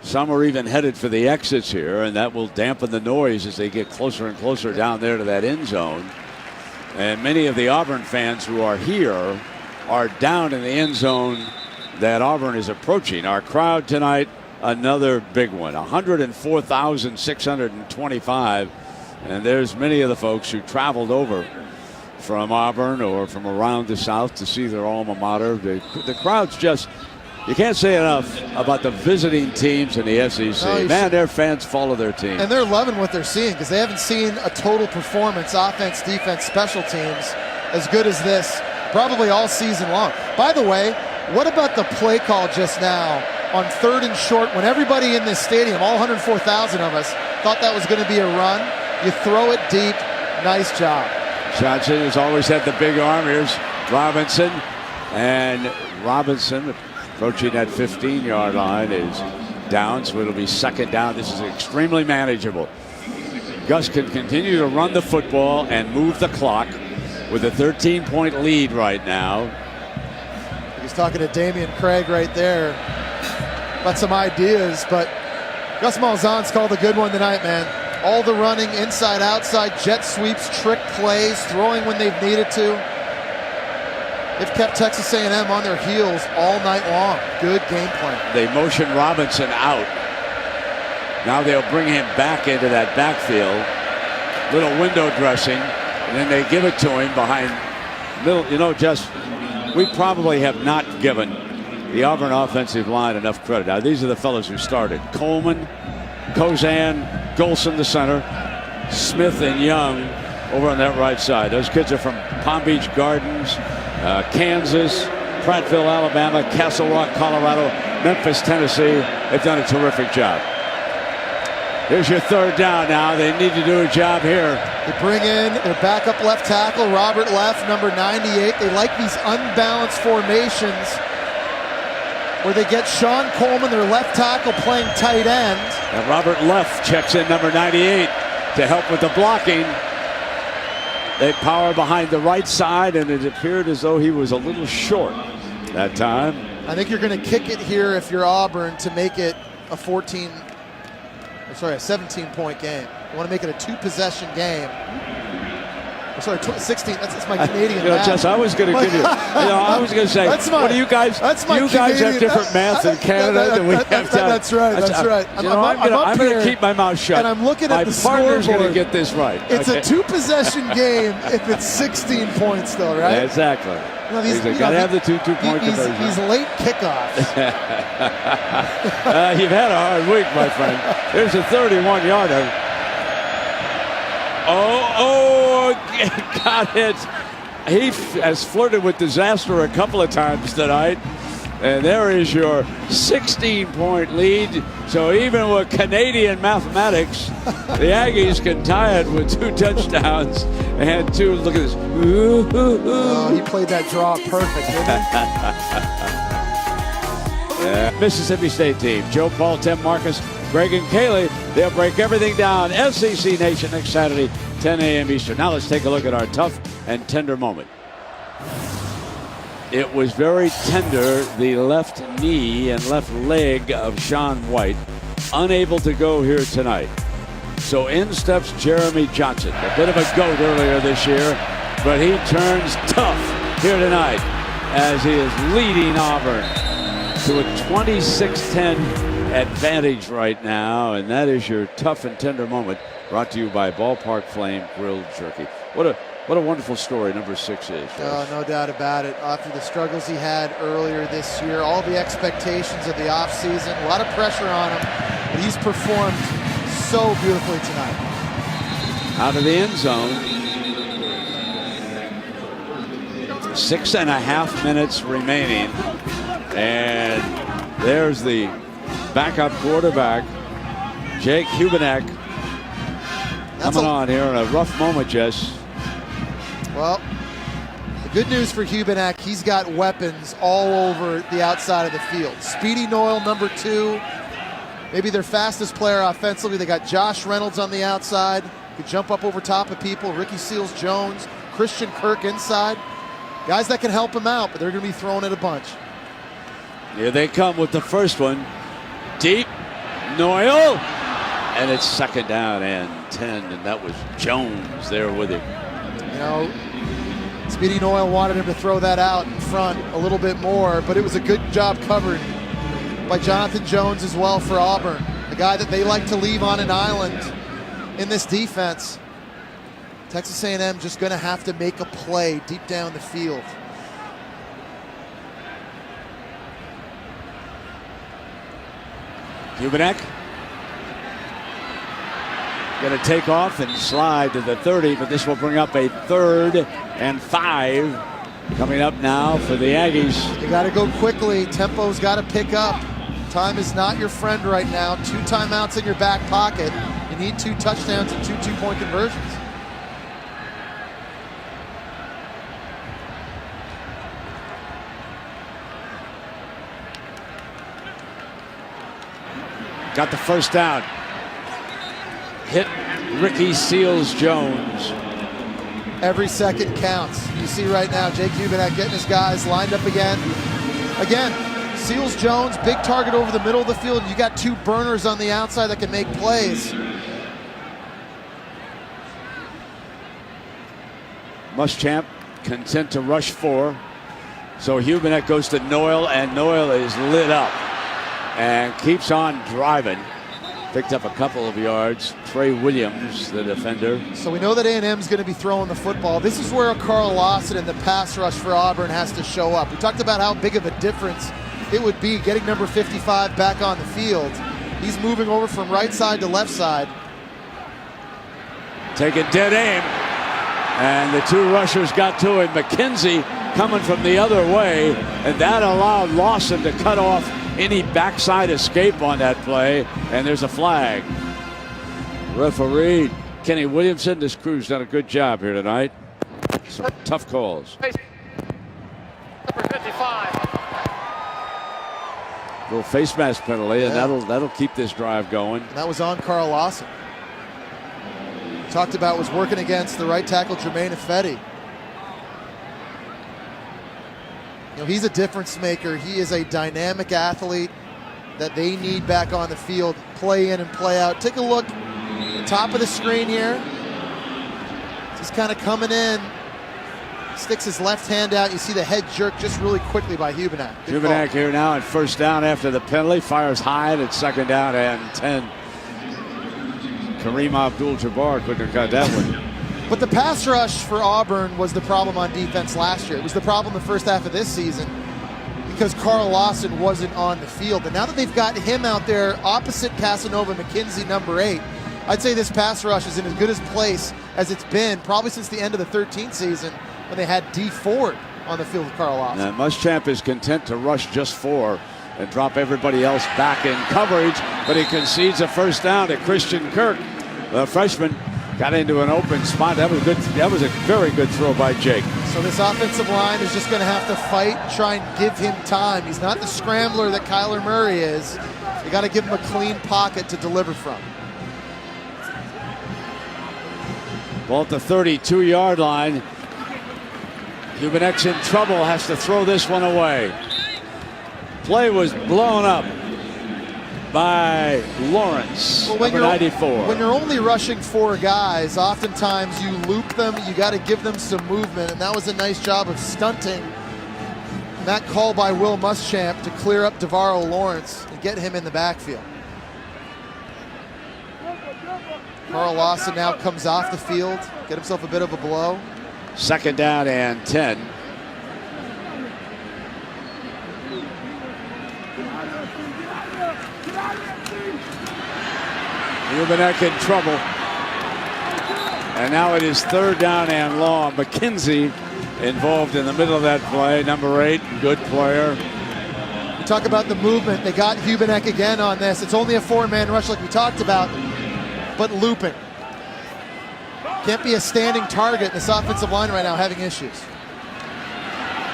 Some are even headed for the exits here, and that will dampen the noise as they get closer and closer down there to that end zone. And many of the Auburn fans who are here are down in the end zone that Auburn is approaching. Our crowd tonight, another big one, 104,625. And there's many of the folks who traveled over from Auburn or from around the South to see their alma mater. The crowd's just, you can't say enough about the visiting teams in the SEC. No, man, their fans follow their team. And they're loving what they're seeing, because they haven't seen a total performance, offense, defense, special teams, as good as this probably all season long. By the way, what about the play call just now on 3rd and short, when everybody in this stadium, all 104,000 of us, thought that was going to be a run? You throw it deep. Nice job. Johnson has always had the big arm. Here's Robinson. And Robinson, approaching that 15-yard line, is down, so it'll be second down. This is extremely manageable. Gus can continue to run the football and move the clock with a 13-point lead right now. He's talking to Damian Craig right there about some ideas, but Gus Malzahn's called a good one tonight, man. All the running, inside, outside, jet sweeps, trick plays, throwing when they've needed to. They've kept Texas A&M on their heels all night long. Good game plan. They motion Robinson out. Now they'll bring him back into that backfield. Little window dressing, and then they give it to him behind middle. You know, just, we probably have not given the Auburn offensive line enough credit. Now, these are the fellas who started. Coleman, Kozan, Golson, the center, Smith and Young over on that right side. Those kids are from Palm Beach Gardens, Kansas, Prattville, Alabama, Castle Rock, Colorado, Memphis, Tennessee. They've done a terrific job. Here's your third down now. They need to do a job here. They bring in their backup left tackle, Robert Leff, number 98. They like these unbalanced formations where they get Sean Coleman, their left tackle, playing tight end. And Robert Leff checks in, number 98, to help with the blocking. They power behind the right side, and it appeared as though he was a little short that time. I think you're going to kick it here if you're Auburn to make it a 17-point game. You want to make it a 2-possession game. 16. That's my Canadian math. Jess, I was going to give you. I was going to say, what do you guys? You guys have different math in Canada than we have down. That's right. That's right. I'm going to keep my mouth shut. And I'm looking at the scoreboard. My partner's going to get this right. It's a 2-possession game if it's 16 points, though, right? Yeah, exactly. He's got to have the two-point conversion. These late kickoffs. You've had a hard week, my friend. There's a 31-yarder. Got it. He has flirted with disaster a couple of times tonight. And there is your 16-point lead. So even with Canadian mathematics, the Aggies can tie it with 2 touchdowns and 2. Look at this. Oh, he played that draw perfect, didn't he? Yeah. Mississippi State team. Joe Paul, Tim Marcus, Greg and Kaylee. They'll break everything down. SEC Nation next Saturday, 10 a.m. Eastern. Now let's take a look at our tough and tender moment. It was very tender, the left knee and left leg of Shaun White, unable to go here tonight. So in steps Jeremy Johnson, a bit of a goat earlier this year, but he turns tough here tonight as he is leading Auburn to a 26-10 advantage right now, and that is your tough and tender moment, brought to you by Ballpark Flame Grilled Jerky. What a wonderful story number 6 is. Oh, no doubt about it. After the struggles he had earlier this year, all the expectations of the offseason, a lot of pressure on him, but he's performed so beautifully tonight. Out of the end zone. 6.5 minutes remaining. And there's the backup quarterback, Jake Hubenak, coming on here in a rough moment, Jess. Well, the good news for Hubenak, he's got weapons all over the outside of the field. Speedy Noyle, number 2, maybe their fastest player offensively. They got Josh Reynolds on the outside, could jump up over top of people. Ricky Seals-Jones, Christian Kirk inside. Guys that can help him out, but they're going to be throwing it a bunch. Here they come with the first one. Deep, Noyle, and it's 2nd down and 10, and that was Jones there with him. You know, Speedy Noyle wanted him to throw that out in front a little bit more, but it was a good job covered by Jonathan Jones as well for Auburn, the guy that they like to leave on an island in this defense. Texas A&M just going to have to make a play deep down the field. Hubenak going to take off and slide to the 30, but this will bring up a 3rd and 5 coming up now for the Aggies. You got to go quickly. Tempo's got to pick up. Time is not your friend right now. 2 timeouts in your back pocket. You need 2 touchdowns and 2 two-point conversions. Got the first down. Hit Ricky Seals-Jones. Every second counts. You see right now Jake Hubenak getting his guys lined up again. Again, Seals-Jones, big target over the middle of the field. You got 2 burners on the outside that can make plays. Muschamp content to rush 4. So Hubenak goes to Noyle, and Noyle is lit up and keeps on driving. Picked up a couple of yards. Trey Williams, the defender. So we know that A&M's going to be throwing the football. This is where Carl Lawson in the pass rush for Auburn has to show up. We talked about how big of a difference it would be getting number 55 back on the field. He's moving over from right side to left side. Taking dead aim. And the 2 rushers got to him. McKenzie coming from the other way. And that allowed Lawson to cut off any backside escape on that play, and there's a flag. Referee Kenny Williamson, this crew's done a good job here tonight. Some tough calls. Number 55. Little face mask penalty, and that'll keep this drive going. And that was on Carl Lawson. Talked about was working against the right tackle Jermaine Ifedi. You know, he's a difference maker. He is a dynamic athlete that they need back on the field, play in and play out. Take a look, top of the screen here. Just kind of coming in, sticks his left hand out. You see the head jerk just really quickly by Hubenak. Hubenak here now on 1st down after the penalty. Fires high, and it's 2nd down and 10. Kareem Abdul-Jabbar couldn't have got that one. But the pass rush for Auburn was the problem on defense last year. It was the problem the first half of this season because Carl Lawson wasn't on the field. But now that they've got him out there opposite Casanova McKenzie, number 8, I'd say this pass rush is in as good a place as it's been probably since the end of the 13th season when they had D Ford on the field with Carl Lawson. Now, Muschamp is content to rush just 4 and drop everybody else back in coverage, but he concedes a first down to Christian Kirk, the freshman. Got into an open spot. That was good. That was a very good throw by Jake. So this offensive line is just going to have to fight, try and give him time. He's not the scrambler that Kyler Murray is. You got to give him a clean pocket to deliver from. Ball at the 32-yard line. Hubenak's in trouble. Has to throw this one away. Play was blown up. by Lawrence, Well, number 94. When you're only rushing 4 guys, oftentimes you loop them. You got to give them some movement, and that was a nice job of stunting that call by Will Muschamp to clear up DeVaro Lawrence and get him in the backfield. Carl Lawson now comes off the field, get himself a bit of a blow. 2nd down and 10. Hubenek in trouble. And now it is 3rd down and long. McKenzie involved in the middle of that play. Number 8, good player. You talk about the movement. They got Hubenek again on this. It's only a 4-man rush like we talked about, but looping. Can't be a standing target in this offensive line right now, having issues.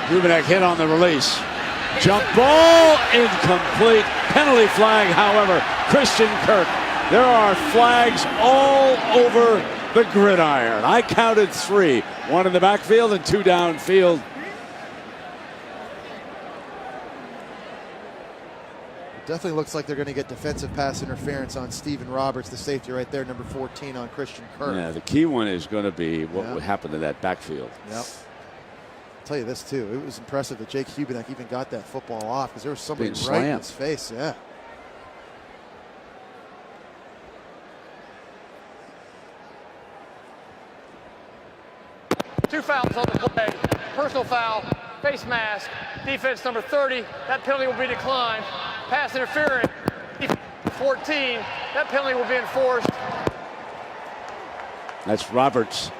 Hubenek hit on the release. Jump ball, incomplete. Penalty flag, however, Christian Kirk. There are flags all over the gridiron. I counted 3. 1 in the backfield and 2 downfield. Definitely looks like they're going to get defensive pass interference on Steven Roberts, the safety right there, number 14 on Christian Kirk. Yeah, the key one is going to be what would happen to that backfield. Yep. I'll tell you this, too. It was impressive that Jake Hubenek even got that football off because there was somebody right in his face. Yeah. Two fouls on the play. Personal foul, face mask, defense number 30. That penalty will be declined. Pass interference, 14. That penalty will be enforced. That's Roberts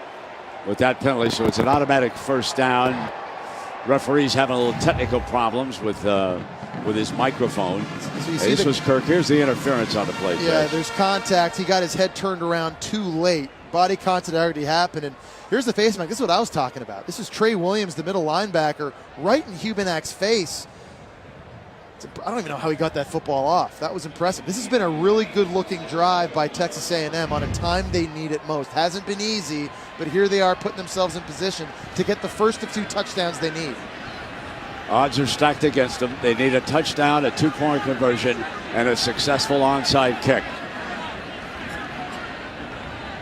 with that penalty, so it's an automatic 1st down. Referee's having a little technical problems with his microphone. So you see this was Kirk. Here's the interference on the play. Yeah, there's contact. He got his head turned around too late. Body contact already happened. And here's the face mask. This is what I was talking about. This is Trey Williams, the middle linebacker, right in Hubenek's face. I don't even know how he got that football off. That was impressive. This has been a really good-looking drive by Texas A&M on a time they need it most. Hasn't been easy, but here they are putting themselves in position to get the first of 2 touchdowns they need. Odds are stacked against them. They need a touchdown, a 2-point conversion, and a successful onside kick.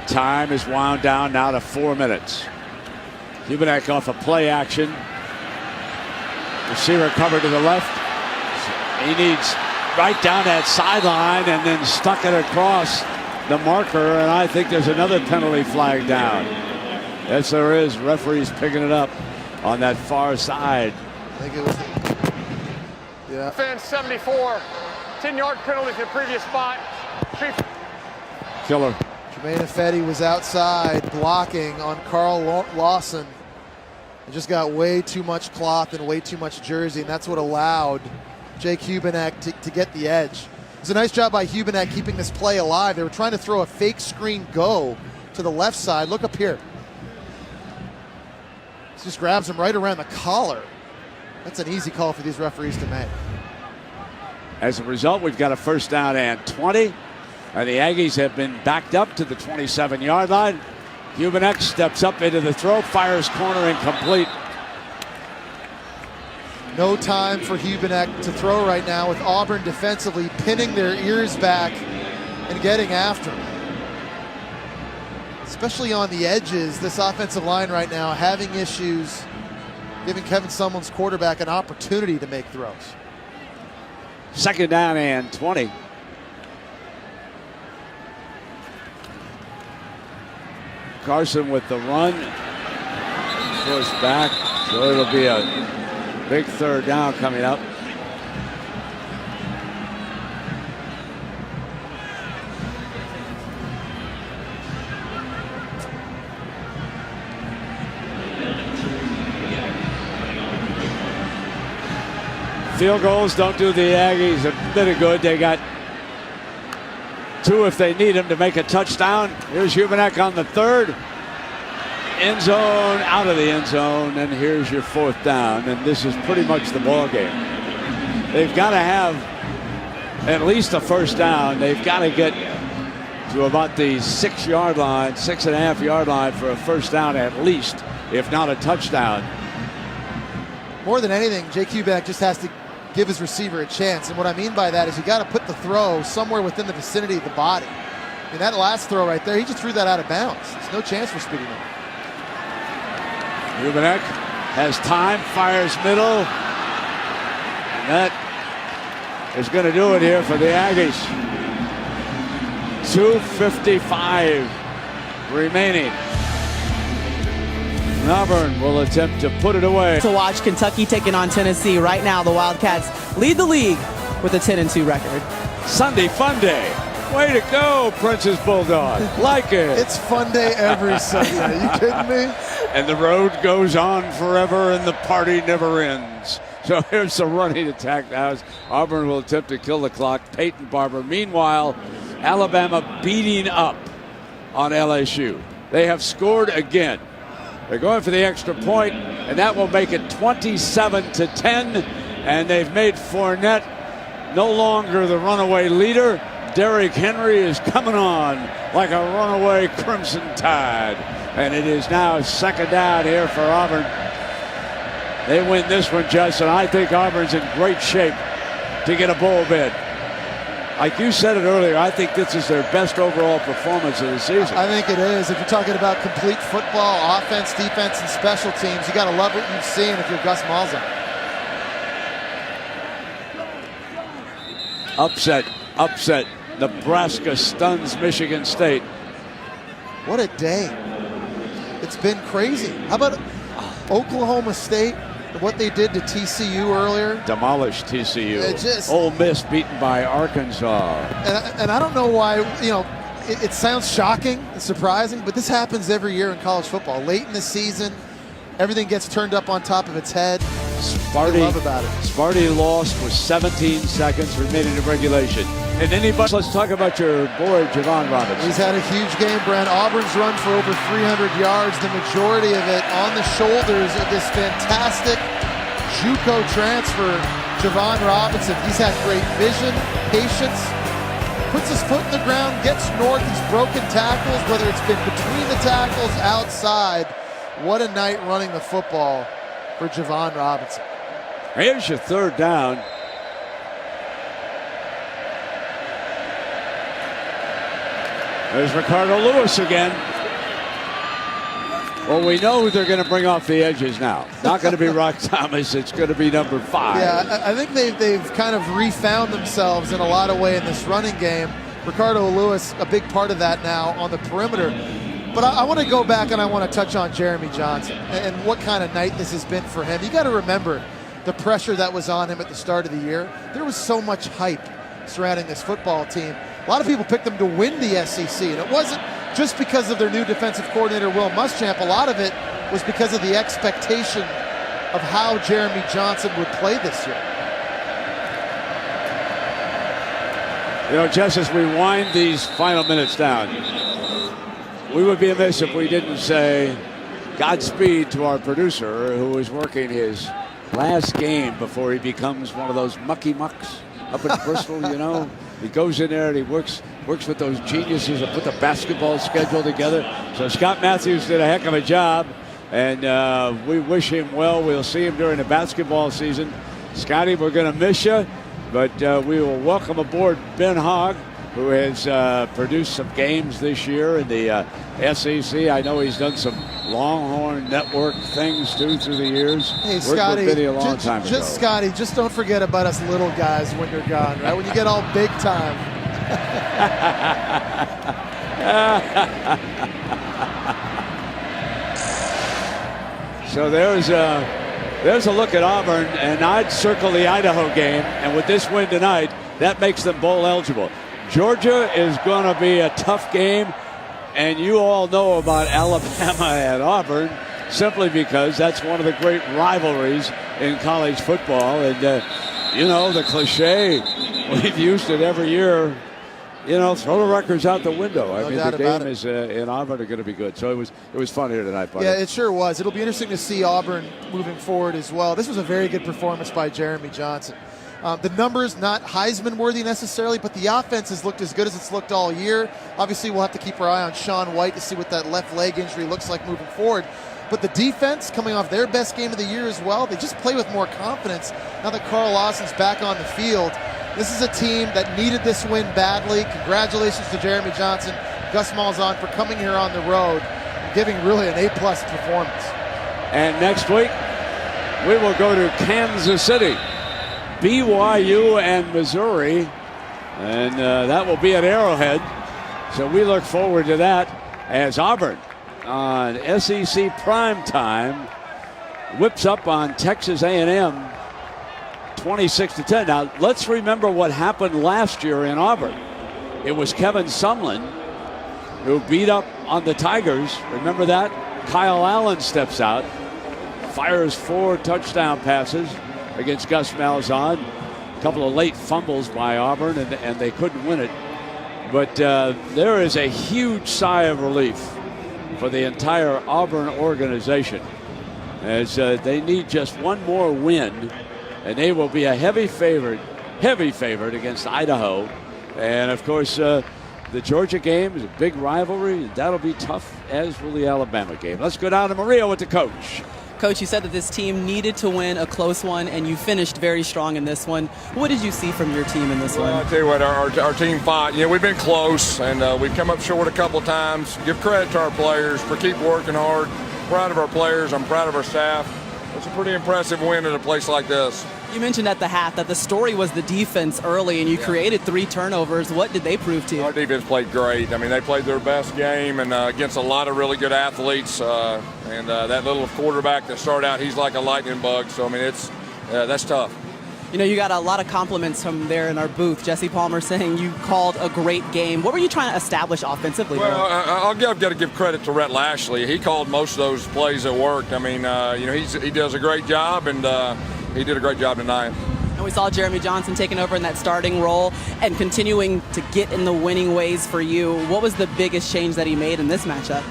Time is wound down now to 4 minutes. Hubenek off a play action. Receiver covered to the left. He needs right down that sideline and then stuck it across the marker, and I think there's another penalty flag down. Yes, there is. Referee's picking it up on that far side. I think it was. Yeah. Defense 74. 10-yard penalty to the previous spot. Killer. Jermaine Ifedi was outside blocking on Carl Lawson. He just got way too much cloth and way too much jersey, and that's what allowed Jake Hubenek to get the edge. It was a nice job by Hubenek keeping this play alive. They were trying to throw a fake screen go to the left side. Look up here. Just grabs him right around the collar. That's an easy call for these referees to make. As a result, we've got a 1st down and 20. And the Aggies have been backed up to the 27-yard line. Hubenek steps up into the throw, fires corner, incomplete. No time for Hubenek to throw right now with Auburn defensively pinning their ears back and getting after him. Especially on the edges, this offensive line right now having issues giving Kevin Sumlin's quarterback an opportunity to make throws. 2nd down and 20. Carson with the run. Forced back, so it'll be a big 3rd down coming up. Field goals don't do the Aggies a bit of good. They got 2 if they need them to make a touchdown. Here's Hubenek on the 3rd. End zone, out of the end zone, and here's your 4th down, and this is pretty much the ball game. They've got to have at least a 1st down. They've got to get to about the 6-yard line, 6.5-yard line for a 1st down at least, if not a touchdown. More than anything, Jake Hubenek just has to give his receiver a chance. And what I mean by that is you got to put the throw somewhere within the vicinity of the body. And that last throw right there, he just threw that out of bounds. There's no chance for Speedy Miller. Rubenek has time, fires middle. And that is going to do it here for the Aggies. 2:55 remaining. And Auburn will attempt to put it away. To watch Kentucky taking on Tennessee. Right now, the Wildcats lead the league with a 10-2 record. Sunday fun day. Way to go, Princess Bulldog. Like it. It's fun day every Sunday. You kidding me? And the road goes on forever and the party never ends. So here's the running attack now. Auburn will attempt to kill the clock. Peyton Barber. Meanwhile, Alabama beating up on LSU. They have scored again. They're going for the extra point, and that will make it 27-10. And they've made Fournette no longer the runaway leader. Derrick Henry is coming on like a runaway Crimson Tide. And it is now second down here for Auburn. They win this one, Justin. I think Auburn's in great shape to get a bowl bid. Like you said it earlier, I think this is their best overall performance of the season. I think it is. If you're talking about complete football, offense, defense, and special teams, you got to love what you've seen if you're Gus Malzahn. Upset. Nebraska stuns Michigan State. What a day. It's been crazy. How about Oklahoma State, what they did to TCU earlier? Demolished TCU. Ole Miss beaten by Arkansas. And I don't know why, it sounds shocking and surprising, but this happens every year in college football. Late in the season, everything gets turned up on top of its head. Sparty, love about it. Sparty lost with 17 seconds remaining in regulation. And anybody, let's talk about your boy, Javon Robinson. He's had a huge game, Brent. Auburn's run for over 300 yards, the majority of it on the shoulders of this fantastic JUCO transfer, Javon Robinson. He's had great vision, patience, puts his foot in the ground, gets north. He's broken tackles, whether it's been between the tackles, outside. What a night running the football for Javon Robinson. Here's your third down. There's Ricardo Lewis again. Well, we know who they're going to bring off the edges now. Not going to be Rock Thomas. It's going to be number 5. Yeah, I think they've kind of refound themselves in a lot of ways in this running game. Ricardo Lewis, a big part of that now on the perimeter. But I want to go back and I want to touch on Jeremy Johnson and what kind of night this has been for him. You got to remember the pressure that was on him at the start of the year. There was so much hype surrounding this football team. A lot of people picked them to win the SEC, and it wasn't just because of their new defensive coordinator, Will Muschamp. A lot of it was because of the expectation of how Jeremy Johnson would play this year. Just as we wind these final minutes down, we would be amiss if we didn't say Godspeed to our producer who is working his last game before he becomes one of those mucky mucks up in Bristol, He goes in there and he works with those geniuses that put the basketball schedule together. So Scott Matthews did a heck of a job, and we wish him well. We'll see him during the basketball season. Scotty, we're going to miss you, but we will welcome aboard Ben Hogg, who has produced some games this year in the SEC. I know he's done some Longhorn Network things too through the years. Hey, Scotty, just Scotty, just don't forget about us little guys when you're gone, right? When you get all big time. So there's a look at Auburn, and I'd circle the Idaho game, and with this win tonight, that makes them bowl eligible. Georgia is going to be a tough game, and you all know about Alabama and Auburn simply because that's one of the great rivalries in college football. And, the cliche, we've used it every year, throw the records out the window. The game is in Auburn are going to be good. So it was fun here tonight, buddy. Yeah, it sure was. It'll be interesting to see Auburn moving forward as well. This was a very good performance by Jeremy Johnson. The numbers, not Heisman worthy necessarily, but the offense has looked as good as it's looked all year. Obviously, we'll have to keep our eye on Sean White to see what that left leg injury looks like moving forward. But the defense, coming off their best game of the year as well, they just play with more confidence now that Carl Lawson's back on the field. This is a team that needed this win badly. Congratulations to Jeremy Johnson, Gus Malzahn for coming here on the road and giving really an A-plus performance. And next week, we will go to Kansas City, BYU and Missouri, and that will be at Arrowhead. So we look forward to that as Auburn on SEC primetime whips up on Texas A&M 26-10. Now let's remember what happened last year in Auburn. It was Kevin Sumlin who beat up on the Tigers. Remember that? Kyle Allen steps out, fires 4 touchdown passes against Gus Malzahn. A couple of late fumbles by Auburn, and they couldn't win it. But there is a huge sigh of relief for the entire Auburn organization as they need just one more win, and they will be a heavy favorite against Idaho. And of course, the Georgia game is a big rivalry. That'll be tough, as will the Alabama game. Let's go down to Maria with the coach. Coach, you said that this team needed to win a close one, and you finished very strong in this one. What did you see from your team in this one? I'll tell you what, our team fought. We've been close, and we've come up short a couple of times. Give credit to our players for keep working hard. Proud of our players. I'm proud of our staff. It's a pretty impressive win at a place like this. You mentioned at the half that the story was the defense early, and you created 3 turnovers. What did they prove to you? Our defense played great. I mean, they played their best game, and against a lot of really good athletes. And that little quarterback that started out, he's like a lightning bug. So, I mean, that's tough. You got a lot of compliments from there in our booth. Jesse Palmer saying you called a great game. What were you trying to establish offensively? Well, I've got to give credit to Rhett Lashley. He called most of those plays that worked. I mean, he does a great job, and he did a great job tonight. And we saw Jeremy Johnson taking over in that starting role and continuing to get in the winning ways for you. What was the biggest change that he made in this matchup?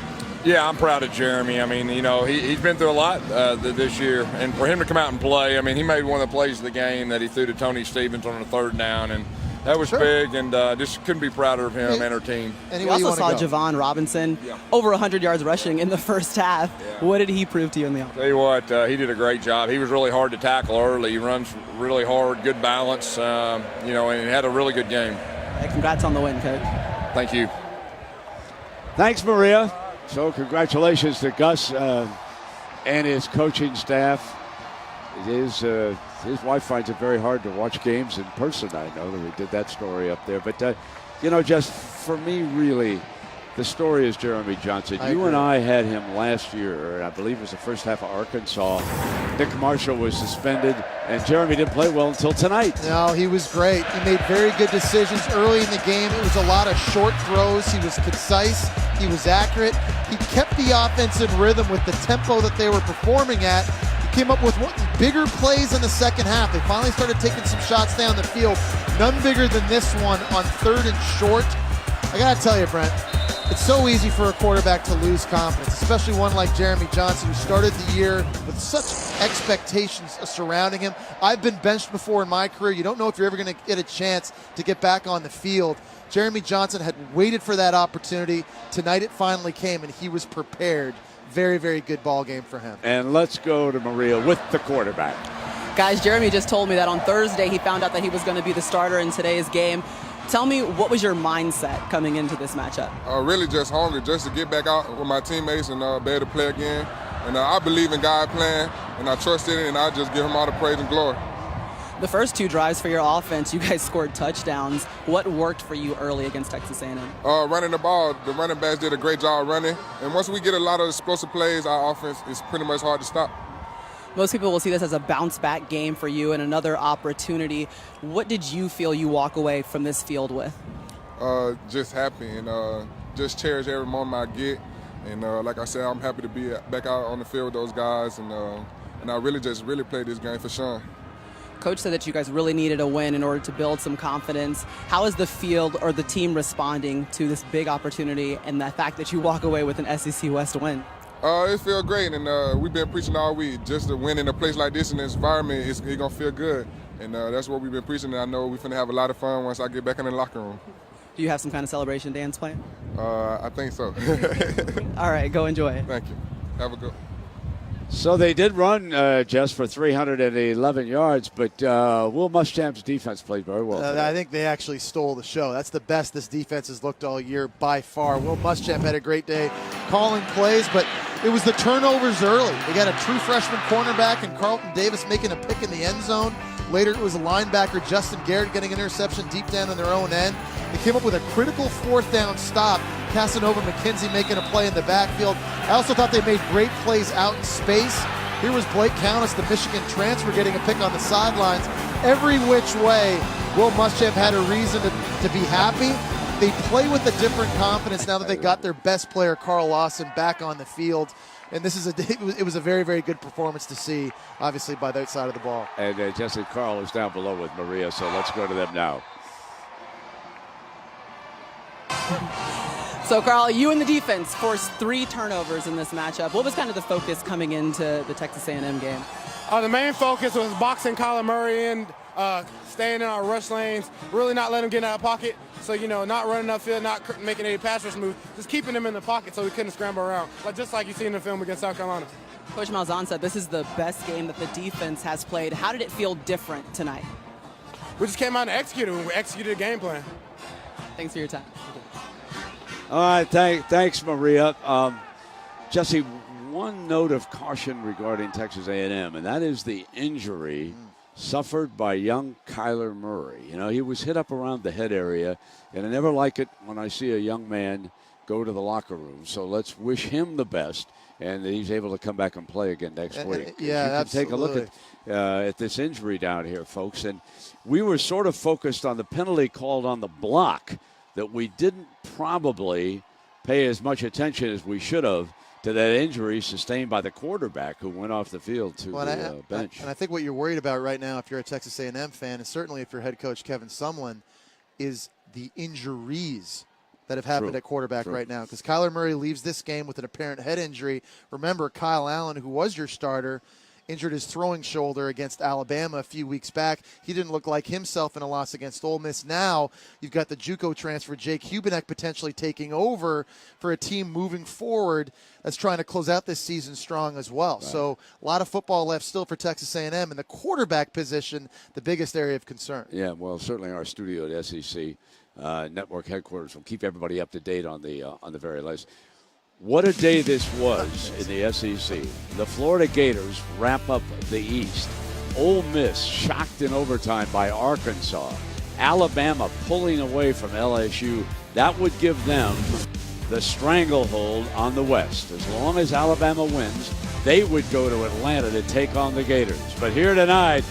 Yeah, I'm proud of Jeremy. I mean, he's been through a lot this year, and for him to come out and play, I mean, he made one of the plays of the game that he threw to Tony Stevens on the 3rd down, and that was big, and just couldn't be prouder of him and our team. We also saw Javon Robinson over 100 yards rushing in the first half. Yeah. What did he prove to you in the offense? Tell you what, he did a great job. He was really hard to tackle early. He runs really hard, good balance, and he had a really good game. Hey, congrats on the win, Coach. Thank you. Thanks, Maria. So congratulations to Gus and his coaching staff. His wife finds it very hard to watch games in person. I know that we did that story up there. But, just for me, really, the story is Jeremy Johnson. You and I had him last year, and I believe it was the first half of Arkansas. Nick Marshall was suspended, and Jeremy didn't play well until tonight. No, he was great. He made very good decisions early in the game. It was a lot of short throws. He was concise. He was accurate. He kept the offense in rhythm with the tempo that they were performing at. He came up with bigger plays in the second half. They finally started taking some shots down the field. None bigger than this one on 3rd and short. I got to tell you, Brent, it's so easy for a quarterback to lose confidence, especially one like Jeremy Johnson, who started the year with such expectations surrounding him. I've been benched before in my career. You don't know if you're ever going to get a chance to get back on the field. Jeremy Johnson had waited for that opportunity. Tonight it finally came, and he was prepared. Very, very good ball game for him. And let's go to Maria with the quarterback. Guys, Jeremy just told me that on Thursday he found out that he was going to be the starter in today's game. Tell me, what was your mindset coming into this matchup? Really just hungry, just to get back out with my teammates and be able to play again. And I believe in God playing, and I trust in it, and I just give him all the praise and glory. The first 2 drives for your offense, you guys scored touchdowns. What worked for you early against Texas A&M? Running the ball. The running backs did a great job running. And once we get a lot of explosive plays, our offense is pretty much hard to stop. Most people will see this as a bounce-back game for you and another opportunity. What did you feel you walk away from this field with? Just happy and just cherish every moment I get. And like I said, I'm happy to be back out on the field with those guys. And I really played this game for Sean. Coach said that you guys really needed a win in order to build some confidence. How is the field or the team responding to this big opportunity and the fact that you walk away with an SEC West win? It feels great, and we've been preaching all week. Just to win in a place like this, in this environment, it's going to feel good. And that's what we've been preaching, and I know we're going to have a lot of fun once I get back in the locker room. Do you have some kind of celebration dance planned? I think so. All right, go enjoy it. Thank you. Have a good one. So they did run just for 311 yards, but Will Muschamp's defense played very well. I think they actually stole the show. That's the best this defense has looked all year by far. Will Muschamp had a great day calling plays, but it was the turnovers early. They got a true freshman cornerback and Carlton Davis making a pick in the end zone. Later it was a linebacker, Justin Garrett, getting an interception deep down on their own end. They came up with a critical fourth down stop. Casanova McKenzie making a play in the backfield. I also thought they made great plays out in space. Here was Blake Countess, the Michigan transfer, getting a pick on the sidelines. Every which way, Will Muschamp had a reason to be happy. They play with a different confidence now that they got their best player, Carl Lawson, back on the field. And this is it was a very, very good performance to see, obviously, by that side of the ball. And Jesse Carl is down below with Maria, so let's go to them now. So, Carl, you and the defense forced 3 turnovers in this matchup. What was kind of the focus coming into the Texas A&M game? The main focus was boxing Kyler Murray in, staying in our rush lanes, really not letting him get out of pocket. So, not running upfield, not making any pass rush move, just keeping him in the pocket so he couldn't scramble around, just like you see in the film against South Carolina. Coach Malzahn said this is the best game that the defense has played. How did it feel different tonight? We just came out and executed. We executed a game plan. Thanks for your time. All right, thanks, Maria. Jesse, one note of caution regarding Texas A&M, and that is the injury suffered by young Kyler Murray. He was hit up around the head area, and I never like it when I see a young man go to the locker room. So let's wish him the best, and that he's able to come back and play again next week. Yeah, you can absolutely. take a look at this injury down here, folks. And we were sort of focused on the penalty called on the block, that we didn't probably pay as much attention as we should have to that injury sustained by the quarterback who went off the field to the bench. And I think what you're worried about right now, if you're a Texas A&M fan, and certainly if you're head coach Kevin Sumlin, is the injuries that have happened at quarterback right now. Because Kyler Murray leaves this game with an apparent head injury. Remember, Kyle Allen, who was your starter, injured his throwing shoulder against Alabama a few weeks back. He didn't look like himself in a loss against Ole Miss. Now you've got the JUCO transfer, Jake Hubenek, potentially taking over for a team moving forward that's trying to close out this season strong as well. Right. So a lot of football left still for Texas A&M, and the quarterback position, the biggest area of concern. Yeah, well, certainly our studio at SEC Network headquarters will keep everybody up to date on the very latest. What a day this was in the SEC. The Florida Gators wrap up the East. Ole Miss shocked in overtime by Arkansas. Alabama pulling away from LSU. That would give them the stranglehold on the West. As long as Alabama wins, they would go to Atlanta to take on the Gators. But here tonight,